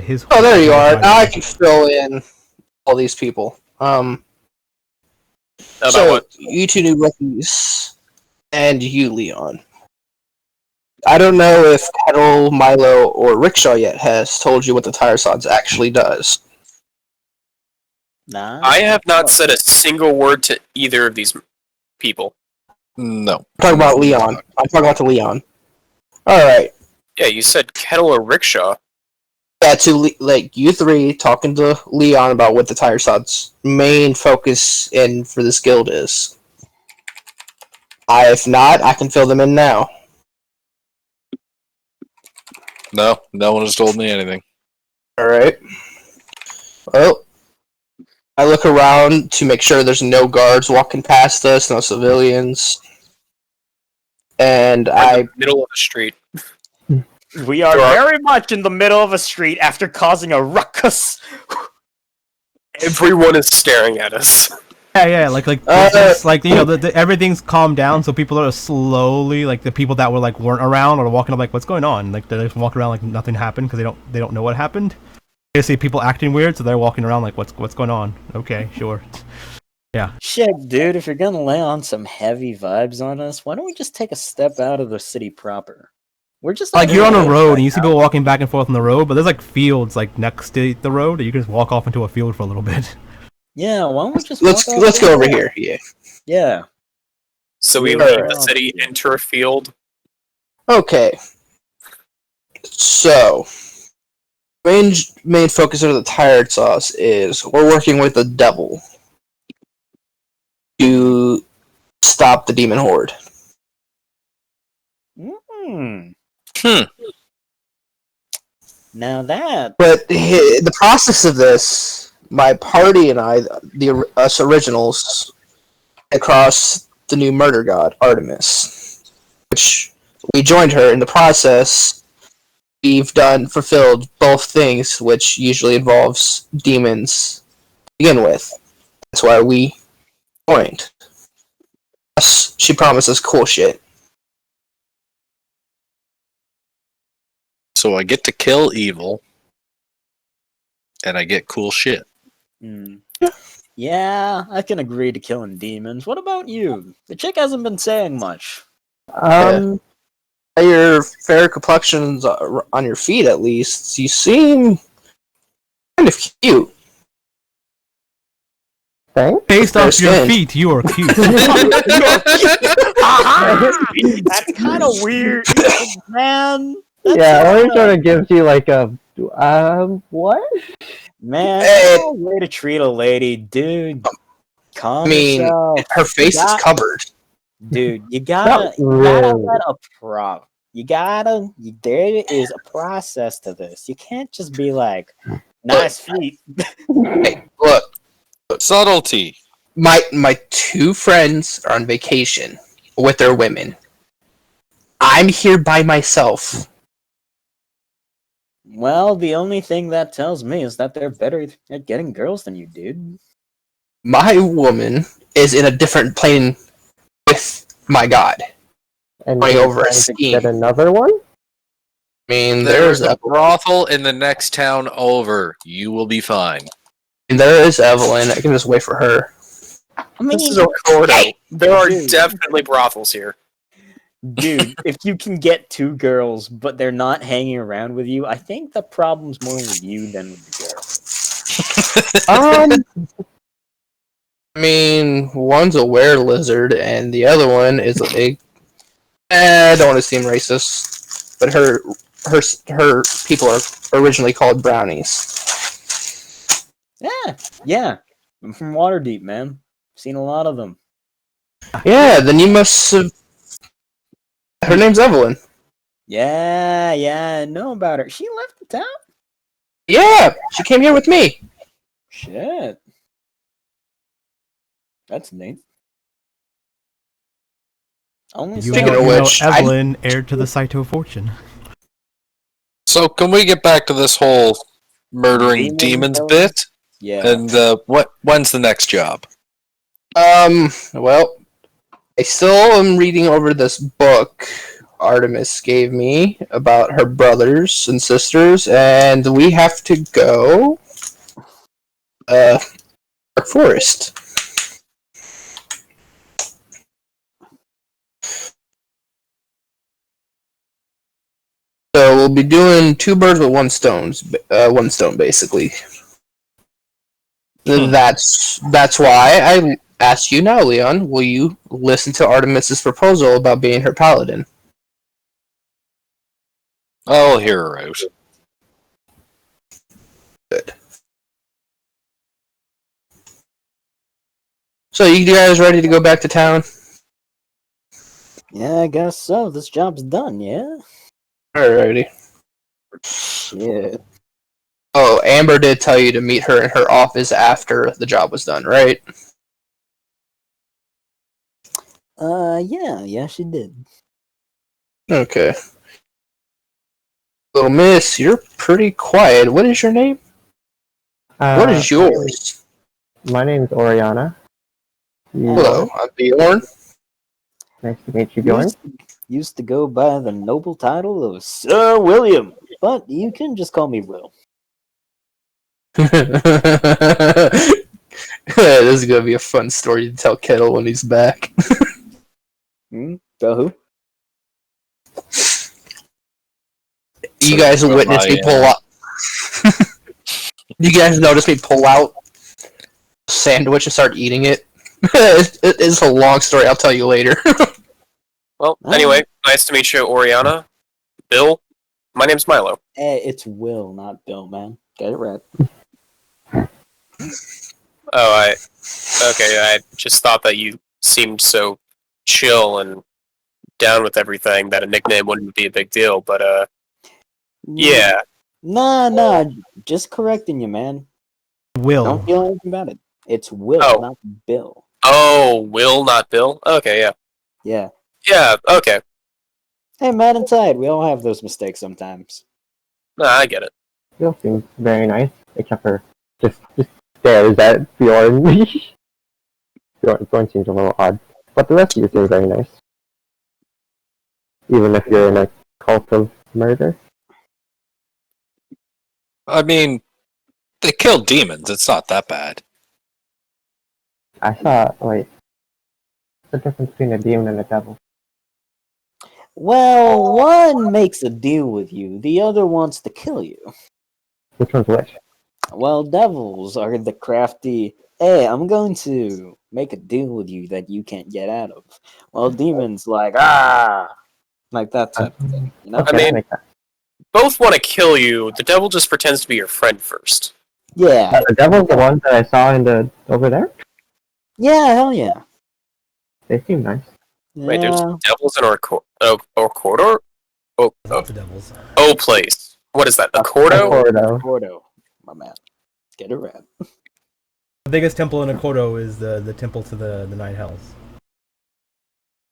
his. Oh, there you are. Now I can fill in all these people. So you two new rookies. And you, Leon. I don't know if Kettil, Milo, or Rikkshal yet has told you what the Tired Sods actually does. Nah. I have not said a single word to either of these people. No. I'm talking about Leon. I'm talking about the Leon. Alright. Yeah, you said Kettil or Rikkshal. Yeah, like you three talking to Leon about what the Tire Sod's main focus in for this guild is. If not, I can fill them in now. No, no one has told me anything. Alright. Well, I look around to make sure there's no guards walking past us, no civilians. And We're in I the middle of the street. We are very much in the middle of a street after causing a ruckus. Everyone is staring at us. Yeah, it's like you know, everything's calmed down, so people are slowly like the people that weren't around or walking up like, what's going on? Like they're just walking around like nothing happened because they don't know what happened. They see people acting weird, so they're walking around like, what's going on? Okay, sure. Yeah. Shit, dude, if you're gonna lay on some heavy vibes on us, why don't we just take a step out of the city proper? We're just Like you're on a road and you see people walking back and forth on the road, but there's like fields like next to the road, and you can just walk off into a field for a little bit. Yeah, why don't we just let's go over here. Yeah. Yeah. So we Yeah. leave the city, enter a field. Okay. So, main focus of the Tired Sauce is we're working with the devil to stop the demon horde. Now that. But the process of this, my party and I, us originals, across the new murder god, Artemis, which we joined her in the process. We've fulfilled both things, which usually involves demons to begin with. That's why we joined. Plus, she promised us cool shit. So I get to kill evil, and I get cool shit. Yeah, I can agree to killing demons. What about you? The chick hasn't been saying much. Your fair complexions on your feet, at least, you seem kind of cute. Thanks. Based off your skin. feet, you are cute. That's kind of weird, man. Yeah, always sort of gives you like a what? Man, Hey. no way to treat a lady, dude. Calm I mean, yourself. her face is covered. Dude, you gotta let a prop. There is a process to this. You can't just be like, nice feet. Hey, look, Subtlety. my two friends are on vacation with their women. I'm here by myself. Well, the only thing that tells me is that they're better at getting girls than you, dude. My woman is in a different plane with my god. And Going you're over a trying to scheme. get another one? I mean, There's a brothel in the next town over. You will be fine. there is Evelyn. I can just wait for her. I mean, This is a Cordo. There are Dude. definitely brothels here. dude, if you can get two girls, but they're not hanging around with you, I think the problem's more with you than with the girl. I mean, one's a were-lizard, and the other one is a... I don't want to seem racist, but her people are originally called brownies. Yeah. I'm from Waterdeep, man. Seen a lot of them. Yeah, then you must have... Her name's Evelyn. Yeah, I know about her. She left the town? Yeah, she came here with me. Shit. That's neat. Only You Speaking know, of which, Evelyn, heir to the Saito fortune. So can we get back to this whole murdering demons bit? Yeah. And when's the next job? Well, I still am reading over this book Artemis gave me about her brothers and sisters, and we have to go Dark Forest. So we'll be doing two birds with one stone, basically. That's why I ask you now, Leon. Will you listen to Artemis's proposal about being her paladin? I'll hear her out. Good. So you guys ready to go back to town? Yeah, I guess so. This job's done, yeah? Alrighty. Shit. Oh, Amber did tell you to meet her in her office after the job was done, right? Yeah, she did. Okay. Little miss, you're pretty quiet. What is your name? What is yours? My name's Oriana. Hello, I'm Bjorn. Nice to meet you, Bjorn. Used to go by the noble title of Sir William, but you can just call me Will. This is gonna be a fun story to tell Kettil when he's back. Tell who? You guys witnessed me pull out. You guys noticed me pull out a sandwich and start eating it. It's a long story. I'll tell you later. Well, anyway, nice to meet you, Oriana. Bill, my name's Milo. It's Will, not Bill, man. Get it right. Oh, okay, I just thought that you seemed so chill and down with everything that a nickname wouldn't be a big deal, but, yeah. Nah, just correcting you, man. Will. Don't feel anything about it. It's Will, not Bill. Oh, Will, not Bill? Okay, yeah. Yeah. Yeah, okay. Hey, man, inside. We all have those mistakes sometimes. Nah, I get it. Bill seems very nice, except for just stares at Bjorn. Bjorn seems a little odd, but the rest of you seem very nice. Even if you're in a cult of murder. I mean, they kill demons. It's not that bad. Wait, what's the difference between a demon and a devil? Well, one makes a deal with you, the other wants to kill you. Which one's which? Well, devils are the crafty, hey, I'm going to make a deal with you that you can't get out of. Well, demons like that type of thing, you know? Okay, I mean, both want to kill you. The devil just pretends to be your friend first. Yeah. The devil's the one that I saw over there? Yeah, hell yeah. They seem nice. Wait, there's devils in Orcordo? The devils. Oh, place. What is that? Accordo? Accordo, my man. Get it right. The biggest temple in Accordo is the temple to the Nine Hells.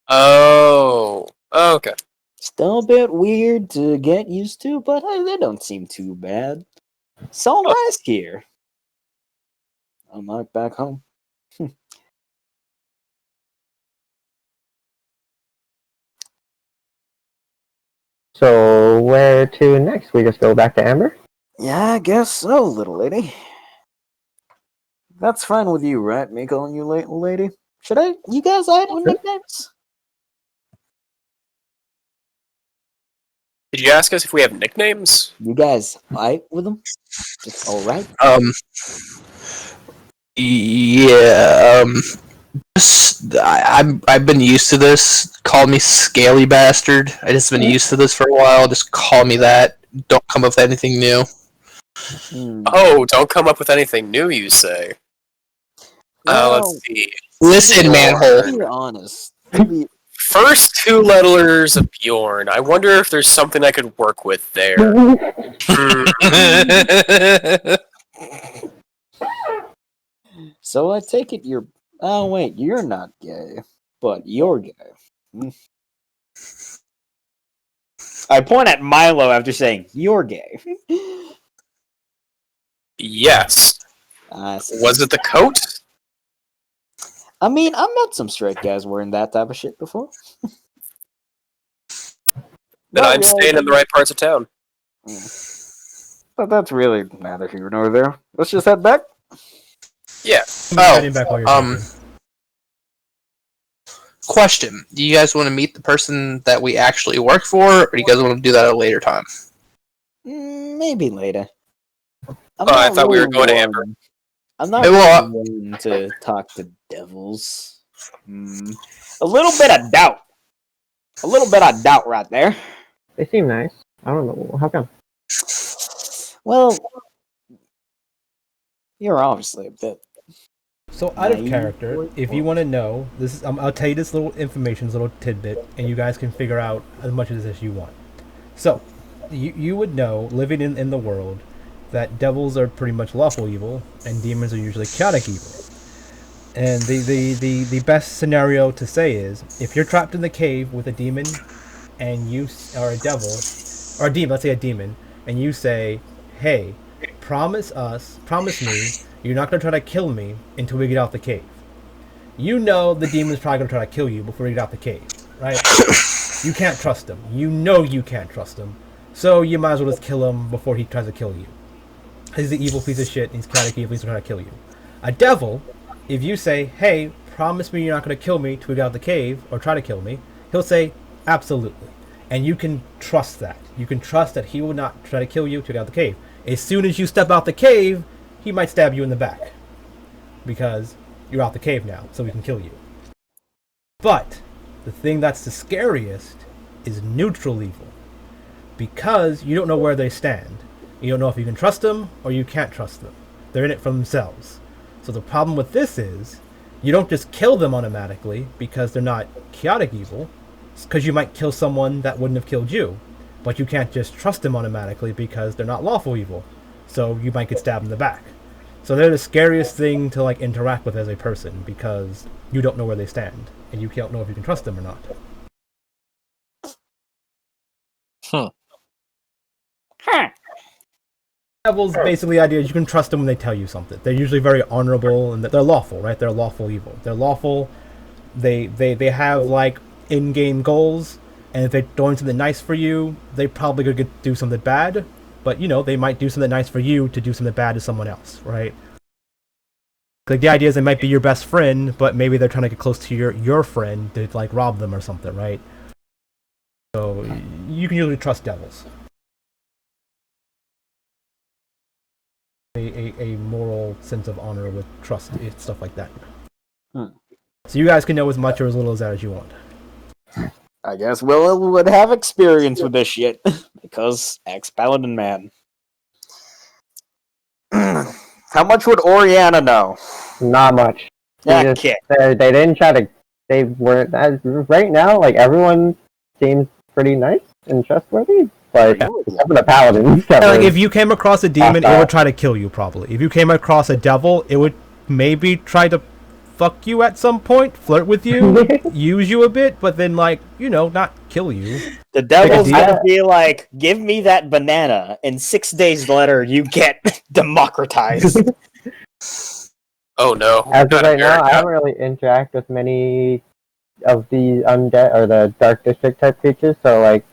Oh, okay. Still a bit weird to get used to, but they don't seem too bad. It's all nice here. I'm not back home. So, where to next? We just go back to Amber? Yeah, I guess so, little lady. That's fine with you, right? Me calling you little lady? You guys have nicknames? Did you ask us if we have nicknames? You guys fight with them? Just alright? Yeah, I've been used to this. Call me Scaly Bastard. I just been used to this for a while. Just call me that. Don't come up with anything new. Oh, don't come up with anything new, you say. Let's see. Listen, manhole. Be honest. First two letters of Bjorn. I wonder if there's something I could work with there. So I take it you're... Oh, wait, you're not gay. But you're gay. I point at Milo after saying, you're gay. Yes. Was it the coat? I mean, I met some straight guys wearing that type of shit before. Then I'm staying in the right parts of town. But that's really neither here nor there. Let's just head back. Yeah. Question. Do you guys want to meet the person that we actually work for, or do you guys want to do that at a later time? Maybe later. I thought we were going to Amber. I'm not Hey, well, really one to talk to devils. A little bit of doubt. A little bit of doubt right there. They seem nice. I don't know how come. Well, you're obviously a bit. So out of Naive character, or- if you want to know, this is I'll tell you this little information, this little tidbit, and you guys can figure out as much of this as you want. So, you would know, living in the world, that devils are pretty much lawful evil, and demons are usually chaotic evil. And the best scenario to say is, if you're trapped in the cave with a demon, and you are a devil, or a demon, let's say a demon, and you say, hey, promise me, you're not going to try to kill me until we get out the cave. You know the demon's probably going to try to kill you before you get out the cave, right? You can't trust him. You know you can't trust him. So you might as well just kill him before he tries to kill you. He's an evil piece of shit, and he's chaotic evil, he's going to try to kill you. A devil, if you say, hey, promise me you're not going to kill me till we get out the cave, or try to kill me, he'll say, absolutely. And you can trust that. You can trust that he will not try to kill you till we get out the cave. As soon as you step out the cave, he might stab you in the back. Because you're out the cave now, so he can kill you. But the thing that's the scariest is neutral evil. Because you don't know where they stand. You don't know if you can trust them or you can't trust them. They're in it for themselves. So the problem with this is, you don't just kill them automatically because they're not chaotic evil. Because you might kill someone that wouldn't have killed you. But you can't just trust them automatically because they're not lawful evil. So you might get stabbed in the back. So they're the scariest thing to like interact with as a person because you don't know where they stand and you can't know if you can trust them or not. Devil's basically the idea is you can trust them when they tell you something. They're usually very honorable and they're lawful, right? They're lawful evil. They're lawful. They have like in-game goals, and if they're doing something nice for you, they probably could do something bad. But you know, they might do something nice for you to do something bad to someone else, right? Like the idea is they might be your best friend, but maybe they're trying to get close to your friend to like rob them or something, right? So you can usually trust devils. A moral sense of honor with trust, stuff like that. So you guys can know as much or as little as that as you want. I guess Will would have experience with this shit because ex-paladin man. How much would Oriana know? Not much. Okay. They didn't try to. They weren't. Right now, like everyone seems pretty nice and trustworthy. Like except for the paladins. Like if you came across a demon, it would try to kill you probably. If you came across a devil, it would maybe try to fuck you at some point, flirt with you, use you a bit, but then like, you know, not kill you. The devil's gonna be like, give me that banana, and 6 days later you get democratized. Oh no. As of Not right now, I America. haven't really interacted with many of the undead or the Dark District type creatures, so like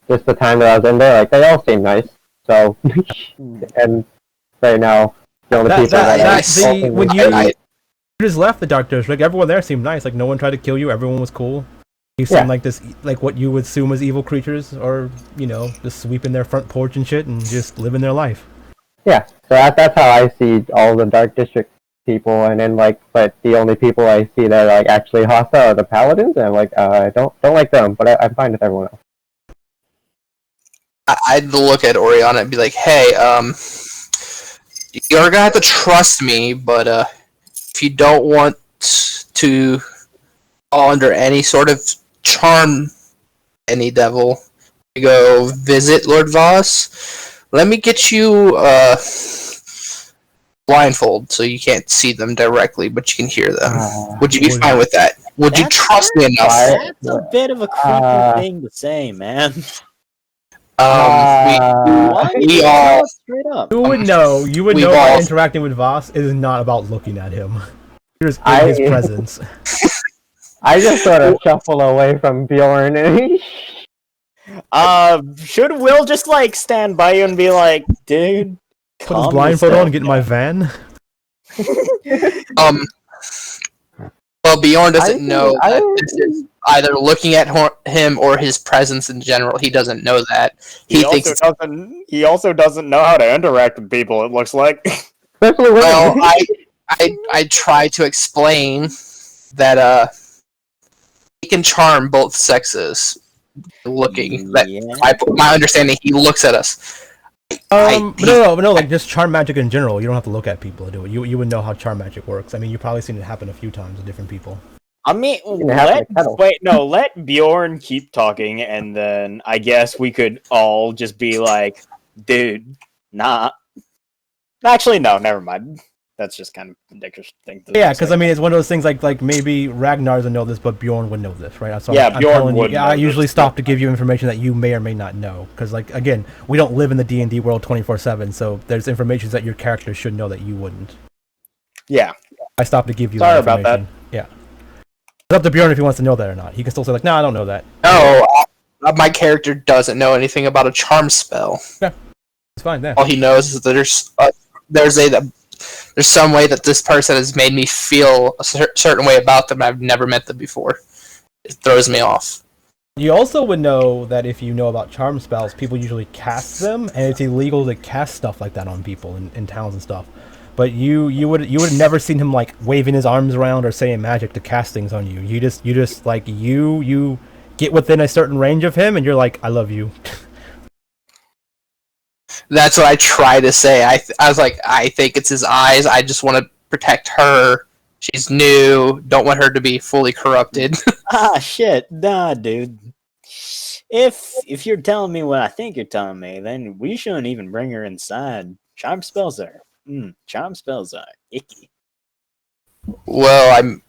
just the time that I was in there, like they all seem nice. So and right now the only people that when you just left the Dark District, everyone there seemed nice. Like no one tried to kill you. Everyone was cool. You seemed like this, like what you would assume as evil creatures, or you know, just sweeping their front porch and shit, and just living their life. Yeah, so that's how I see all the Dark District people, and then like, but the only people I see that are like actually hostile are the paladins, and I'm like, I don't like them, but I'm fine with everyone else. I'd look at Oriana and be like, hey, you're gonna have to trust me, but if you don't want to fall under any sort of charm any devil, you go visit Lord Voss. Let me get you blindfold so you can't see them directly, but you can hear them. Would you be fine with that? Would you trust me enough? That's a bit of a creepy thing to say, man. We all straight up. You would know by interacting with Voss, it is not about looking at him. You're just in his presence. I just sort of shuffle away from Bjorn. Should Will just like stand by you and be like, dude, put his blindfold on and get in my van? Well, Bjorn doesn't know that this is either looking at him or his presence in general. He doesn't know that. He also doesn't know how to interact with people, it looks like. Especially women. Well, I try to explain that he can charm both sexes. Looking that my understanding, he looks at us. No, like just charm magic in general. You don't have to look at people to do it. You would know how charm magic works. I mean, you've probably seen it happen a few times with different people. I mean, let Bjorn keep talking, and then I guess we could all just be like, dude, nah. Actually, no, never mind. That's just kind of ridiculous thing. Yeah, because I mean, it's one of those things like maybe Ragnar doesn't know this, but Bjorn would know this, right? So yeah, Bjorn would. I usually stop to give you information that you may or may not know, because like again, we don't live in the D&D world 24/7, so there's information that your character should know that you wouldn't. Yeah, I stopped to give you. Sorry that about that. Yeah, it's up to Bjorn if he wants to know that or not. He can still say like, "No, I don't know that." No, my character doesn't know anything about a charm spell. Yeah, it's fine then. All he knows is that there's some way that this person has made me feel a certain way about them. I've never met them before. It throws me off. You also would know that if you know about charm spells, people usually cast them, and it's illegal to cast stuff like that on people in towns and stuff. But you would have never seen him like waving his arms around or saying magic to cast things on you. You just like you get within a certain range of him, and you're like, I love you. That's what I try to say. I was like, I think it's his eyes. I just want to protect her. She's new. Don't want her to be fully corrupted. Shit. Nah, dude. If you're telling me what I think you're telling me, then we shouldn't even bring her inside. Charm spells are icky. Well,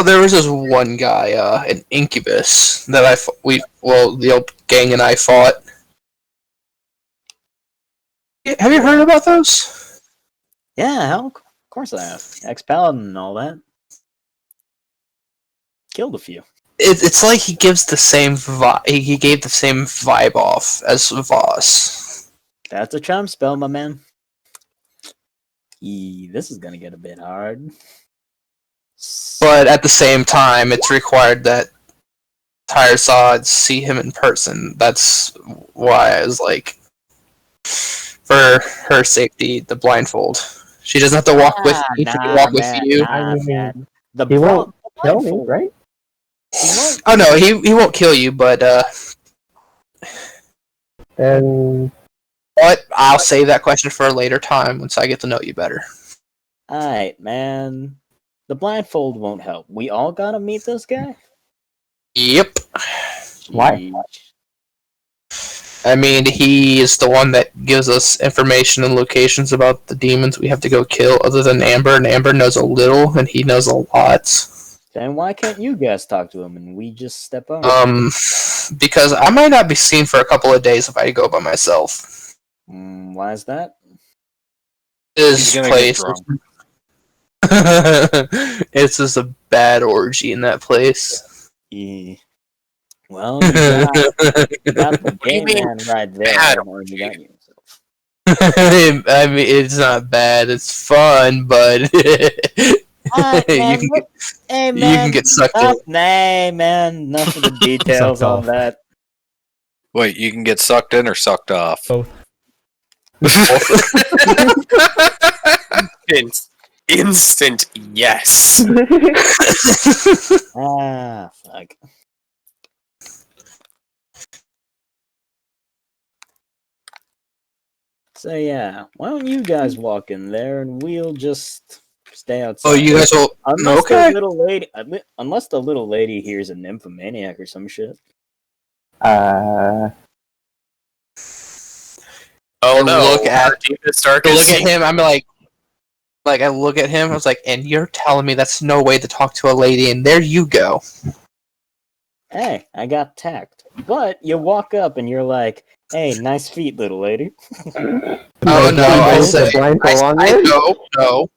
there was this one guy, an incubus, that the old gang and I fought. Have you heard about those? Yeah, hell, of course I have. Ex-Paladin and all that. Killed a few. It's like he gives the same vibe. He gave the same vibe off as Voss. That's a charm spell, my man. This is gonna get a bit hard. But at the same time, it's required that entire sides see him in person. That's why I was like, for her safety, the blindfold. She doesn't have to walk with me. She can walk with you. He won't kill me, right? Oh no, he won't kill you, but And but I'll save that question for a later time once I get to know you better. Alright, man. The blindfold won't help. We all gotta meet this guy? Yep. Why? I mean, he is the one that gives us information and locations about the demons we have to go kill, other than Amber, and Amber knows a little, and he knows a lot. Then why can't you guys talk to him and we just step on? Because I might not be seen for a couple of days if I go by myself. Why is that? This place. It's just a bad orgy in that place. Yeah. Well, you got the gay man right there. You got yourself. I mean, it's not bad. It's fun, but you can get sucked in. Nah, man. Enough of the details on that. Wait, you can get sucked in or sucked off? Both. Instant yes. Fuck. So yeah, why don't you guys walk in there and we'll just stay outside. Oh, you guys will. Unless Okay. unless the little lady here's a nymphomaniac or some shit. Oh no! Look at him. I'm like I look at him. I was like, and you're telling me that's no way to talk to a lady? And there you go. Hey, I got tact. But you walk up and you're like, "Hey, nice feet, little lady." Oh no! I said, blindfold no.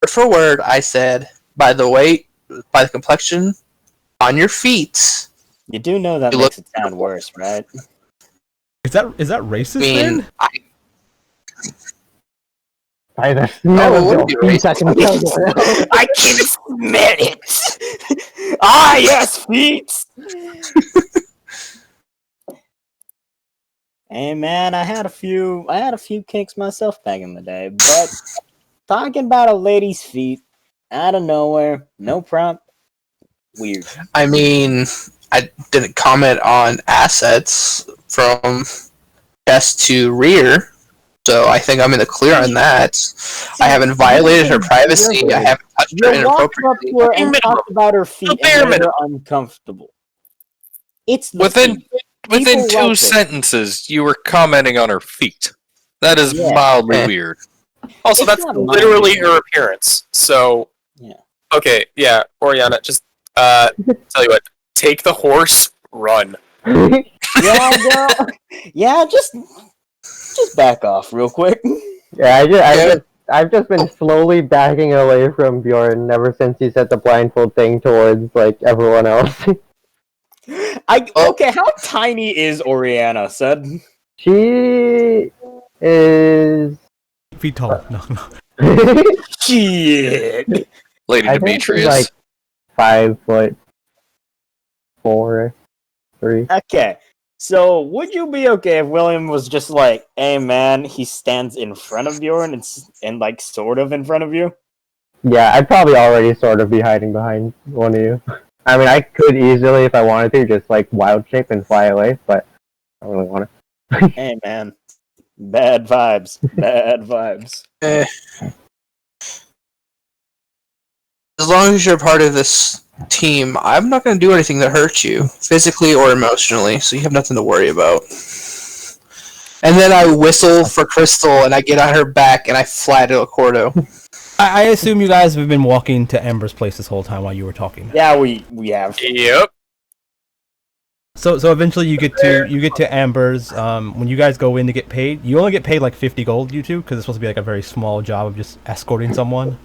Word for word, I said, by the weight, by the complexion, on your feet. You do know that makes it sound worse, right? Is that racist? I mean, then? By the it would be feet, I can tell you. I can smell it. Yes, feet. Hey man, I had a few kinks myself back in the day, but talking about a lady's feet out of nowhere, no prompt, weird. I mean, I didn't comment on assets from chest to rear, so I think I'm in the clear on that. I haven't violated her privacy. I haven't touched her You walked up inappropriately. to her and Minimum. talked about her feet bare and made her minimum. uncomfortable. It's the Within feet. within People two like it. sentences, you were commenting on her feet. That is Yeah. mildly Eh. weird. Also, It's that's not literally mine. her appearance. So, Yeah. okay, yeah, Oriana, just tell you what, take the horse, run. Yeah, girl. Yeah, just back off real quick. Yeah, I've just been slowly backing away from Bjorn ever since he said the blindfold thing towards like everyone else. Okay, how tiny is Oriana, said? She is. Feet tall. No. Shit. Lady I think she's Demetrius. like 5'4", 3. Okay. So, would you be okay if William was just like, hey man, he stands in front of Bjorn and like sort of in front of you? Yeah, I'd probably already sort of be hiding behind one of you. I mean, I could easily, if I wanted to, just like wild shape and fly away, but I don't really want to. Hey man. Bad vibes. Bad vibes. As long as you're part of this team, I'm not going to do anything that hurts you, physically or emotionally, so you have nothing to worry about. And then I whistle for Crystal, and I get on her back, and I fly to Accordo. I assume you guys have been walking to Amber's place this whole time while you were talking. Yeah, we have. Yep. So eventually you get to Amber's. When you guys go in to get paid, you only get paid like 50 gold, you two, because it's supposed to be like a very small job of just escorting someone.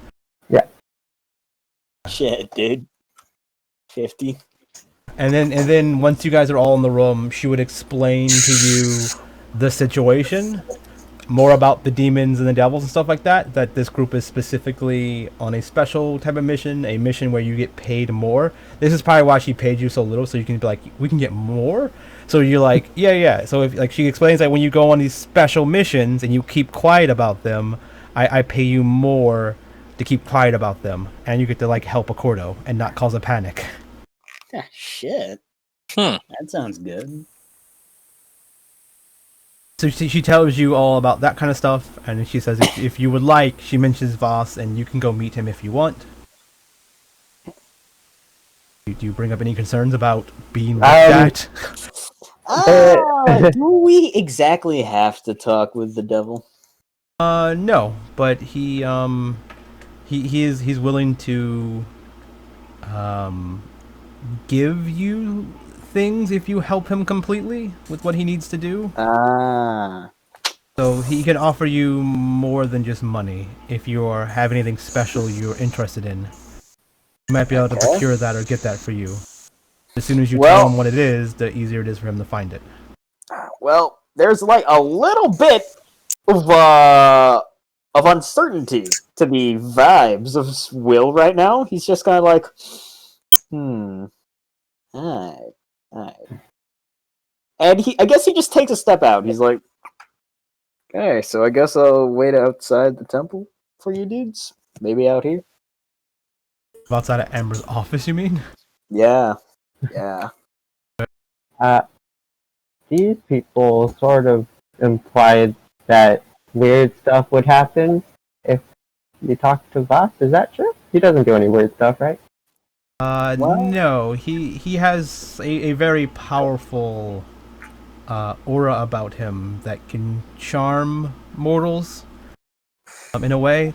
Shit, dude. 50. And then once you guys are all in the room, she would explain to you the situation, more about the demons and the devils and stuff like that. That this group is specifically on a special type of mission, a mission where you get paid more. This is probably why she paid you so little, so you can be like, we can get more. So you're like, yeah. So if like she explains that when you go on these special missions and you keep quiet about them, I pay you more to keep quiet about them, and you get to like help Accordo and not cause a panic. Ah, shit. Hmm. That sounds good. So she tells you all about that kind of stuff, and then she says if you would like, she mentions Voss, and you can go meet him if you want. Do you bring up any concerns about being looked at? Do we exactly have to talk with the devil? No, but he's willing to give you things if you help him completely with what he needs to do. So he can offer you more than just money if you have anything special you're interested in. You might be able to procure that or get that for you. As soon as you tell him what it is, the easier it is for him to find it. Well, there's like a little bit of uncertainty to the vibes of Will right now. He's just kind of like, alright. And I guess he just takes a step out. He's like, okay, so I guess I'll wait outside the temple for you dudes. Maybe out here. Outside of Amber's office, you mean? Yeah. These people sort of implied that weird stuff would happen if you talk to Voss. Is that true? He doesn't do any weird stuff, right? No. He has a very powerful aura about him that can charm mortals. In a way.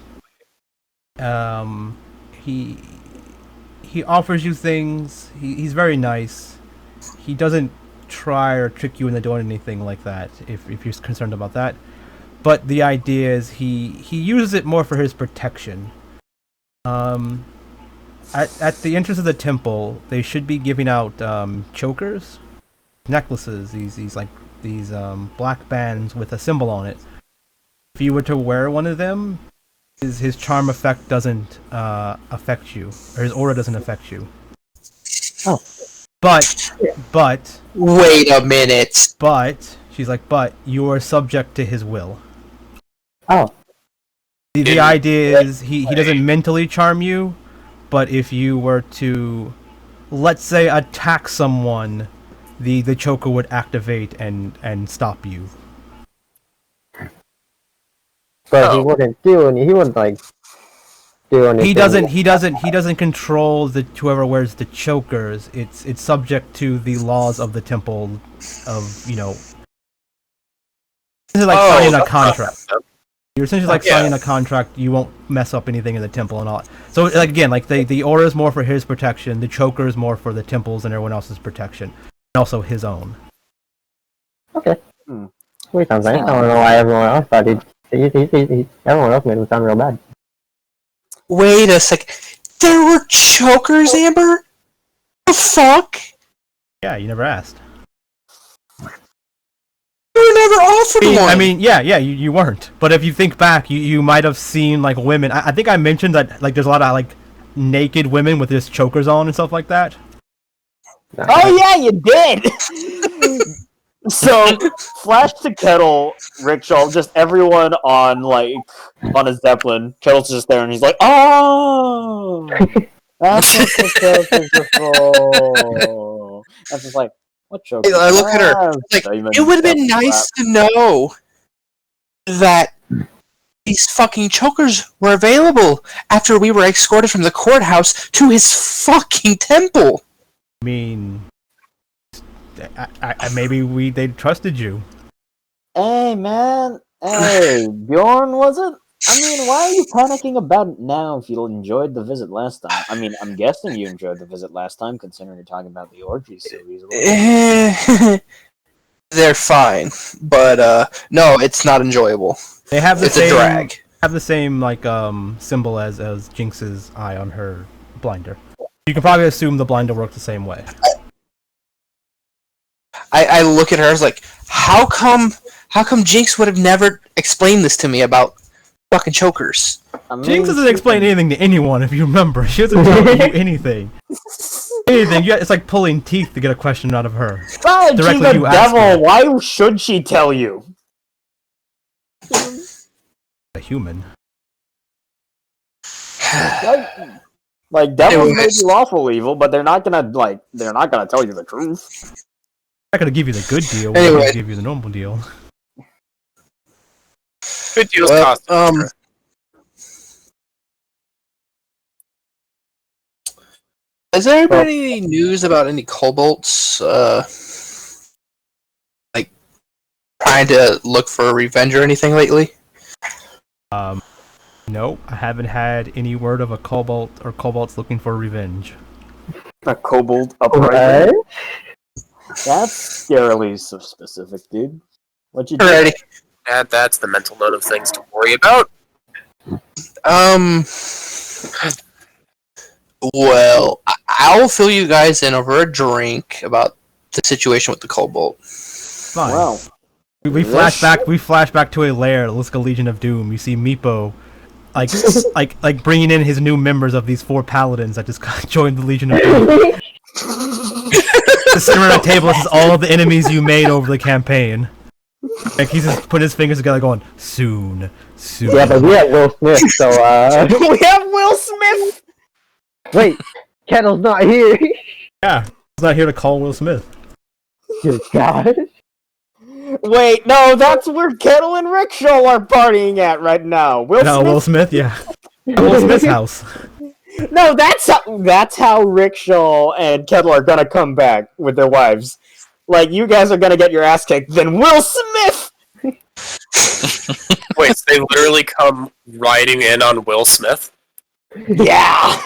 He offers you things. He's very nice. He doesn't try or trick you into doing anything like that, if you're concerned about that. But the idea is he uses it more for his protection. At the entrance of the temple, they should be giving out chokers, necklaces, these black bands with a symbol on it. If you were to wear one of them, his charm effect doesn't affect you, or his aura doesn't affect you. Oh. But Wait a minute. But She's like, but you are subject to his will. Oh. The idea is he doesn't mentally charm you, but if you were to, let's say, attack someone, the choker would activate and stop you. But he wouldn't do any. He wouldn't like do anything. He doesn't control the whoever wears the chokers. It's subject to the laws of the temple. Of this is like signing a contract. You're essentially like signing a contract. You won't mess up anything in the temple and all. So like again, like the aura is more for his protection. The choker is more for the temple's and everyone else's protection, and also his own. Okay. Wait, sounds like I don't know why everyone else thought everyone else made him sound real bad. Wait a sec. There were chokers, Amber? The fuck? Yeah, you never asked. You never offered one. I mean, you weren't. But if you think back, you might have seen like women. I think I mentioned that like there's a lot of like naked women with just chokers on and stuff like that. Oh yeah, you did. So, flash to Kettil, Rikkshal, just everyone on a zeppelin. Kettle's just there, and he's like, "Oh, that's what the beautiful." That's just like, what joke? I look at her. Like, it would have been nice to know that these fucking chokers were available after we were escorted from the courthouse to his fucking temple. I mean, maybe they trusted you. Hey man, hey Bjorn, was it? I mean, why are you panicking about it now if you enjoyed the visit last time? I mean, I'm guessing you enjoyed the visit last time, considering you're talking about the orgies so easily. They're fine, but no, it's not enjoyable. They have the It's same a drag. Have the same like symbol as Jinx's eye on her blinder. You can probably assume the blinder works the same way. I look at her, I was like, how come Jinx would have never explained this to me about fucking chokers? Jinx doesn't explain anything to anyone, if you remember. She doesn't tell you anything. It's like pulling teeth to get a question out of her. Fine, she's a devil. Why should she tell you? A human. Like devils may be lawful evil, but they're not gonna tell you the truth. I'm not gonna give you the good deal. Anyway. We're gonna give you the normal deal. Good deals cost. Has there been any news about any kobolds, like, trying to look for revenge or anything lately? No, I haven't had any word of a kobold or kobolds looking for revenge. A kobold uprising? That's scarily specific, dude. What you do? Alrighty. That's the mental note of things to worry about. Well, I'll fill you guys in over a drink about the situation with the kobold. Fine. Wow. We flash back to a lair, looks like a Legion of Doom. You see Meepo, like bringing in his new members of these 4 paladins that just joined the Legion of Doom. Sitting around a table, this is all the enemies you made over the campaign. Like he's just putting his fingers together, going soon. Yeah, but we have Will Smith, so We have Will Smith. Wait, Kettle's not here. Yeah, he's not here to call Will Smith. Good God. Wait, no, that's where Kettil and Rikkshal are partying at right now. Will Smith, yeah. Will Smith's house. No, that's how Rikkshal and Kettil are gonna come back with their wives. Like, you guys are gonna get your ass kicked, then Will Smith! Wait, so they literally come riding in on Will Smith? Yeah!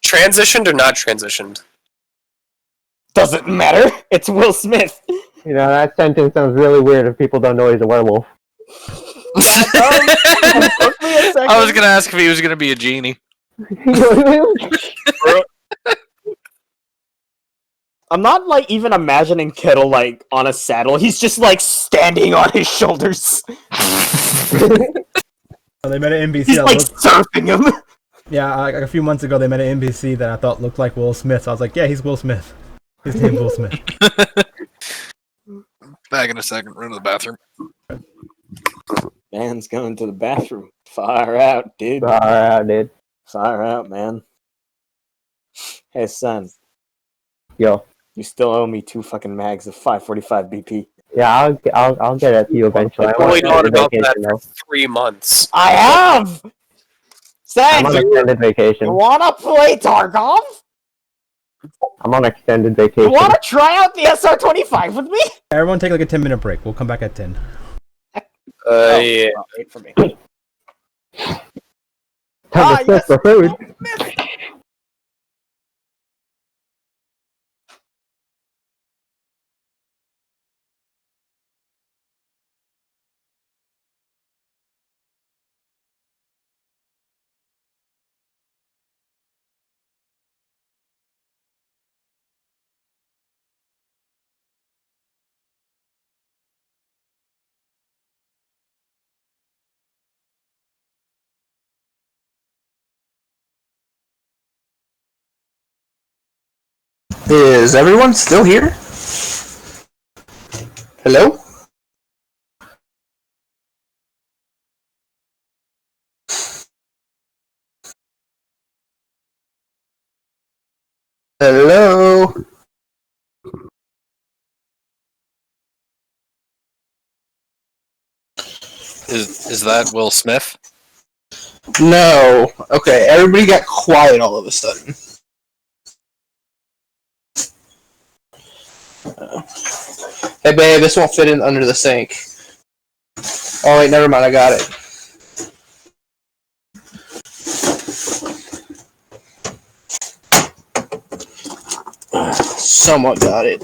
Transitioned or not transitioned? Doesn't matter, it's Will Smith. You know, that sentence sounds really weird if people don't know he's a werewolf. I was gonna ask if he was gonna be a genie. I'm not, like, even imagining Kettil, like, on a saddle. He's just, like, standing on his shoulders. They met an NPC. He's, like, surfing him. Yeah, like a few months ago, they met an NPC that I thought looked like Will Smith. So I was like, yeah, he's Will Smith. His name's Will Smith. Back in a second. Run to the bathroom. Man's going to the bathroom. Far out, dude. Alright, dude. Far out, man. Hey, son. Yo. You still owe me 2 fucking mags of 545 BP. Yeah, I'll get it to you eventually. I've I'm on only gone extended about that vacation, for though. 3 months. I have! I'm Thank on you! extended vacation. You wanna play Tarkov? I'm on extended You vacation. wanna try out the SR-25 with me? Everyone take like a 10-minute break. We'll come back at 10. Yeah. Well, wait for me. Time to yes! for food. Is everyone still here? Hello? Hello? Is that Will Smith? No. Okay, everybody got quiet all of a sudden. Hey babe, this won't fit in under the sink. Oh wait, never mind, I got it. Somewhat got it.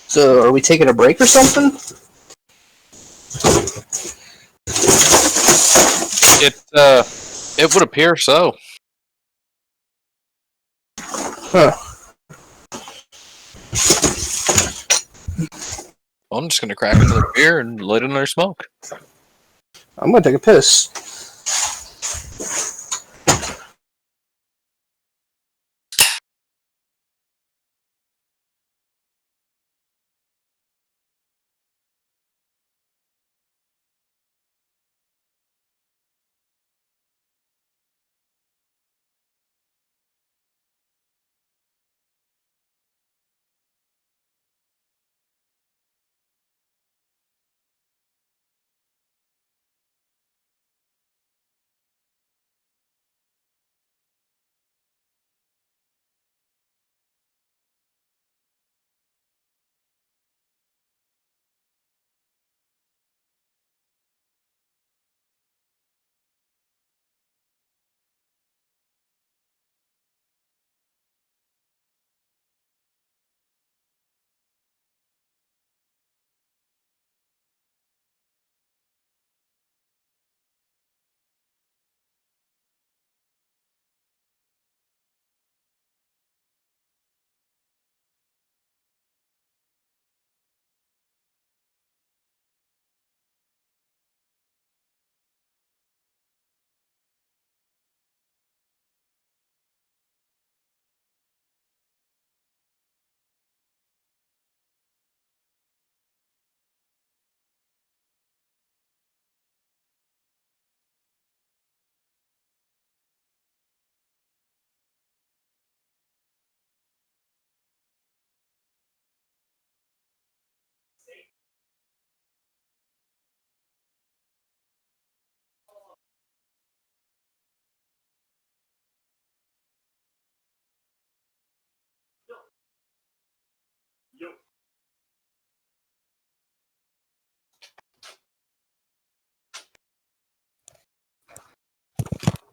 So, are we taking a break or something? It would appear so. Huh. Well, I'm just gonna crack another beer and light another smoke. I'm gonna take a piss.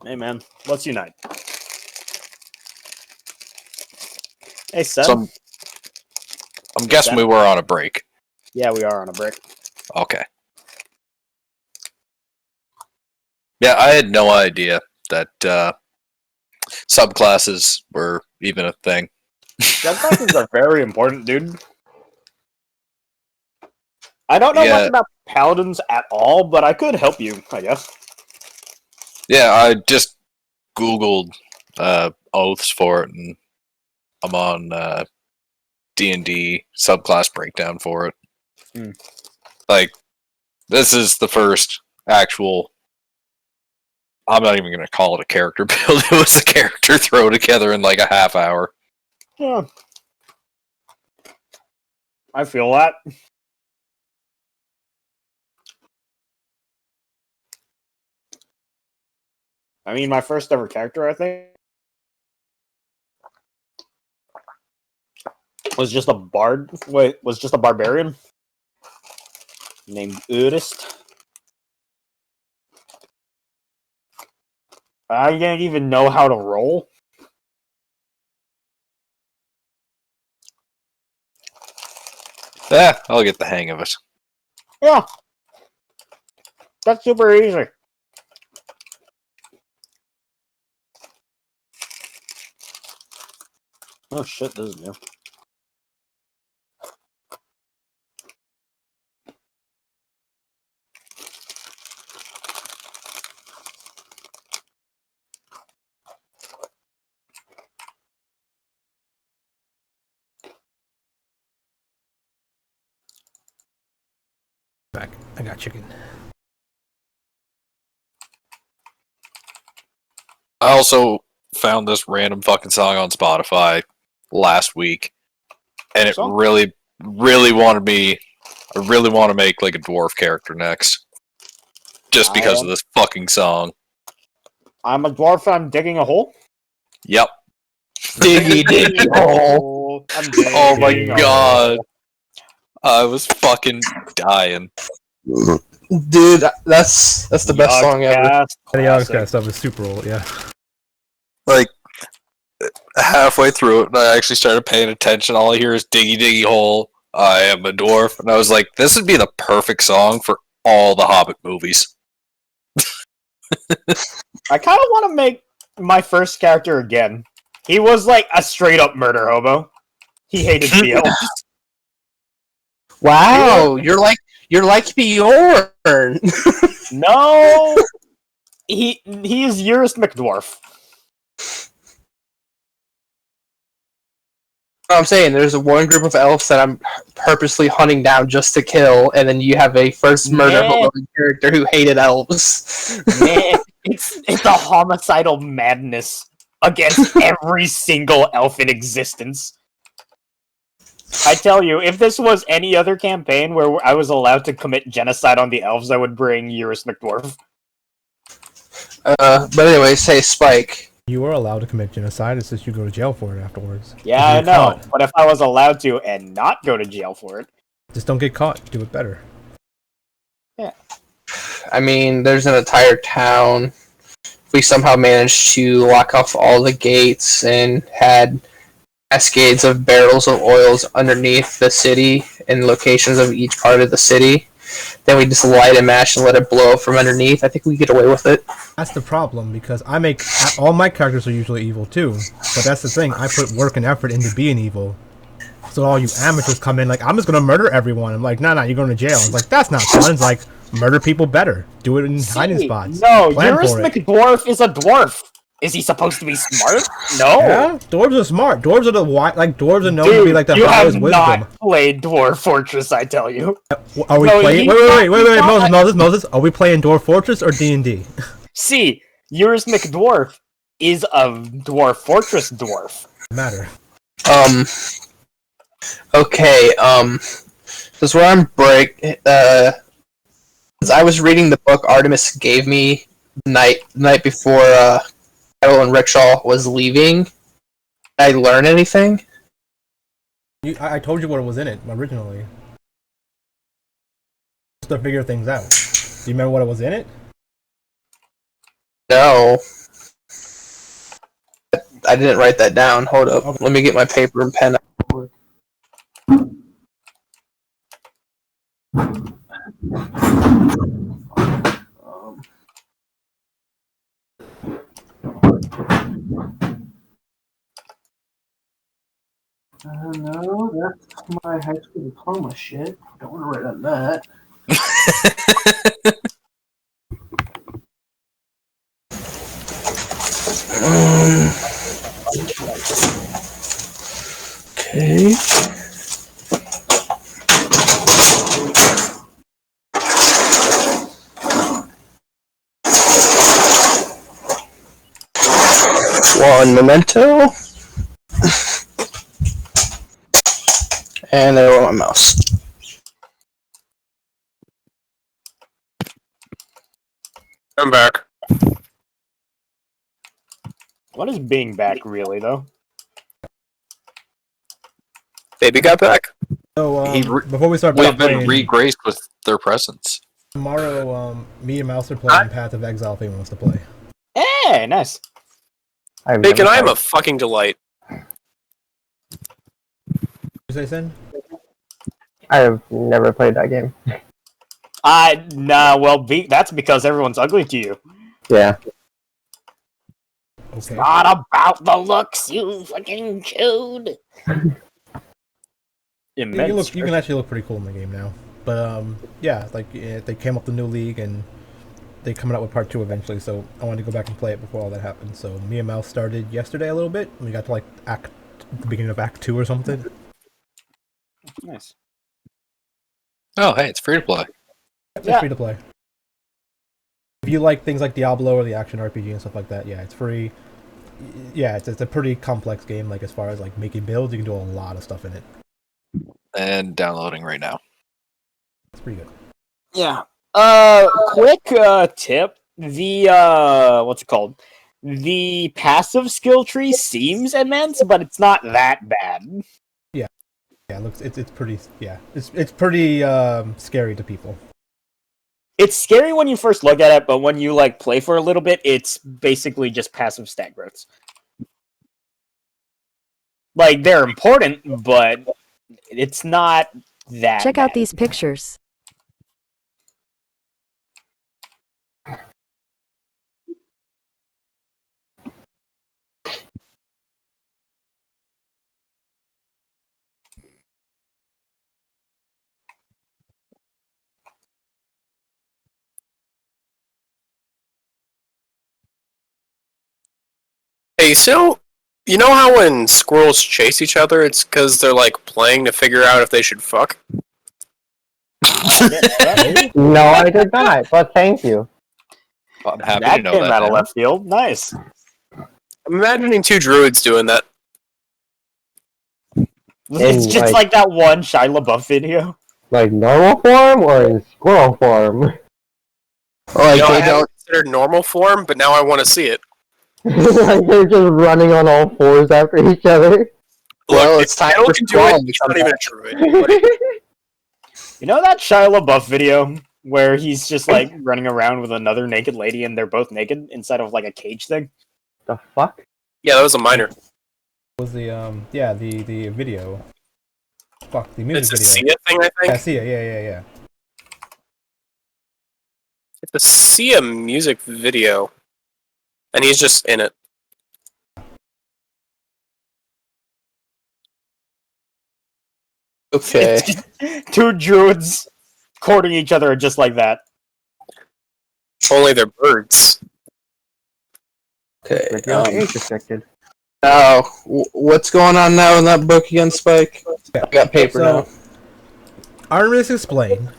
Hey, man. Let's unite. Hey, son. So I'm guessing we were on a break. Yeah, we are on a break. Okay. Yeah, I had no idea that subclasses were even a thing. Subclasses are very important, dude. I don't know much about paladins at all, but I could help you, I guess. Yeah, I just Googled oaths for it, and I'm on D&D subclass breakdown for it. Like, this is the first actual. I'm not even going to call it a character build. It was a character throw together in like a half hour. Yeah. I feel that. I mean, my first ever character, I think, was just a bard. Wait, was just a barbarian named Udist. I didn't even know how to roll. Yeah, I'll get the hang of it. Yeah, that's super easy. Oh shit, this is new. Back. I got chicken. I also found this random fucking song on Spotify last week, and it Song? really wanted me. I really want to make like a dwarf character next, just because of this fucking song. I'm a dwarf. I'm digging a hole. Yep. Diggy hole. I'm digging Oh my a god. hole. I was fucking dying. Dude, that's the best song ever. Yogcast, The classic. Yogscast stuff is super old, yeah. Like, halfway through it, and I actually started paying attention. All I hear is diggy diggy hole. I am a dwarf. And I was like, this would be the perfect song for all the Hobbit movies. I kind of want to make my first character again. He was like a straight up murder hobo. He hated the elves. Wow, you're like Bjorn. No, he is Eurus McDwarf. I'm saying there's one group of elves that I'm purposely hunting down just to kill, and then you have a first murder hobo character who hated elves. Man, it's a homicidal madness against every single elf in existence. I tell you, if this was any other campaign where I was allowed to commit genocide on the elves, I would bring Eurus McDwarf. But anyways, hey Spike. You are allowed to commit genocide, it's just you go to jail for it afterwards. Yeah, I If know. you're caught, But if I was allowed to and not go to jail for it, just don't get caught, do it better. I mean, there's an entire town. We somehow managed to lock off all the gates and had cascades of barrels of oils underneath the city in locations of each part of the city. Then we just light a match and let it blow from underneath. I think we get away with it. That's the problem, because all my characters are usually evil too, but that's the thing, I put work and effort into being evil. So all you amateurs come in like, I'm just gonna murder everyone. I'm like, nah, you're going to jail. It's like, that's not fun. It's like, murder people better. Do it in hiding spots. No, Plan Eurus for it. McDwarf is a dwarf. Is he supposed to be smart? No. Yeah, dwarves are smart. Dwarves are dwarves are known to be like the you have highest wisdom. not played Dwarf Fortress, I tell you. Are we No, playing? he's Wait, Moses. Are we playing Dwarf Fortress or D&D? See, Eurus McDwarf is a Dwarf Fortress dwarf. Matter. Okay, this is where I'm as I was reading the book Artemis gave me the night before Kettil and Rikkshal was leaving. Did I learn anything? I told you what was in it originally. Just to figure things out. Do you remember what was in it? No. I didn't write that down. Hold up. Okay. Let me get my paper and pen. No, that's my high school diploma shit. Don't want to write on that. Okay. One memento. And I want my mouse. I'm back. What is being back really though? Baby got back. So He re- before we start We've been playing, re-graced with their presence. tomorrow, me and Mouse are playing Path of Exile if anyone wants to play. Hey, nice. I've Bacon, never I am a tried. fucking delight. You say, Sin? I have never played that game. That's because everyone's ugly to you. Yeah. Okay. Not about the looks, you fucking chewed. Immense. You can actually look pretty cool in the game now. But yeah, like they came up with the new league and they're coming out with part 2 eventually. So I wanted to go back and play it before all that happened. So me and Mouse started yesterday a little bit. We got to like the beginning of Act 2 or something. Nice. Oh, hey, it's free to play. It's Yeah. free to play. If you like things like Diablo or the action RPG and stuff like that, yeah, it's free. Yeah, it's a pretty complex game. Like as far as like making builds, you can do a lot of stuff in it. And downloading right now. It's pretty good. Yeah. Quick tip. The what's it called? The passive skill tree seems immense, but it's not that bad. Yeah, it looks it's pretty it's pretty scary to people. It's scary when you first look at it, but when you like play for a little bit, it's basically just passive stat growths. Like they're important, but it's not that Check out bad. these pictures. Hey, so you know how when squirrels chase each other, it's because they're like playing to figure out if they should fuck? No, I did not, but thank you. I'm happy That to know came that. out of now. left field. Nice. I'm imagining 2 druids doing that. It's just like that one Shia LaBeouf video. Like normal form or in squirrel form? Like I they haven't don't. considered normal form, but now I want to see it. Like they're just running on all fours after each other. Well, Look, it's time Kettil for can do it. Squall to He's come not even a back. druid. Like, You know that Shia LaBeouf video where he's just like running around with another naked lady and they're both naked inside of like a cage thing? The fuck? yeah, that was a minor. Was the the video? Fuck, the It's music a video. Sia thing, I Yeah, think. see it. Yeah. It's a Sia music video, and he's just in it. Okay. It's just 2 druids courting each other just like that. Only they're birds. Okay. Age restricted. Now, what's going on now in that book again, Spike? I got paper now. Artemis explained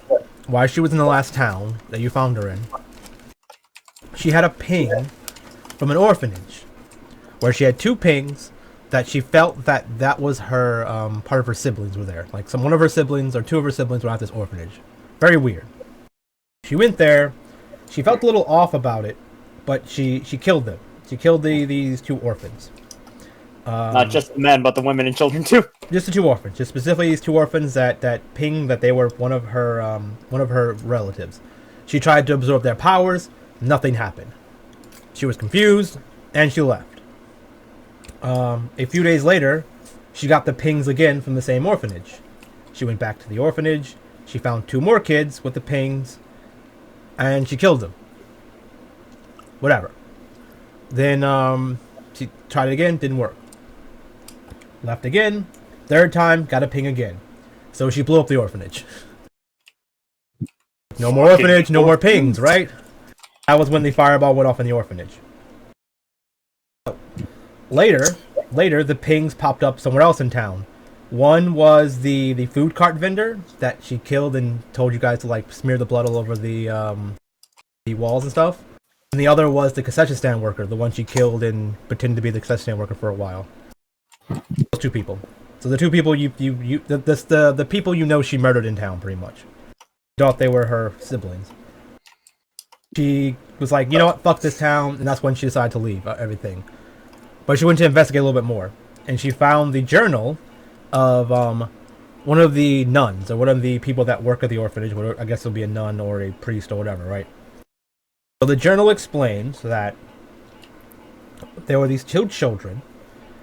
why she was in the last town that you found her in. She had a ping from an orphanage, where she had 2 pings that she felt that was her part of her siblings were there. Like one of her siblings or 2 of her siblings were at this orphanage. Very weird. She went there. She felt a little off about it, but she killed them. She killed these 2 orphans. Not just the men, but the women and children too. Just the 2 orphans. Just specifically these 2 orphans that pinged that they were one of her relatives. She tried to absorb their powers. Nothing happened. She was confused, and she left. A few days later, she got the pings again from the same orphanage. She went back to the orphanage. She found 2 more kids with the pings, and she killed them. Whatever. Then she tried it again, didn't work. Left again. 3rd time, got a ping again. So she blew up the orphanage. No more orphanage, no more pings, right? That was when the fireball went off in the orphanage. Later, the pings popped up somewhere else in town. One was the food cart vendor that she killed and told you guys to like smear the blood all over the walls and stuff. And the other was the concession stand worker, the one she killed and pretended to be the concession stand worker for a while. Those two people. So the two people the people you know she murdered in town, pretty much. You thought they were her siblings. She was like, you know what, fuck this town, and that's when she decided to leave everything. But she went to investigate a little bit more, and she found the journal of one of the nuns, or one of the people that work at the orphanage. I guess it'll be a nun or a priest or whatever, right? So the journal explains that there were these two children.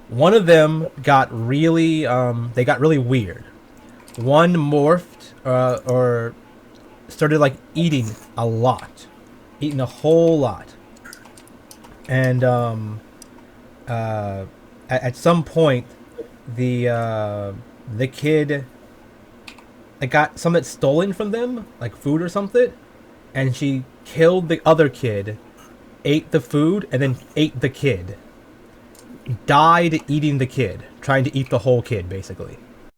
One of them got really, they got really weird. One morphed, or started like eating a lot. Eating a whole lot. And, at some point, the kid, it got something stolen from them, like food or something, and she killed the other kid, ate the food, and then ate the kid. Died eating the kid, trying to eat the whole kid, basically.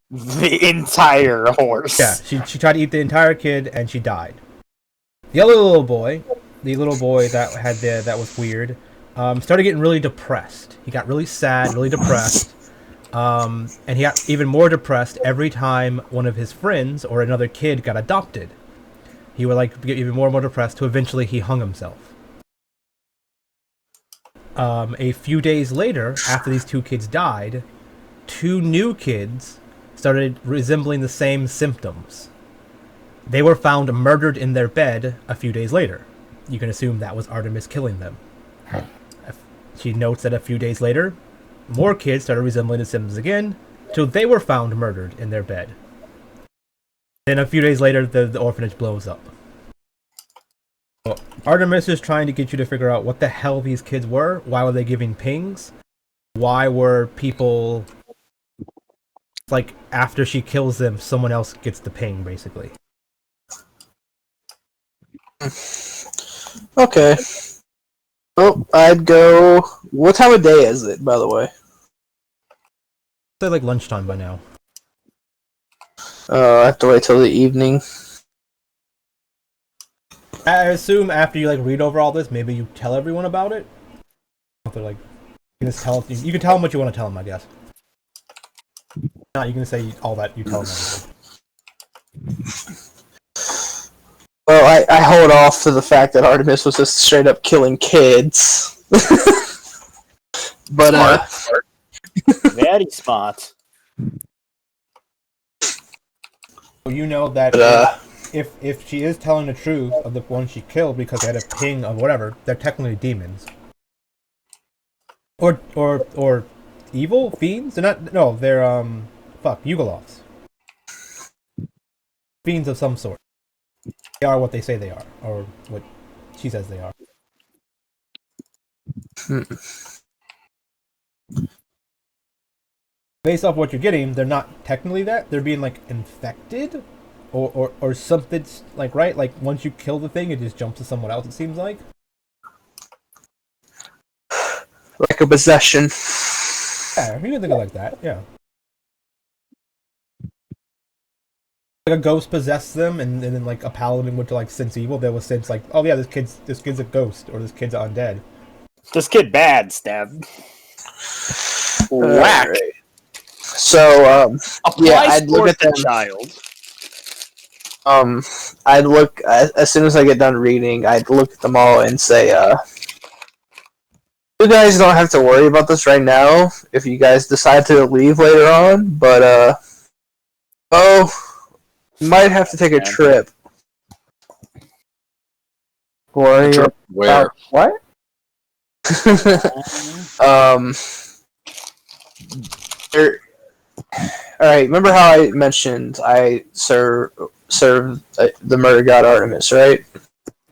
The entire horse. Yeah, she tried to eat the entire kid, and she died. The other little boy, the little boy that was weird, started getting really depressed. He got really sad, really depressed, and he got even more depressed every time one of his friends or another kid got adopted. He would like get even more and more depressed, to eventually he hung himself. A few days later, after these two kids died, two new kids started resembling the same symptoms. They were found murdered in their bed a few days later. You can assume that was Artemis killing them. She notes that a few days later, more kids started resembling the symptoms again, till they were found murdered in their bed. Then a few days later, the orphanage blows up. So Artemis is trying to get you to figure out what the hell these kids were. Why were they giving pings? Why were people... Like, after she kills them, someone else gets the ping, basically. Okay. Well, I'd go... What time of day is it, by the way? It's like lunchtime by now. I have to wait till the evening. I assume after you like read over all this, maybe you tell everyone about it. They're like, you can tell them what you want to tell them, I guess. Not you can say all that you tell them. Well, I hold off to the fact that Artemis was just straight up killing kids. But Very smart. You know that if she is telling the truth of the one she killed because they had a ping of whatever, they're technically demons. Or evil fiends? They're not. No, they're Yugolovs. Fiends of some sort. They are what they say they are, or what she says they are. Based off what you're getting, they're not technically that. They're being like infected, or something like, right? Like once you kill the thing, it just jumps to someone else. It seems like a possession. Yeah, you can think of it like that. Yeah. Like a ghost possessed them, and then like a paladin would to like sense evil. They would sense like, oh yeah, this kid's a ghost, or this kid's undead. This kid bad, stab. Whack. Right. So yeah, I'd look at the child. I'd look as soon as I get done reading. I'd look at them all and say, "You guys don't have to worry about this right now. If you guys decide to leave later on, but might have to take a trip." Worry Where? What? Alright, remember how I mentioned I serve the murder god Artemis, right?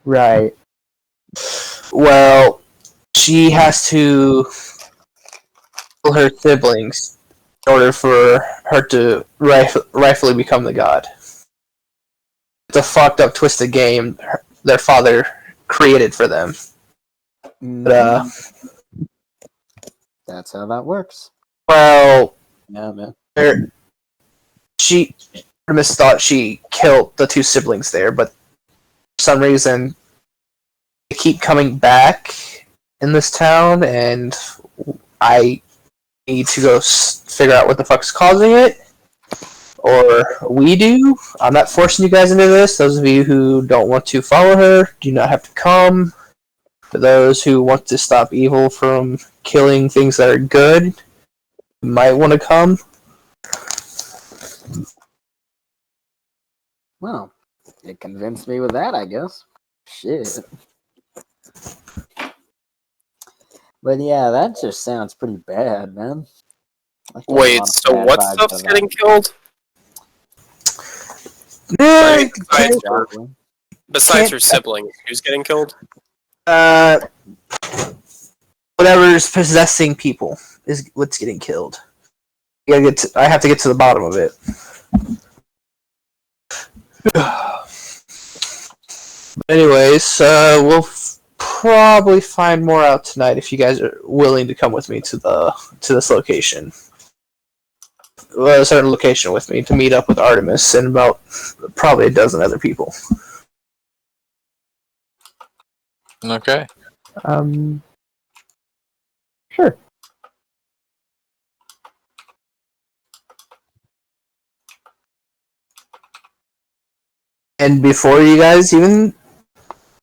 Right. Well, she has to kill her siblings in order for her to rightfully become the god. It's a fucked up, twisted game their father created for them. But, That's how that works. well, Yeah, man. Artemis thought she killed the two siblings there, but for some reason they keep coming back in this town, and I need to go figure out what the fuck's causing it. Or we do. I'm not forcing you guys into this. Those of you who don't want to follow her do not have to come. For those who want to stop evil from killing things that are good, you might want to come. Well, it convinced me with that, I guess. Shit. But yeah, that just sounds pretty bad, man. I get a Wait, lot of so bad what vibes stuff's of getting that. killed? Besides her siblings, who's getting killed? Whatever's possessing people is what's getting killed. I have to get to the bottom of it. But anyways, we'll probably find more out tonight if you guys are willing to come with me to this location. A certain location with me to meet up with Artemis and about probably a dozen other people. Okay. Sure. And before you guys even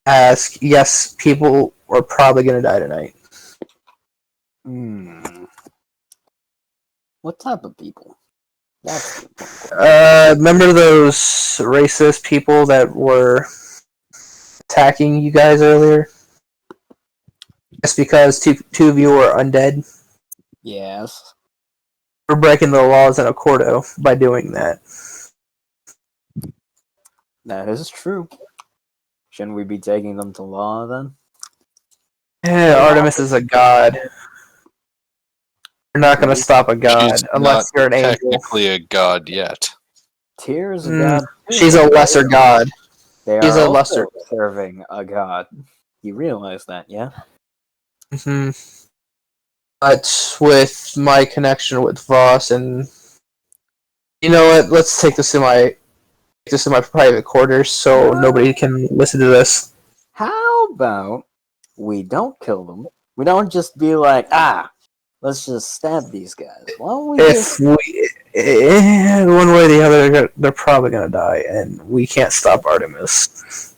ask, yes, people are probably going to die tonight. What type of people? That's the important. Remember those racist people that were attacking you guys earlier? Just because two of you were undead? Yes. We're breaking the laws in Accordo by doing that. That is true. Shouldn't we be taking them to law then? Yeah, Artemis is a god. You're not going to stop a god She's unless not you're an angel. technically a god yet. Tyr is a god. too. She's a lesser god. They She's are a also lesser. serving a god. You realize that, yeah? Mm-hmm. But with my connection with Voss, and you know what? Let's take this to my private quarters so nobody can listen to this. How about we don't kill them? We don't just be like, let's just stab these guys. Why don't we just... One way or the other, they're probably gonna die, and we can't stop Artemis.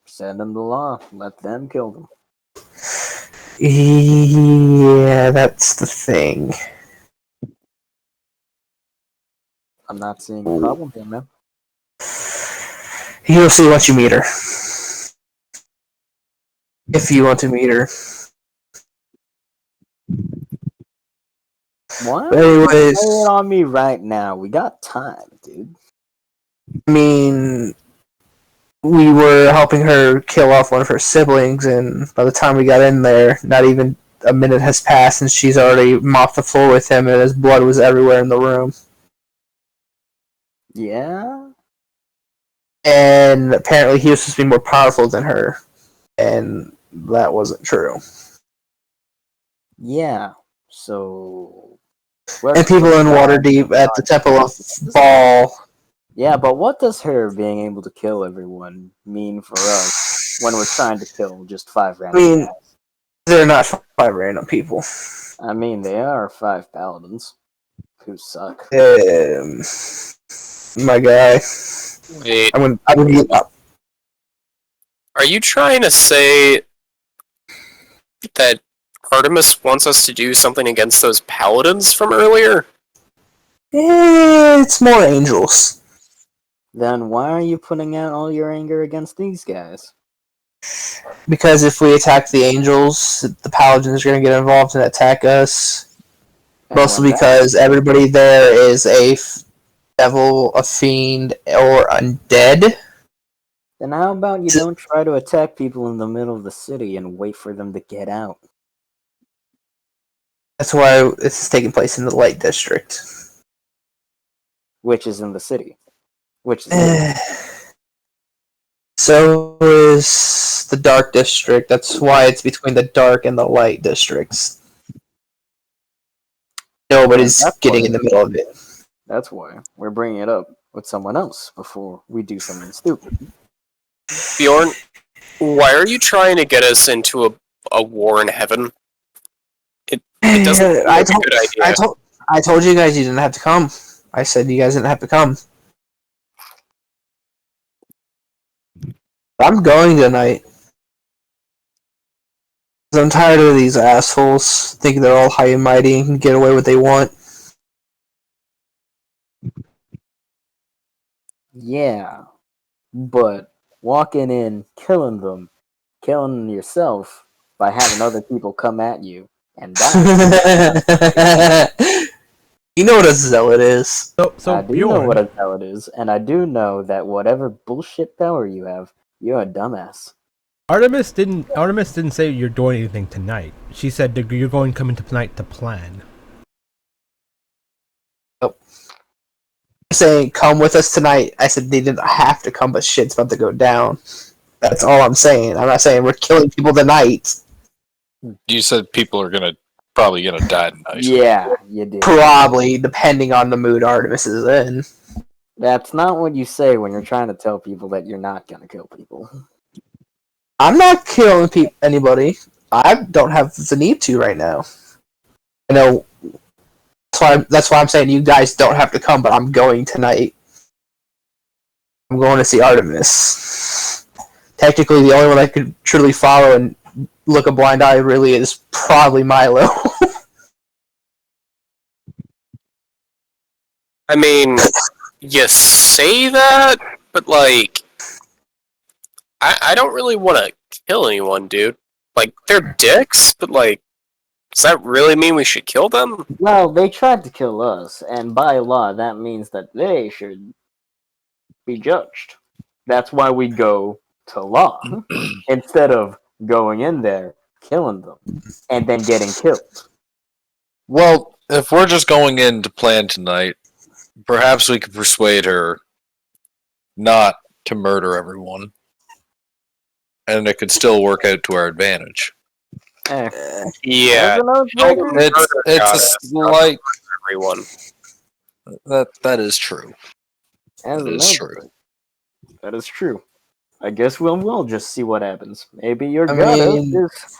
Send them to law. Let them kill them. Yeah, that's the thing. I'm not seeing a problem here, man. You'll see once you meet her. If you want to meet her. Why But don't you anyways, lay it on me right now? We got time, dude. I mean, we were helping her kill off one of her siblings, and by the time we got in there, not even a minute has passed, and she's already mopped the floor with him, and his blood was everywhere in the room. Yeah? And apparently he was supposed to be more powerful than her, and that wasn't true. Yeah. So... And people in Waterdeep at the Temple of Baal. Yeah, but what does her being able to kill everyone mean for us when we're trying to kill just 5 random guys? They're not 5 random people. I mean, they are 5 paladins who suck. My guy. Wait, I'm gonna get up. are you trying to say that Artemis wants us to do something against those paladins from earlier? It's more angels. Then why are you putting out all your anger against these guys? Because if we attack the angels, the paladins are going to get involved and attack us. And Mostly when because everybody there is a devil, a fiend, or undead. Then how about you don't try to attack people in the middle of the city and wait for them to get out? That's why this is taking place in the Light District. Which is in the city. Which is So is the Dark District. That's why it's between the Dark and the Light Districts. Nobody's getting in the middle of it. That's why we're bringing it up with someone else before we do something stupid. Bjorn, why are you trying to get us into a war in heaven? It doesn't seem like a good idea. I told you guys you didn't have to come. I said you guys didn't have to come. I'm going tonight. 'Cause I'm tired of these assholes thinking they're all high and mighty and can get away what they want. Yeah, but walking in, killing them, killing yourself by having other people come at you and die. You know what a zealot is. So I do Bjorn, know what a zealot is, and I do know that whatever bullshit power you have, you're a dumbass. Artemis didn't say you're doing anything tonight. She said that you're going to come into tonight to plan. Saying come with us tonight. I said they didn't have to come, but shit's about to go down. That's all I'm saying. I'm not saying we're killing people tonight. You said people are probably gonna die tonight. Yeah, you did. Probably, depending on the mood Artemis is in. That's not what you say when you're trying to tell people that you're not gonna kill people. I'm not killing anybody. I don't have the need to right now. I know. That's why I'm saying you guys don't have to come, but I'm going tonight. I'm going to see Artemis. Technically, the only one I could truly follow and look a blind eye really is probably Milo. I mean, you say that, but like, I don't really want to kill anyone, dude. Like, they're dicks, but like, does that really mean we should kill them? Well, they tried to kill us, and by law, that means that they should be judged. That's why we go to law instead of going in there, killing them, and then getting killed. Well, if we're just going in to plan tonight, perhaps we could persuade her not to murder everyone. And it could still work out to our advantage. Eh. Yeah, It's a slight. Everyone. That is true. That is true. That is true. I guess we'll just see what happens. Maybe your I goddess mean- is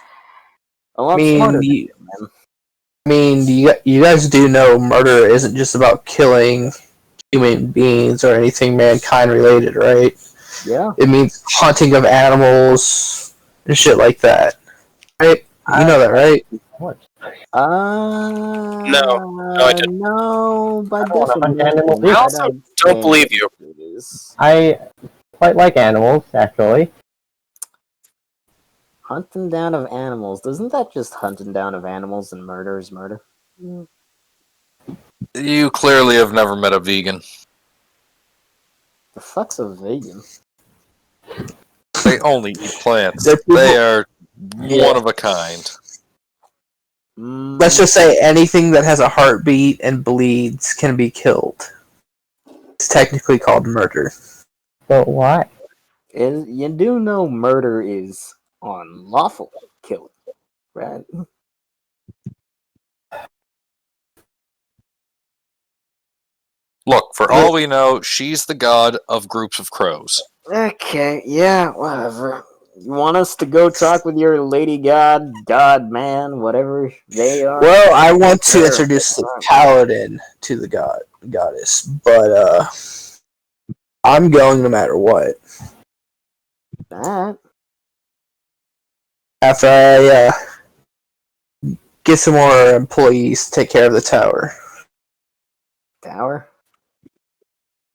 a lot smarter than you- you, man. I mean, you guys do know murder isn't just about killing human beings or anything mankind related, right? Yeah. It means hunting of animals and shit like that. Right? You know that, right? What? No, I didn't. No, by I don't wanna hunt definition. animals. I also don't believe you. It is. I quite like animals, actually. Hunting down of animals. Doesn't that just hunting down of animals and murder is murder? You clearly have never met a vegan. The fuck's a vegan? They only eat plants. They're people- They are one of a kind. Let's just say anything that has a heartbeat and bleeds can be killed. It's technically called murder. But why? You do know murder is unlawful killing, right? Look, for all we know, she's the god of groups of crows. Okay, yeah, whatever. You want us to go talk with your lady god, man, whatever they are? Well, I want to Sure. introduce the paladin to the goddess, but I'm going no matter what. That. After I get some more employees to take care of the tower. Tower?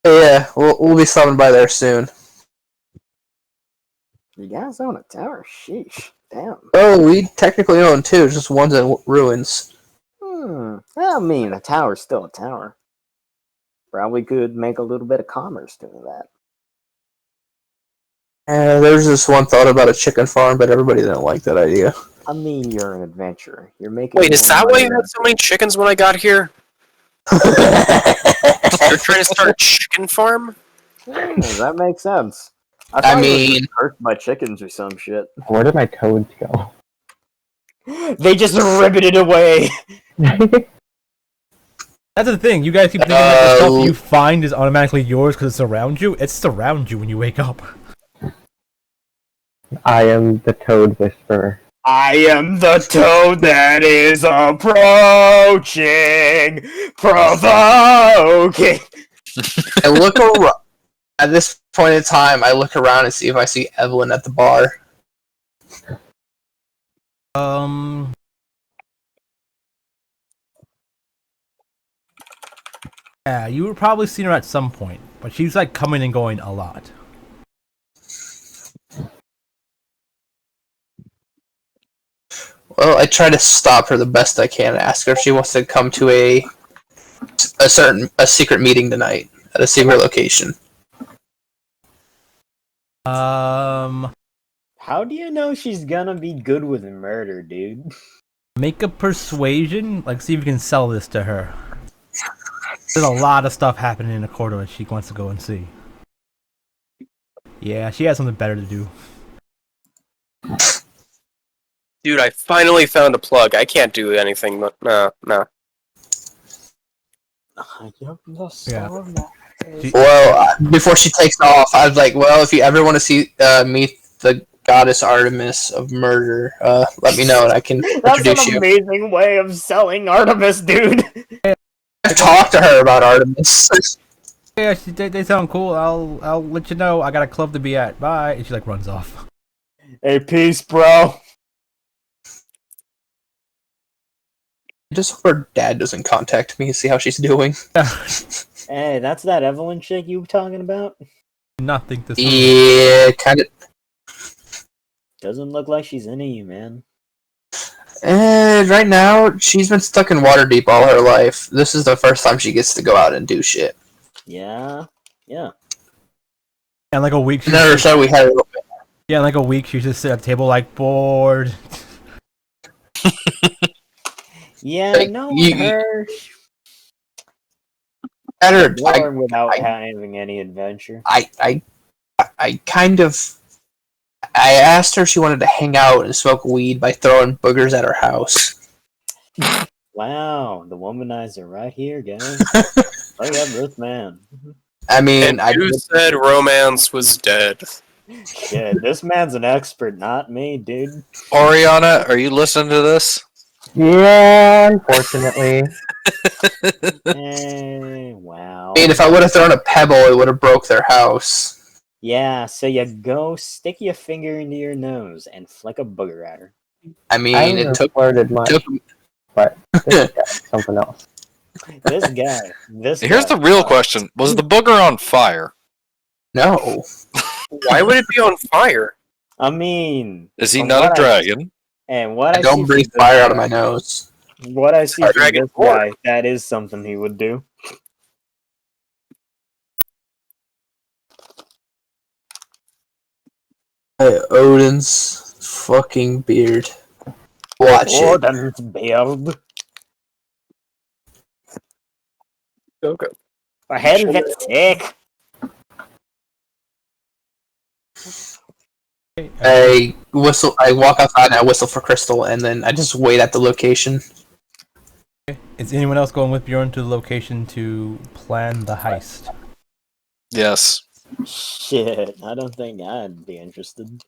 Yeah, we'll be stopping by there soon. You guys own a tower? Sheesh. Damn. Oh, we technically own two, just one's in ruins. I mean, a tower's still a tower. Probably could make a little bit of commerce doing that. There's this one thought about a chicken farm, but everybody didn't like that idea. I mean, you're an adventurer. You're making. Wait, is more that why money you than- had so many chickens when I got here? You're trying to start a chicken farm? That makes sense. I thought you were mean- just cursed by chickens or some shit. Where did my toads go? They just riveted away. That's the thing. You guys keep thinking that the stuff you find is automatically yours because it's around you. It's around you when you wake up. I am the Toad Whisperer. I am the toad that is approaching, provoking. I look around. At this point in time, I look around and see if I see Evelyn at the bar. Yeah, you would probably seen her at some point, but she's like coming and going a lot. Well, I try to stop her the best I can. Ask her if she wants to come to a secret meeting tonight at a secret location. How do you know she's gonna be good with murder, dude? Make a persuasion, like see if you can sell this to her. There's a lot of stuff happening in the corridor that she wants to go and see. Yeah, she has something better to do. Dude, I finally found a plug. I can't do anything. No. Yeah. Well, before she takes off, I was like, well, if you ever want to see meet the goddess Artemis of murder, let me know and I can introduce That's an you. amazing way of selling Artemis, dude. I've talked to her about Artemis. Yeah, they sound cool. I'll let you know. I got a club to be at. Bye. And she like runs off. Hey, peace, bro. Just hope her dad doesn't contact me and see how she's doing. Hey, that's that Evelyn chick you were talking about? Not think this. Yeah, kind of. Doesn't look like she's into you, man. Right now, she's been stuck in Waterdeep all her life. This is the first time she gets to go out and do shit. Yeah. And like a week. Never said we had. Yeah, in like a week, she just sit at the table like bored. Yeah, Like, no, you- her. Better. Bored without having any adventure. I kind of. I asked her if she wanted to hang out and smoke weed by throwing boogers at her house. Wow, the womanizer right here, guys. Look at this man. I mean, And you said romance was dead. Shit, this man's an expert, not me, dude. Oriana, are you listening to this? Yeah, unfortunately. Wow. I mean, if I would have thrown a pebble, it would have broke their house. Yeah, so you go stick your finger into your nose and flick a booger at her. I mean, I it haven't took. flirted much, but this guy, something else. This guy. Here's the real question: was the booger on fire? No. Why would it be on fire? I mean, Is he from not what a I- dragon? And what I I don't see breathe from this fire out of guy- my nose. What I see Our from dragon this form. guy, that is something he would do. Odin's fucking beard. Watch it. Odin's beard. Okay. For helvet's sake. I whistle. I walk outside and I whistle for Crystal, and then I just wait at the location. Is anyone else going with Bjorn to the location to plan the heist? Yes. Shit, I don't think I'd be interested.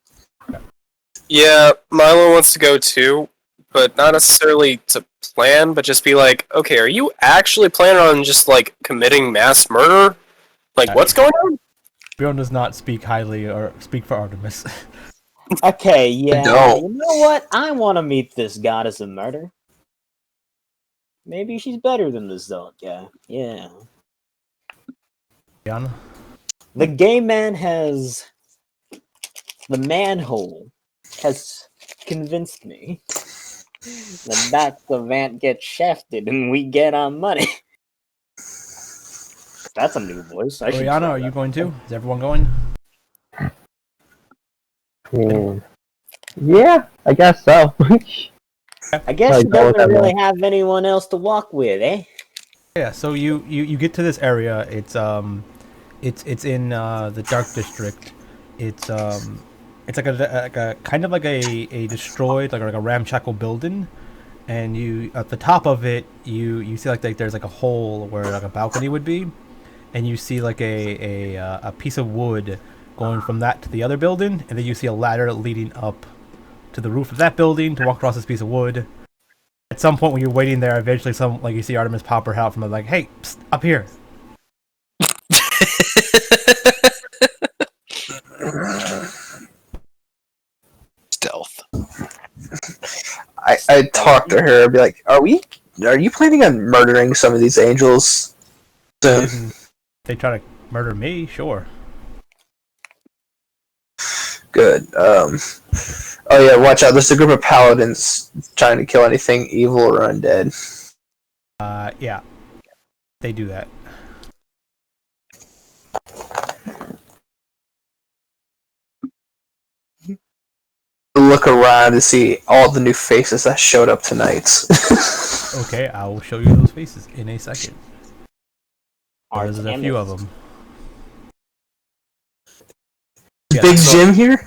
Yeah, Milo wants to go too, but not necessarily to plan, but just be like, okay, are you actually planning on just like committing mass murder? Like, what's going on? Bjorn does not speak highly or speak for Artemis. Okay, yeah. don't. You know what? I want to meet this goddess of murder. Maybe she's better than this Zealot guy. Yeah. Bjorn? The gay man has... The manhole has convinced me that that's the vent gets shafted and we get our money. That's a new voice. I should Oriana, try are you that. going too? Is everyone going? Yeah, I guess so. I guess Like, she go with doesn't really everyone. have anyone else to walk with, eh? Yeah, so you get to this area. It's in the Dark District. It's like a kind of like a destroyed like a ramshackle building, and you at the top of it, you see like there's like a hole where like a balcony would be, and you see like a piece of wood going from that to the other building, and then you see a ladder leading up to the roof of that building to walk across this piece of wood. At some point when you're waiting there, eventually you see Artemis pop her head out from like, hey, psst, up here. Stealth. I talk to her. I'd be like, Are you planning on murdering some of these angels soon? They try to murder me, sure. Good. Oh yeah, watch out. There's a group of paladins trying to kill anything evil or undead. Yeah. They do that. Look around to see all the new faces that showed up tonight. Okay, I will show you those faces in a second. There's a few of them. Big Jim here?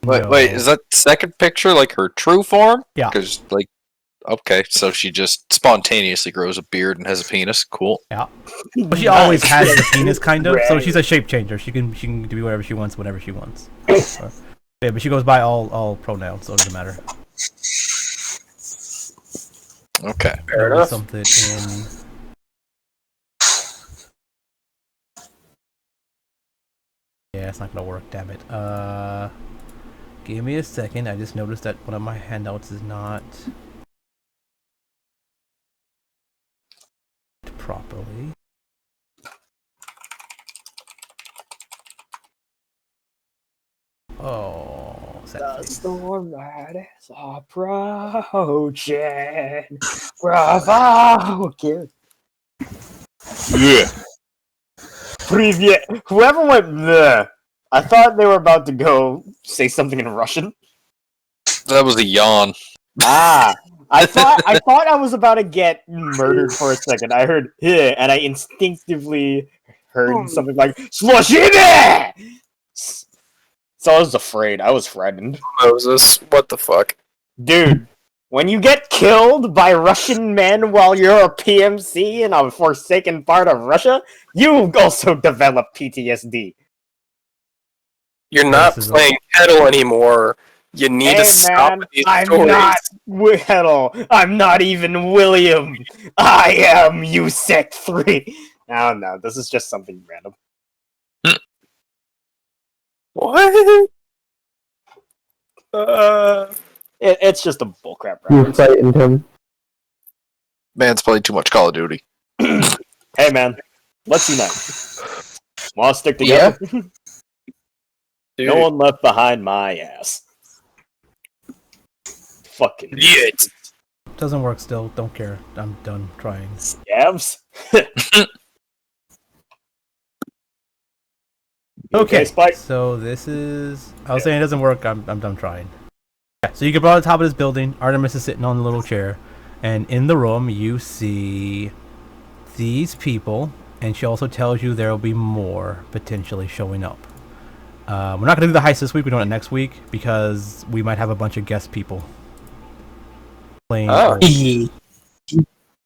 Wait, is that second picture like her true form? Yeah. Because, like, okay, so she just spontaneously grows a beard and has a penis. Cool. Yeah. But she always has a penis, kind of. So she's a shape changer. She can do whatever she wants, whenever she wants. Yeah, but she goes by all pronouns, so it doesn't matter. Okay. Fair enough. Something in. Yeah, it's not gonna work. Damn it. Give me a second. I just noticed that one of my handouts is not properly. Oh, The storm that is approaching. Bravo! Yeah. Привет. Whoever went there, I thought they were about to go say something in Russian. That was a yawn. I thought I was about to get murdered for a second. I heard "here" and I instinctively heard something like "Sloshine!" So I was afraid. I was frightened. Moses, what the fuck? Dude, when you get killed by Russian men while you're a PMC in a forsaken part of Russia, you also develop PTSD. You're not playing Kettil anymore. You need to stop Man, these I'm stories. not Whittle. I'm not even William. I am USEC 3. No, this is just something random. What? It's just a bullcrap You reference. frightened him. Man's played too much Call of Duty. Hey man, let's unite. Want to stick together? Dude. No one left behind my ass. Fucking Yet. Doesn't work still. Don't care. I'm done trying. scabs. Okay, Spike. so this is. I was saying it doesn't work. I'm done trying. Yeah, so you get brought to the top of this building. Artemis is sitting on the little chair, and in the room you see these people, and she also tells you there will be more potentially showing up. We're not gonna do the heist this week. We're doing it next week because we might have a bunch of guest people playing.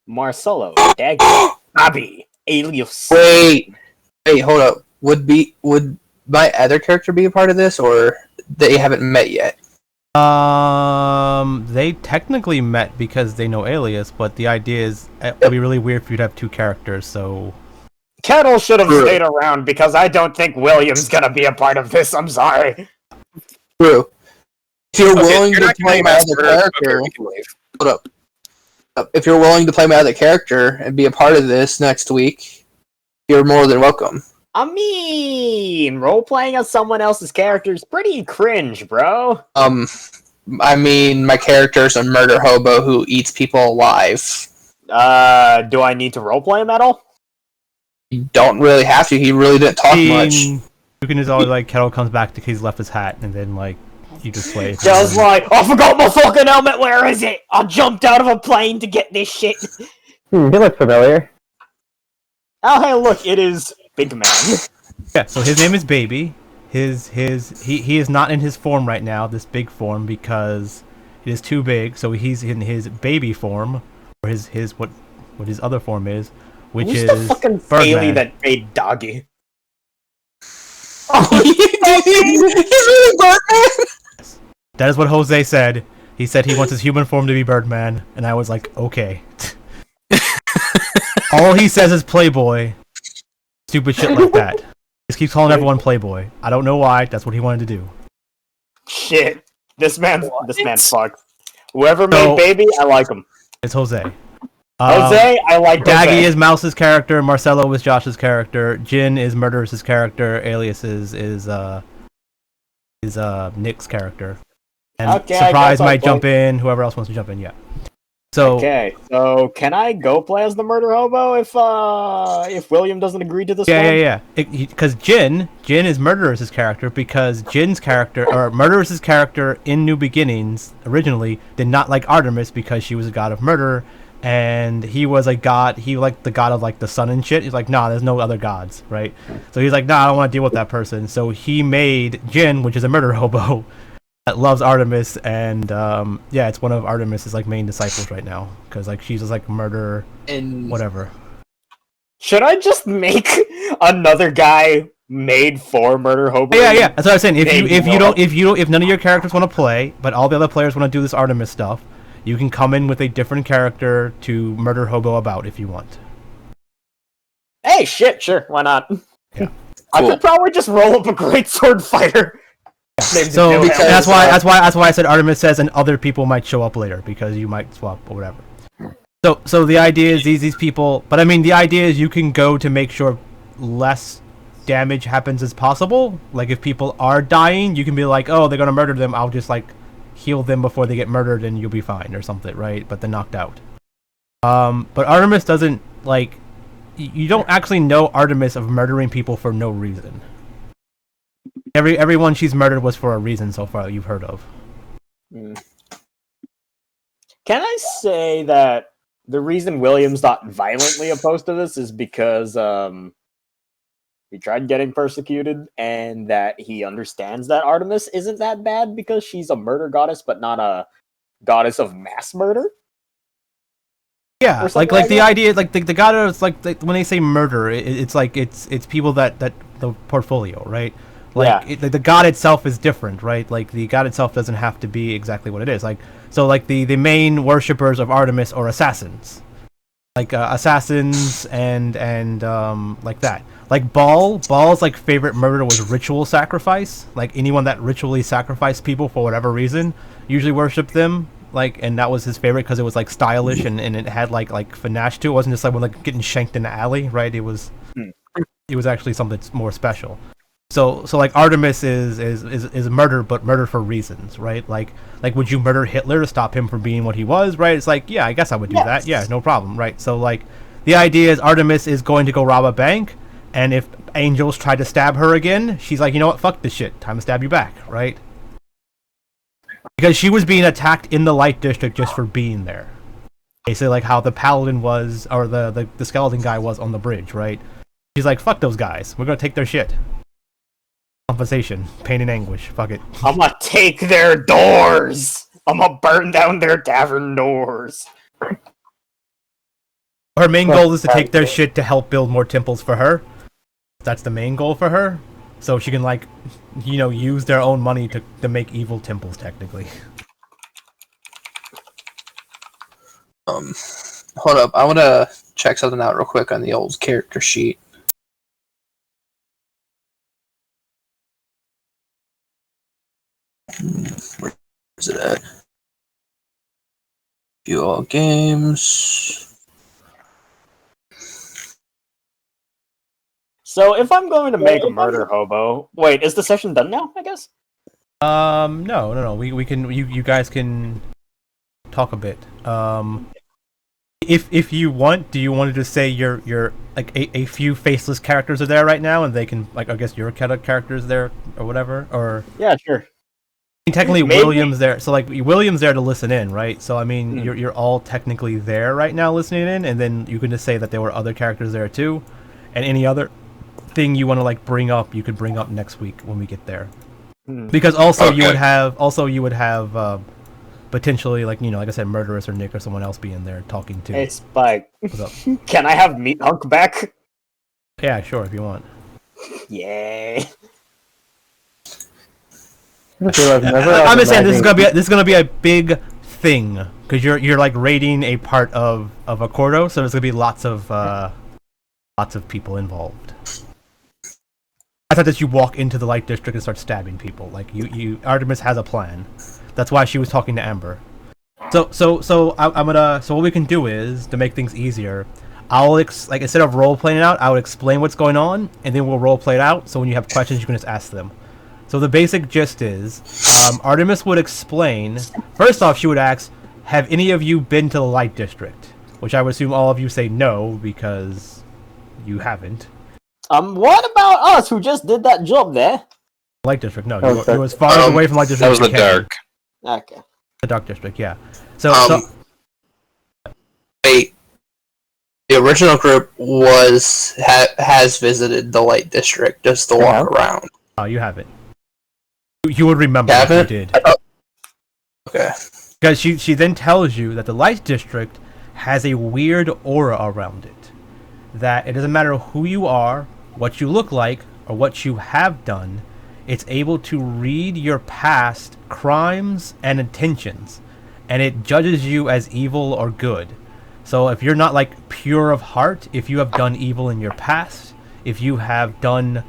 Marcelo, Dag, Bobby, alias. Wait, hold up. Would my other character be a part of this, or they haven't met yet? They technically met because they know Alias, but the idea is it would be really weird for you to have two characters, so... Kettil should have stayed around because I don't think William's gonna be a part of this, I'm sorry. True. If you're willing you're to not play getting my mass other murdered. character, Okay, we can leave. hold up. If you're willing to play my other character and be a part of this next week, you're more than welcome. I mean, role-playing as someone else's character is pretty cringe, bro. I mean, my character's a murder hobo who eats people alive. Do I need to roleplay him at all? You don't really have to. He really didn't talk much. You can just always, like, Kettil comes back to he's left his hat, and then, like, you just play. Just like, I forgot my fucking helmet, where is it? I jumped out of a plane to get this shit. He looks familiar. Oh, hey, look, it is Big Man. Yeah, so his name is Baby. He is not in his form right now, this big form, because It is too big, so he's in his baby form, or his what his other form is, which Who's is the fucking Bailey Birdman. that made Doggy? He's really Birdman. That is what Jose said. He said he wants his human form to be Birdman, and I was like, okay. All he says is Playboy. Stupid shit like that. He just keeps calling everyone Playboy. I don't know why. That's what he wanted to do. Shit, this man fucked. Whoever made Baby, I like him. It's Jose. Jose, I like Daggy Jose. is Mouse's character. Marcelo is Josh's character. Jin is Murderous' character. Alias is Nick's character. And Okay, Surprise might play. jump in. Whoever else wants to jump in, yeah. So Okay, so can I go play as the murder hobo if William doesn't agree to this one? yeah. Because Jin is Murderous' character, because Jin's character, or Murderous' character in New Beginnings, originally, did not like Artemis because she was a god of murder, and he was a god, he liked the god of, like, the sun and shit. He's like, nah, there's no other gods, right? So he's like, nah, I don't want to deal with that person. So he made Jin, which is a murder hobo, that loves Artemis, and yeah, it's one of Artemis's like main disciples right now, because like she's just like murder And whatever. Should I just make another guy made for murder hobo? Yeah. That's what I was saying. Maybe If none of your characters want to play, but all the other players want to do this Artemis stuff, you can come in with a different character to murder hobo about if you want. Hey, shit, sure, why not? Yeah. I Cool. could probably just roll up a great sword fighter. named So Bill because- Harris. that's why I said Artemis says, and other people might show up later because you might swap or whatever. So the idea is these people, but I mean the idea is you can go to make sure less damage happens as possible. Like if people are dying, you can be like, oh, they're gonna murder them. I'll just like heal them before they get murdered, and you'll be fine or something, right? But they're knocked out. But Artemis doesn't like. You don't actually know Artemis of murdering people for no reason. Everyone she's murdered was for a reason so far that you've heard of. Can I say that the reason William's not violently opposed to this is because he tried getting persecuted, and that he understands that Artemis isn't that bad because she's a murder goddess, but not a goddess of mass murder? Yeah, Or something like like the that? idea, like the goddess, like when they say murder, it's like it's people that the portfolio, right? Like Yeah. the god itself is different, right? Like the god itself doesn't have to be exactly what it is. Like so, like the main worshippers of Artemis are assassins, like assassins and like that. Like Baal's like favorite murder was ritual sacrifice. Like anyone that ritually sacrificed people for whatever reason usually worshipped them. Like, and that was his favorite because it was like stylish and it had like finesse to it. It wasn't just like when like getting shanked in the alley, right? It was actually something more special. So like Artemis is murder, but murder for reasons, right? Like would you murder Hitler to stop him from being what he was, right? It's like, yeah, I guess I would do that. Yeah, no problem, right? So like the idea is Artemis is going to go rob a bank, and if angels try to stab her again, she's like, you know what, fuck this shit, time to stab you back, right? Because she was being attacked in the Light District just for being there. Basically like how the paladin was, or the skeleton guy was on the bridge, right? She's like, fuck those guys, we're gonna take their shit. Compensation, pain and anguish, fuck it. I'm gonna take their doors! I'm gonna burn down their tavern doors! Her main goal is to take their shit to help build more temples for her. That's the main goal for her. So she can, like, you know, use their own money to make evil temples, technically. Hold up, I want to check something out real quick on the old character sheet. Where is it at? View all games. So if I'm going to make a murder hobo... Wait, is the session done now, I guess? No. We can, you guys can talk a bit. If you want, do you want to just say your like a few faceless characters are there right now, and they can, like, I guess your characters there or whatever, or Yeah, sure. I mean, technically Maybe. William's there, so like William's there to listen in, right? So I mean, you're all technically there right now listening in, and then you can just say that there were other characters there too, and any other thing you want to like bring up, you could bring up next week when we get there. Because also you would have potentially like like I said, Murderous or Nick or someone else be in there talking too. Hey, Spike. What's up? Can I have Meat Hunk back? Yeah, sure, if you want. Yay. I'm just saying this is gonna be a big thing because you're like raiding a part of a Cordo, so there's gonna be lots of people involved. I thought that you walk into the Light District and start stabbing people. Like you Artemis has a plan. That's why she was talking to Amber. So what we can do is to make things easier. I'll instead of role playing it out, I would explain what's going on, and then we'll role play it out. So when you have questions, you can just ask them. So the basic gist is, Artemis would explain. First off, she would ask, "Have any of you been to the Light District?" Which I would assume all of you say no because you haven't. What about us who just did that job there? Light District, no. You were as far away from Light District. That was the dark. Okay. The Dark District, yeah. So wait. The original group has visited the Light District just to walk around. Oh, you haven't. You would remember if you did. Okay. Because she then tells you that the Light District has a weird aura around it. That it doesn't matter who you are, what you look like, or what you have done, it's able to read your past crimes and intentions, and it judges you as evil or good. So if you're not like pure of heart, if you have done evil in your past, if you have done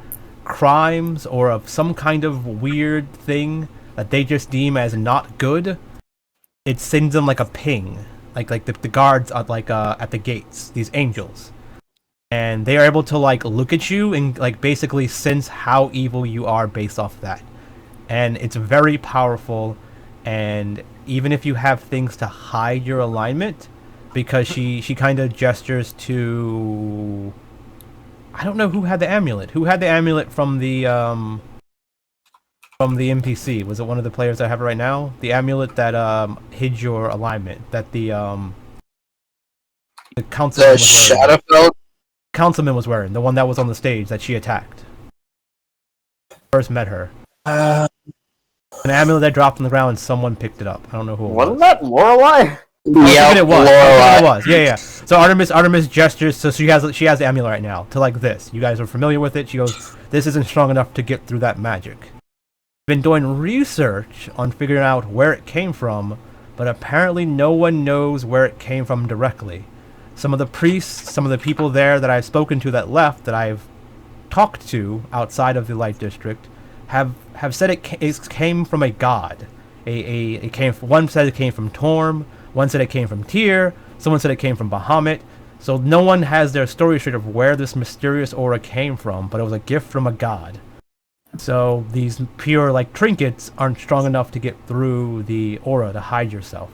crimes or of some kind of weird thing that they just deem as not good, it sends them like a ping, like the guards at at the gates, these angels. And they are able to like look at you and like basically sense how evil you are based off that. And it's very powerful, and even if you have things to hide your alignment, because she kind of gestures to, I don't know who had the amulet. Who had the amulet from the NPC? Was it one of the players that have it right now? The amulet that hid your alignment, that the councilman was wearing. Shadowfell? Councilman was wearing, the one that was on the stage that she attacked. First met her. An amulet that dropped on the ground and someone picked it up. I don't know who it was. Wasn't that Lorelei? Yeah, it was. It was. Yeah. So Artemis gestures. So she has the amulet right now to like this. You guys are familiar with it. She goes, "This isn't strong enough to get through that magic." Been doing research on figuring out where it came from, but apparently no one knows where it came from directly. Some of the priests, some of the people there that I've spoken to that left, that I've talked to outside of the Light District, have said it came from a god. One said it came from Torm. One said it came from Tyr. Someone said it came from Bahamut. So no one has their story straight of where this mysterious aura came from, but it was a gift from a god. So these pure like trinkets aren't strong enough to get through the aura to hide yourself.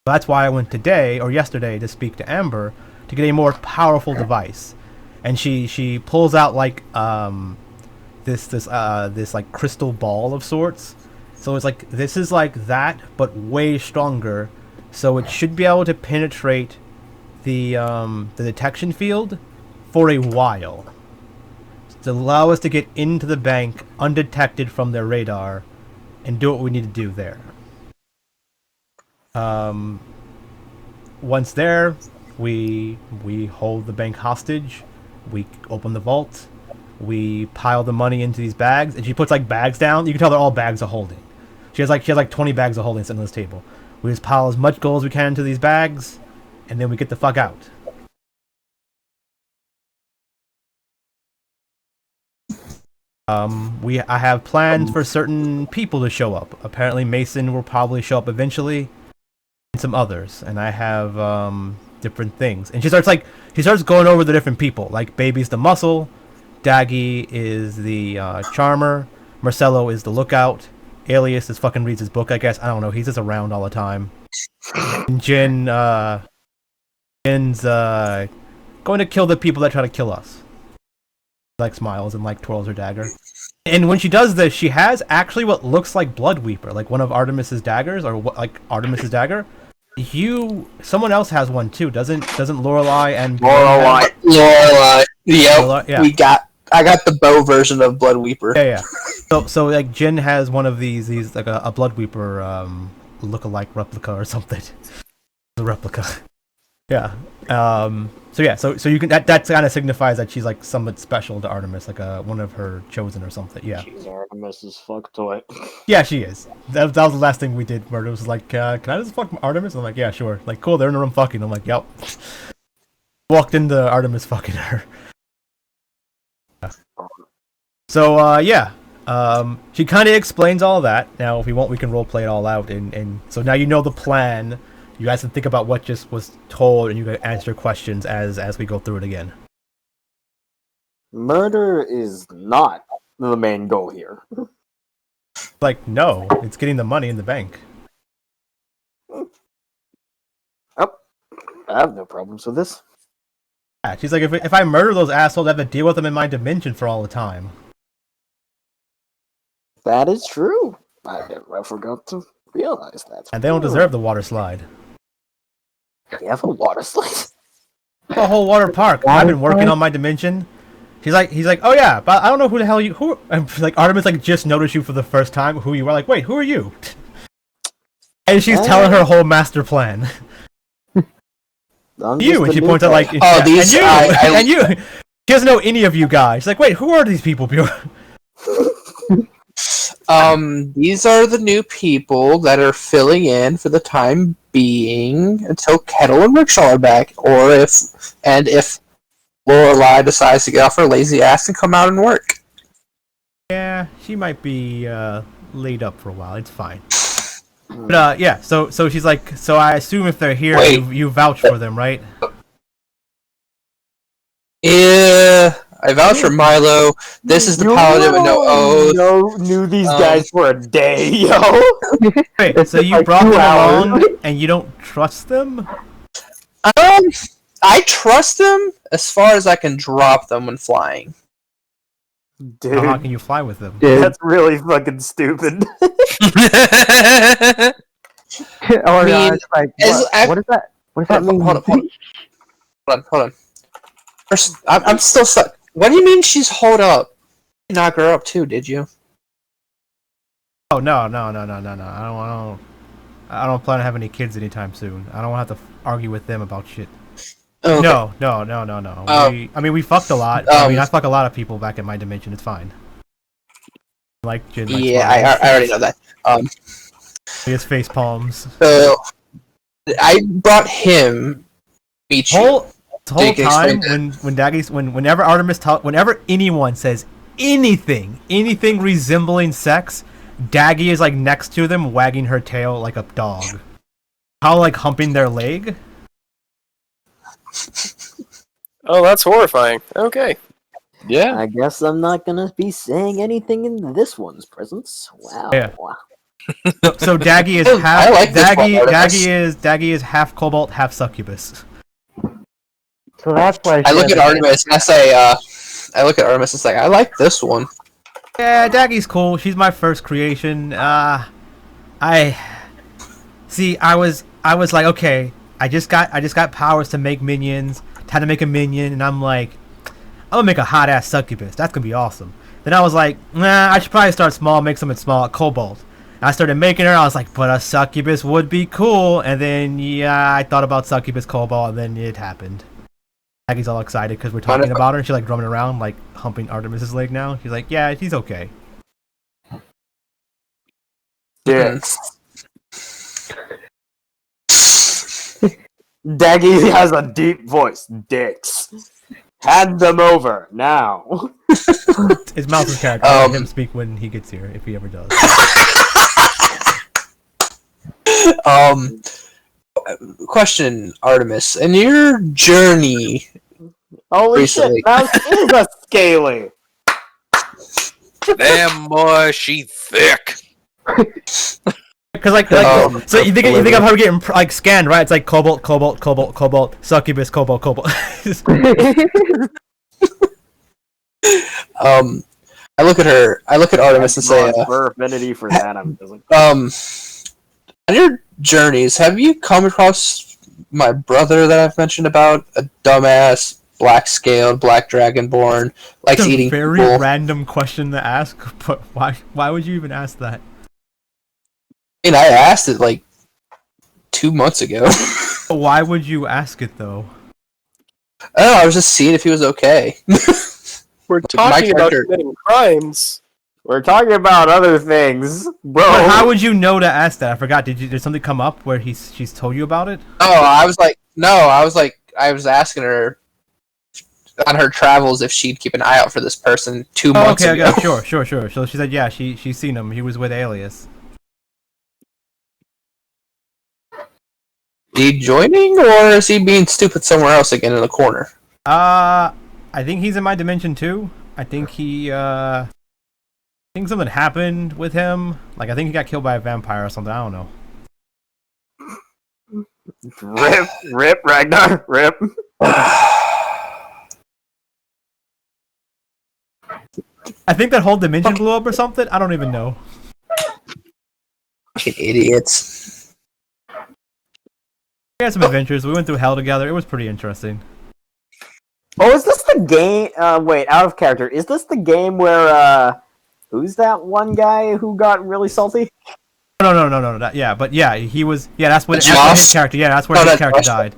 That's why I went today or yesterday to speak to Amber to get a more powerful device. And she pulls out like this like crystal ball of sorts. So it's like this is like that but way stronger. So it should be able to penetrate the detection field for a while. To allow us to get into the bank undetected from their radar and do what we need to do there. Once there, we hold the bank hostage, we open the vault, we pile the money into these bags, and she puts like bags down. You can tell they're all bags of holding. She has like 20 bags of holding sitting on this table. We just pile as much gold as we can into these bags, and then we get the fuck out. I have plans for certain people to show up. Apparently Mason will probably show up eventually, and some others. And I have different things. And she starts going over the different people. Like Baby's the muscle, Daggy is the charmer, Marcelo is the lookout, Alias is fucking reads his book, I guess. I don't know. He's just around all the time. And Jin's going to kill the people that try to kill us. Like smiles and like twirls her dagger. And when she does this, she has actually what looks like Blood Weeper, like one of Artemis's daggers, or like Artemis's dagger. Someone else has one too, doesn't Lorelei and Lorelei. Yep. Yeah. I got the bow version of Blood Weeper. Yeah. So like Jin has one of these like a Blood Weeper look-alike replica or something. The replica. Yeah. So yeah. So you can that kind of signifies that she's like somewhat special to Artemis, like one of her chosen or something. Yeah. She's Artemis's fuck toy. Yeah, she is. That was the last thing we did. Murder was like, can I just fuck Artemis? I'm like, yeah, sure. Like, cool. They're in the room fucking. I'm like, yep. Walked into Artemis fucking her. Yeah. So yeah. She kind of explains all that. Now, if we want, we can roleplay it all out. And so now you know the plan. You guys can think about what just was told, and you can answer questions as we go through it again. Murder is not the main goal here. Like, no, it's getting the money in the bank. Oh, I have no problems with this. Yeah, she's like, if I murder those assholes, I have to deal with them in my dimension for all the time. That is true. I forgot to realize that. And they don't deserve the water slide. We have a water slide. The whole water park. I've been working on my dimension. He's like, oh yeah, but I don't know who the hell you. Who? And like Artemis like just noticed you for the first time. Who you are? Like, wait, who are you? And she's telling her whole master plan. You, and she points out like, oh, these, and you, and you. She doesn't know any of you guys. She's like, wait, who are these people, Bjorn? These are the new people that are filling in for the time being until Kettil and Rikkshal are back, or if Lorelei decides to get off her lazy ass and come out and work. Yeah, she might be laid up for a while. It's fine. But yeah, so she's like, so I assume if they're here, you vouch for them, right? Yeah, I vouch for Milo. This is the paladin with no oath. Knew these guys for a day, yo. Wait, so you brought them along and you don't trust them? I trust them as far as I can drop them when flying. Dude, how can you fly with them? That's really fucking stupid. Oh my god, like, what is that? What does that mean? Hold on. First, I'm still stuck. What do you mean she's holed up? You knock her up too, did you? Oh no! I don't plan to have any kids anytime soon. I don't want to have to argue with them about shit. Okay. No. I mean, we fucked a lot. I fuck a lot of people back in my dimension. It's fine. Like Jin. Yeah, I already know that. His face palms. So I brought him. The whole time whenever Artemis whenever anyone says anything resembling sex, Daggy is like next to them, wagging her tail like a dog. How like humping their leg. Oh, that's horrifying. Okay. Yeah. I guess I'm not gonna be saying anything in this one's presence. Wow. Yeah. So Daggy is half. like Daggy is half cobalt, half succubus. So that's why I look at Artemis and I say, I like this one. Yeah, Daggy's cool. She's my first creation. I was like, okay, I just got powers to make minions. Time to make a minion, and I'm like, I'm gonna make a hot ass succubus. That's gonna be awesome. Then I was like, nah, I should probably start small, make something small, cobalt. And I started making her. I was like, but a succubus would be cool. And then yeah, I thought about succubus cobalt, and then it happened. Maggie's all excited because we're talking about her, and she's like drumming around, like humping Artemis's leg now. She's like, yeah, she's okay. Dicks. Daggy has a deep voice. Dicks. Hand them over now. It's Mouse's character. Let him speak when he gets here, if he ever does. Question, Artemis. In your journey Holy recently. shit, Mouse is a scaly. Damn boy, she thick. Because so you think of her getting like scanned, right? It's like cobalt, succubus, cobalt. I look at Artemis and say, for affinity for that, I'm just on your journeys, have you come across my brother that I've mentioned about? A dumbass, black-scaled, black dragonborn, likes eating very people. Random question to ask, but why would you even ask that? I mean, I asked it like 2 months ago. Why would you ask it though? Oh, I was just seeing if he was okay. We're My talking about character- committing crimes. We're talking about other things, bro. But how would you know to ask that? I forgot. Did something come up where she's told you about it? Oh, I was asking her on her travels if she'd keep an eye out for this person 2 months Okay, ago. okay, sure. So she said, yeah, she's seen him. He was with Alias. Is he joining, or is he being stupid somewhere else again in the corner? I think he's in my dimension too. I think I think something happened with him. Like, I think he got killed by a vampire or something. I don't know. Rip, Ragnar, rip. I think that whole dimension blew up or something. I don't even know. Fucking idiots. We had some adventures. We went through hell together. It was pretty interesting. Oh, is this the game? Wait, out of character. Is this the game where who's that one guy who got really salty? No. But yeah, he was. Yeah, that's what Josh? his character. Yeah, that's where Oh, his that's character Josh. died.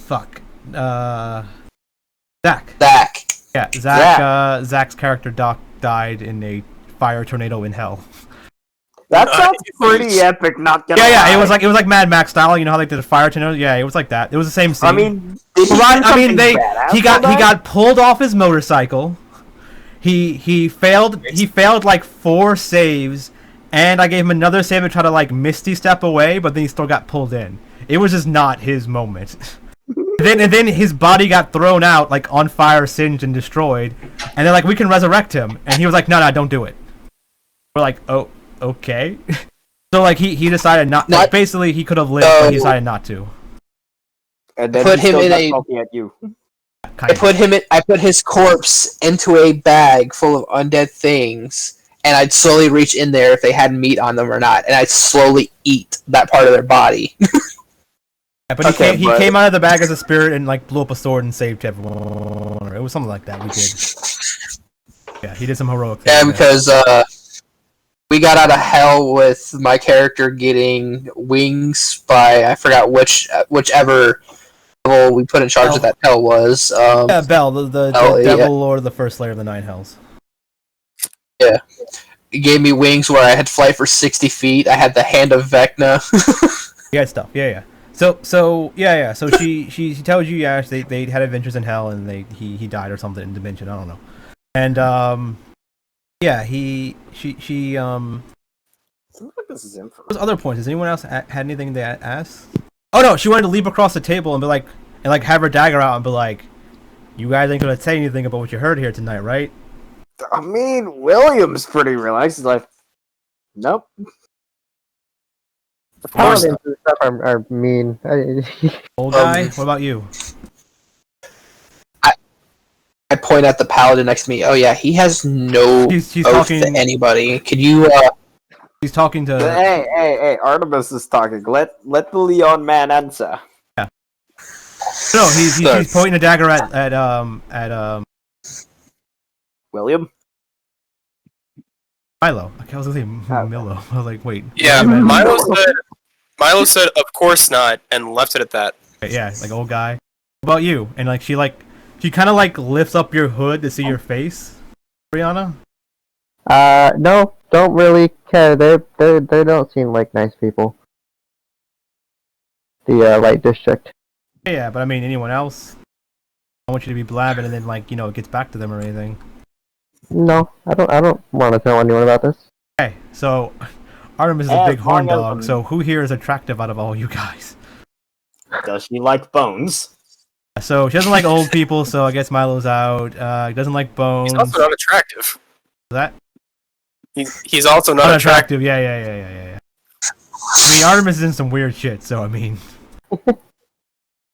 Fuck. Zach. Zach. Yeah, Zach. Zach's character died in a fire tornado in hell. That sounds pretty epic. Not gonna Yeah, lie. it was like Mad Max style. You know how they did a fire tornado? Yeah, it was like that. It was the same scene. I mean, did he Right, do I mean, something badass he for that? got pulled off his motorcycle. He failed like 4 saves, and I gave him another save to try to like misty step away, but then he still got pulled in. It was just not his moment. and then his body got thrown out like on fire, singed and destroyed, and they're like, we can resurrect him, and he was like, no, don't do it. We're like, oh, okay. So like he decided not. Like, basically, he could have lived, but he decided not to. And then Put he him still in got a- salty at you. I put his corpse into a bag full of undead things, and I'd slowly reach in there if they had meat on them or not, and I'd slowly eat that part of their body. Yeah, but he came out of the bag as a spirit and like blew up a sword and saved everyone. It was something like that we did. Yeah, he did some heroic things. Yeah, because we got out of hell with my character getting wings by, I forgot whichever level we put in charge of that hell was. Yeah, Bell, the devil lord of the first layer of the 9 hells. Yeah. He gave me wings where I had flight for 60 feet. I had the hand of Vecna. He had stuff. Yeah. So yeah. So she tells you, yeah, they had adventures in hell and he died or something in dimension. I don't know. And yeah, she This is info. What was other points? Does anyone else had anything to ask? Oh no, she wanted to leap across the table and be like, have her dagger out and be like, you guys ain't gonna say anything about what you heard here tonight, right? I mean, William's pretty relaxed. He's like, nope. The paladins and stuff are mean. Old guy, what about you? I point at the paladin next to me. Oh yeah, he has no She's oath talking to anybody. Could you? He's talking to. Hey! Artemis is talking. Let the Leon man answer. Yeah. No, he's pointing a dagger at William. Milo. Okay, I was gonna say Milo. I was like, wait. Yeah, Milo said, of course not, and left it at that. Yeah, like old guy. What about you? And she kind of like lifts up your hood to see your face, Brianna. No, don't really care. They don't seem like nice people. The Light District. Yeah, but I mean, anyone else? I want you to be blabbing, and then it gets back to them or anything. No, I don't want to tell anyone about this. Okay, so Artemis is a big horn dog. So who here is attractive out of all you guys? Does she like bones? So she doesn't like old people. So I guess Milo's out. Doesn't like bones. He's also not attractive. That? He's also not attractive. Yeah. I mean, Artemis is in some weird shit. So I mean, what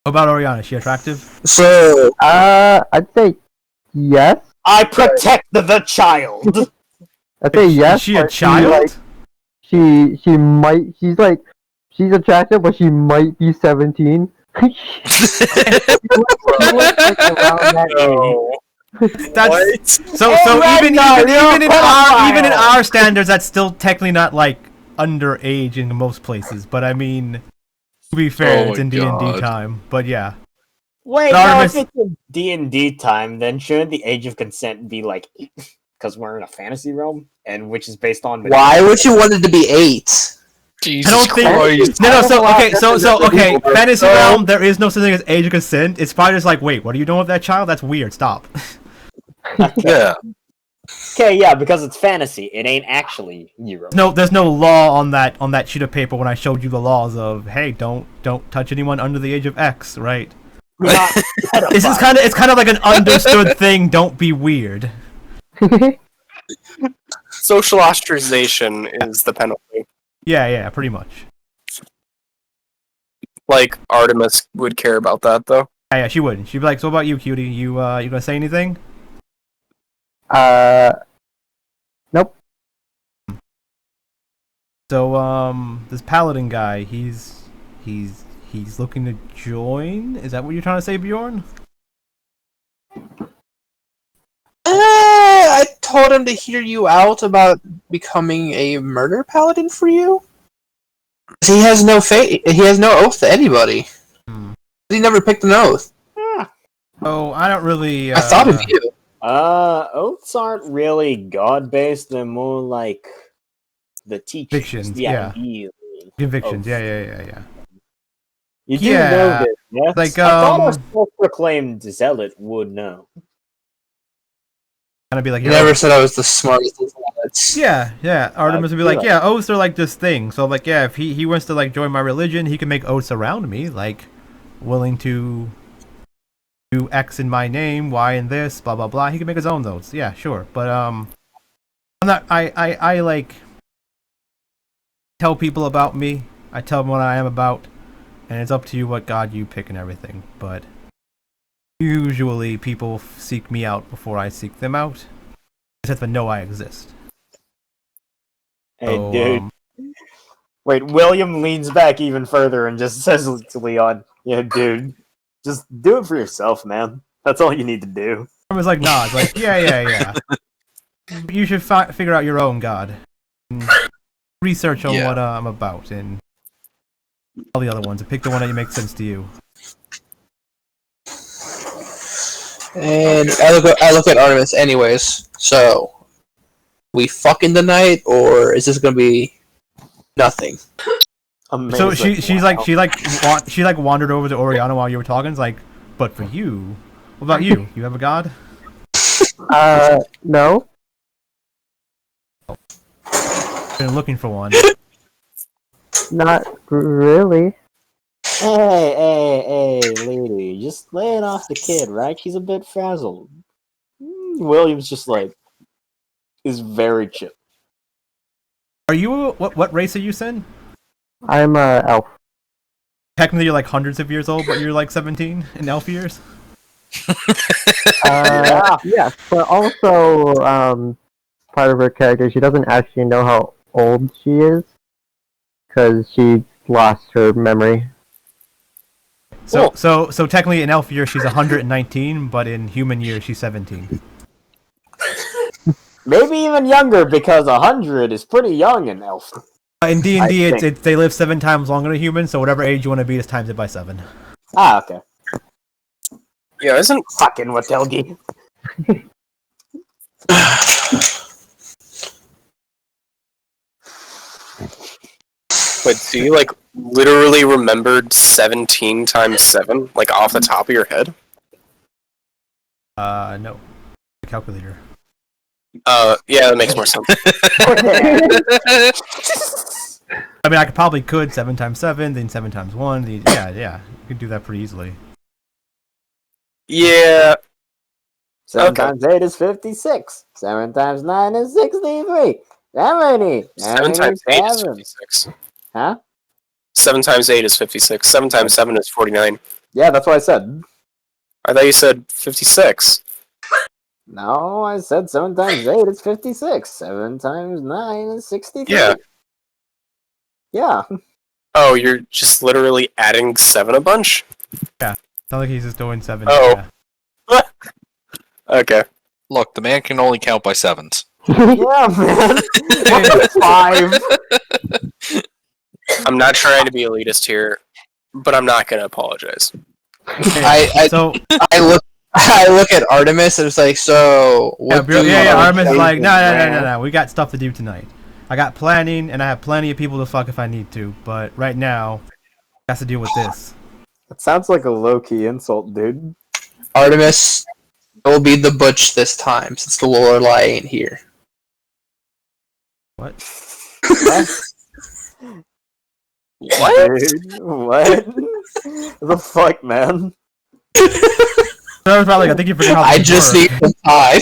about Oriana? Is she attractive? So, I'd say yes. I protect the child. I'd say yes. Is she a but child? She's attractive, but she might be 17. She looks like around that age. No. That's so. Hey, So even Ragnar, even you're even in a our even in pedophile! our standards, that's still technically not like underage in most places. But I mean, to be fair, Oh it's my in D&D God. time. But yeah, Wait, But no, Artemis- if it's in D&D time, then shouldn't the age of consent be like 8? Because we're in a fantasy realm, and which is based on... Why would you want it to be 8? Jesus I don't think. Christ. No. So okay. So okay. Older, Fantasy so- realm, there is no such thing as age of consent. It's probably just like, wait, what are you doing with that child? That's weird. Stop. Yeah. Okay, yeah, because it's fantasy. It ain't actually Euro. No, there's no law on that sheet of paper when I showed you the laws of hey, don't touch anyone under the age of X, right? Not This is it's kind of like an understood thing. Don't be weird. Social ostracization is the penalty. Yeah, pretty much. Like Artemis would care about that though. Yeah, she wouldn't. She'd be like, "So what about you, cutie? You gonna say anything?" Nope. So this paladin guy, he's looking to join. Is that what you're trying to say, Bjorn? I told him to hear you out about becoming a murder paladin for you. He has no faith. He has no oath to anybody. He never picked an oath. Oh, I don't really. I thought of you. Oaths aren't really god-based. They're more like the teachings, Convictions, the yeah. ideas. Convictions. Oath. Yeah. You do Yeah, know this, yes? like, I thought a self-proclaimed zealot would know. Kind of be like, You never said I was the smartest of zealots. Yeah. Artemis would be feel like, like- yeah, oaths are like this thing. So like, yeah, if he wants to like join my religion, he can make oaths around me, like willing to do X in my name, Y in this, blah blah blah. He can make his own oaths. Yeah, sure. But I'm not. I like tell people about me. I tell them what I am about, and it's up to you what god you pick and everything. But usually people seek me out before I seek them out. Just have to know I exist. Hey, So, dude. Wait, William leans back even further and just says to Leon, yeah, dude, just do it for yourself, man. That's all you need to do. I was like, nah, it's like, yeah. You should figure out your own god. And research on Yeah. what I'm about and all the other ones and pick the one that makes sense to you. And I look at Artemis anyways. So, we fucking tonight, or is this gonna be nothing? Amazing. So she wandered over to Oriana while you were talking. It's like, but for you, what about you? You have a god? No. Been looking for one. Not really. Hey, lady, just lay it off the kid, right? She's a bit frazzled. William's just like, is very chill. Are you what race are you, Sin? I'm a elf. Technically, you're like hundreds of years old, but you're like 17 in elf years. Yes, but also, part of her character, she doesn't actually know how old she is, because she lost her memory. So technically in elf years she's 119, but in human years she's 17. Maybe even younger, because 100 is pretty young in elf. In D&D, I think- they live 7 times longer than humans, so whatever age you want to be, just times it by 7. Ah, okay. Yeah, isn't Fucking Watelgi. Wait, do you like literally remembered 17 times 7, like off the top of your head? No. Calculator. Yeah, that makes more sense. I mean, I could 7 times 7, then 7 times 1. Yeah, you could do that pretty easily. Yeah, 7 Okay. times 8 is 56. 7 times 9 is 63. How many? 7 times 8 is 7. 56. Huh? 7 times 8 is 56. 7 times 7 is 49. Yeah, that's what I said. I thought you said 56. No, I said 7 times 8 is 56. 7 times 9 is 63. Yeah. Yeah. Oh, you're just literally adding 7 a bunch? Sounds like he's just doing 7. Oh. Yeah. Okay. Look, the man can only count by sevens. Yeah, man. What, 5? I'm not trying to be elitist here, but I'm not gonna apologize. So I look at Artemis and it's like, so what do you Artemis is do, like, no, man? we got stuff to do tonight. I got planning, and I have plenty of people to fuck if I need to, but right now, I have to deal with this. That sounds like a low-key insult, dude. Artemis will be the butch this time since the Lorelei ain't here. What? What? Dude, what? The fuck, man? So I was probably like, I think you forgot how I this just works. need some time.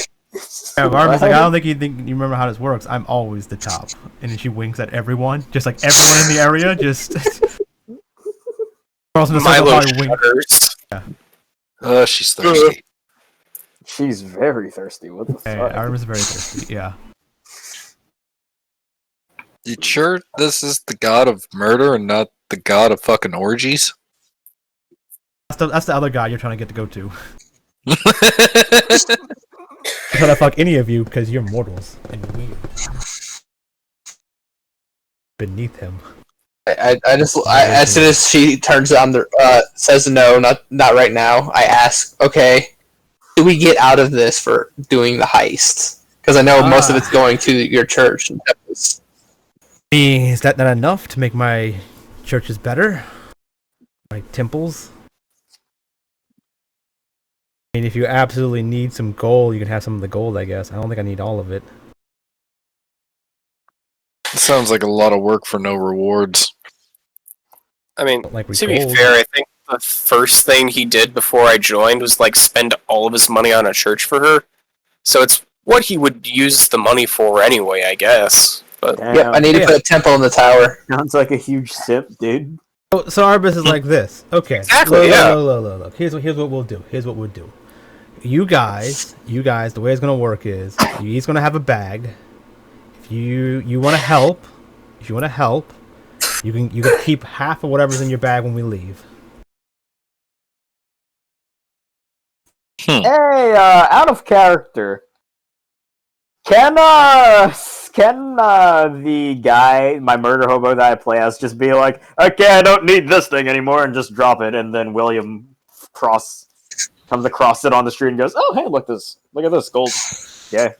Yeah, Artemis like, What? I don't think you remember how this works. I'm always the top. And then she winks at everyone, just like everyone in the area, just... Milo shudders. She's thirsty. She's very thirsty. What the Hey, fuck? Artemis is very thirsty, yeah. You sure this is the god of murder and not the god of fucking orgies? That's the other guy you're trying to get to go to. I'm trying to fuck any of you because you're mortals and weird. Beneath him. As soon as she turns on the says no, not right now. I ask, okay, do we get out of this for doing the heist? Because I know most of it's going to your church. Is that not enough to make my churches better? My temples? I mean, if you absolutely need some gold, you can have some of the gold, I guess. I don't think I need all of it. Sounds like a lot of work for no rewards. I mean, Like to be gold. fair, I think the first thing he did before I joined was like spend all of his money on a church for her. So it's what he would use the money for anyway, I guess. But Damn. Yep, I need to put a temple in the tower. Sounds like a huge simp, dude. So Arbus is like this. Okay. Exactly, yeah. Look. Here's what we'll do. You guys, the way it's gonna work is he's gonna have a bag. If you wanna help, you can keep half of whatever's in your bag when we leave. Hey, out of character. Can the guy, my murder hobo that I play as, just be like, okay, I don't need this thing anymore, and just drop it, and then William comes across it on the street and goes, oh, hey, look at this gold. Yeah.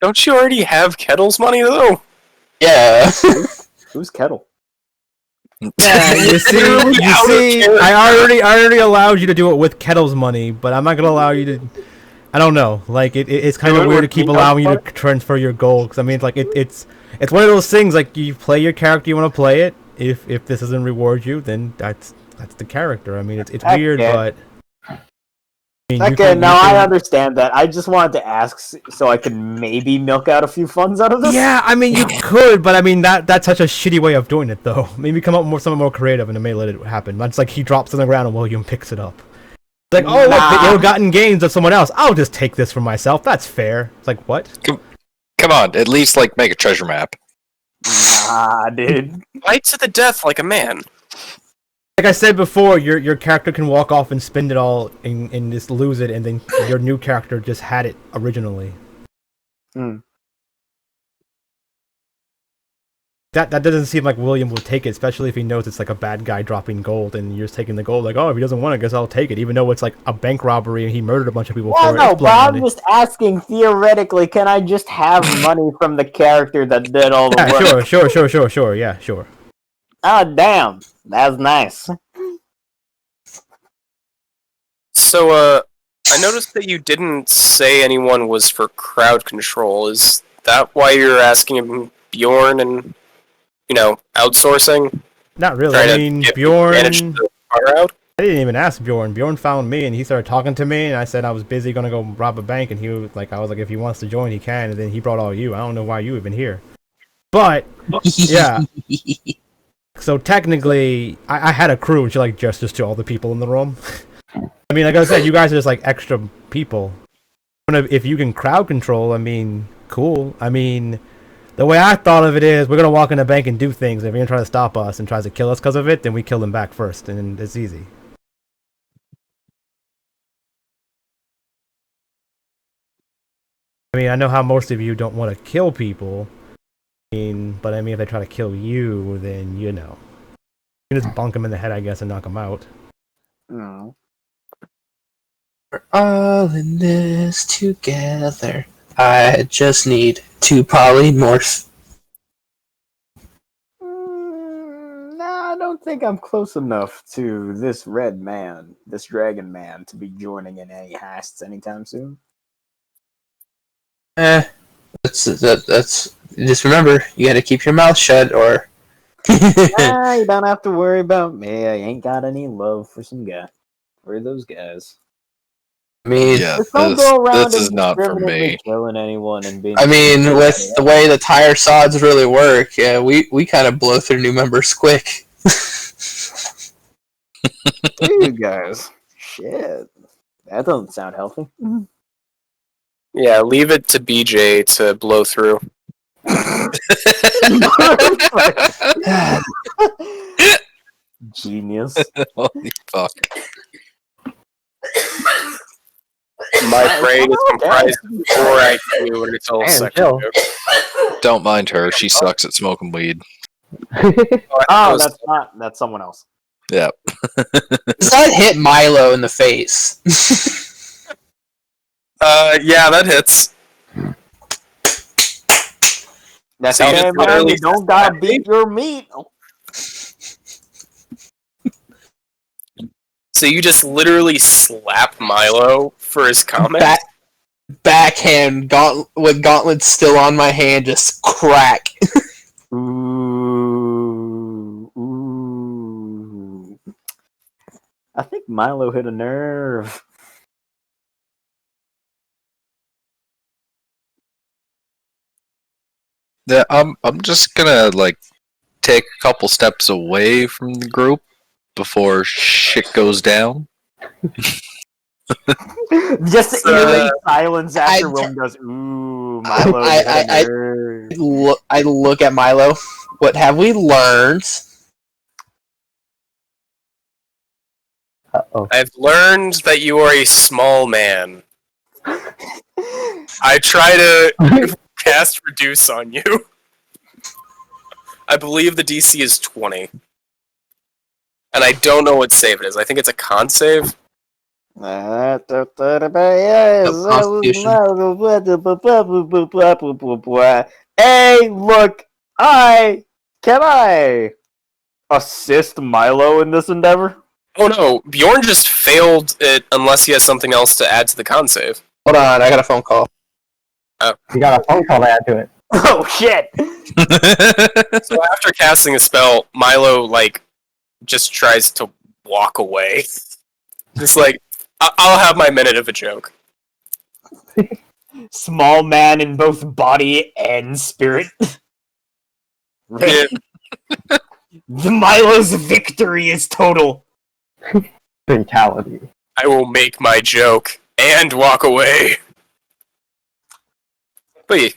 don't you already have Kettle's money though? Yeah. Who's Kettil? Yeah, you see, I already allowed you to do it with Kettle's money, but I'm not gonna allow you to. I don't know, like it's kind of weird to keep allowing you to transfer your gold, because I mean, like it's one of those things, like you play your character, you want to play it. If this doesn't reward you, then that's the character. I mean, it's weird, but. I mean, Okay, now I understand that. I just wanted to ask so I could maybe milk out a few funds out of this. Yeah, I mean, you could, but I mean, that's such a shitty way of doing it, though. Maybe come up with something more creative, and it may let it happen. It's like he drops on the ground and William picks it up. It's like, oh, look, the ill-gotten gains of someone else. I'll just take this for myself. That's fair. It's like, what? Come on, at least like make a treasure map. Nah, dude. Fight to the death like a man. Like I said before, your character can walk off and spend it all and just lose it, and then your new character just had it originally. That doesn't seem like William will take it, especially if he knows it's like a bad guy dropping gold, and you're just taking the gold. Like, oh, if he doesn't want it, I guess I'll take it, even though it's like a bank robbery and he murdered a bunch of people Well, for it. no, It's but I'm blood money. just asking theoretically, can I just have money from the character that did all the work? Sure, yeah, sure. Oh, damn. That's nice. So, I noticed that you didn't say anyone was for crowd control. Is that why you're asking him Bjorn and, outsourcing? Not really. Trying I to mean, get Bjorn. advantage of the crowd? I didn't even ask Bjorn. Bjorn found me and he started talking to me, and I said I was busy gonna go rob a bank, and he was like, if he wants to join, he can. And then he brought all you. I don't know why you even here, but yeah. So technically, I had a crew, which like just to all the people in the room. I mean, like I said, you guys are just like extra people. If you can crowd control, I mean, cool. I mean, the way I thought of it is, we're gonna walk in the bank and do things. If you're gonna try to stop us and tries to kill us because of it, then we kill him back first, and it's easy. I mean, I know how most of you don't want to kill people. But if they try to kill you, then you can just bunk them in the head, I guess, and knock them out. No. We're all in this together. I just need to polymorph. Nah, I don't think I'm close enough to this red man, this dragon man, to be joining in any heists anytime soon. That's just remember, you gotta keep your mouth shut, or Nah, you don't have to worry about me. I ain't got any love for those guys. I mean, Yeah, Just don't go around this is not for indiscriminately me. killing anyone and being. with the way the tire sods really work, yeah, we kind of blow through new members quick. You guys, shit, that doesn't sound healthy. Yeah, leave it to BJ to blow through. Genius. Holy fuck. My brain is comprised of 4 IQ and it's all Damn, second chill. joke. Don't mind her. She sucks at smoking weed. Oh, that's someone else. Yeah. Does that hit Milo in the face? Yeah, that hits. That's So you okay, just man. literally You don't gotta beat your meat. So you just literally slap Milo for his comment? Backhand, with gauntlets still on my hand, just crack. Ooh. I think Milo hit a nerve. Yeah, I'm just gonna take a couple steps away from the group before shit goes down. Just eerie silence after William goes, ooh, Milo hit a nerve. I look at Milo. What have we learned? Uh-oh. I've learned that you are a small man. I try to cast Reduce on you. I believe the DC is 20. And I don't know what save it is. I think it's a con save. Hey, look, can I assist Milo in this endeavor? Oh no, Bjorn just failed it unless he has something else to add to the con save. Hold on, I got a phone call. You got a phone call to add to it. Oh shit! So after casting a spell, Milo just tries to walk away. Just I'll have my minute of a joke. Small man in both body and spirit. Yeah. The Milo's victory is total. Fatality. I will make my joke and walk away. But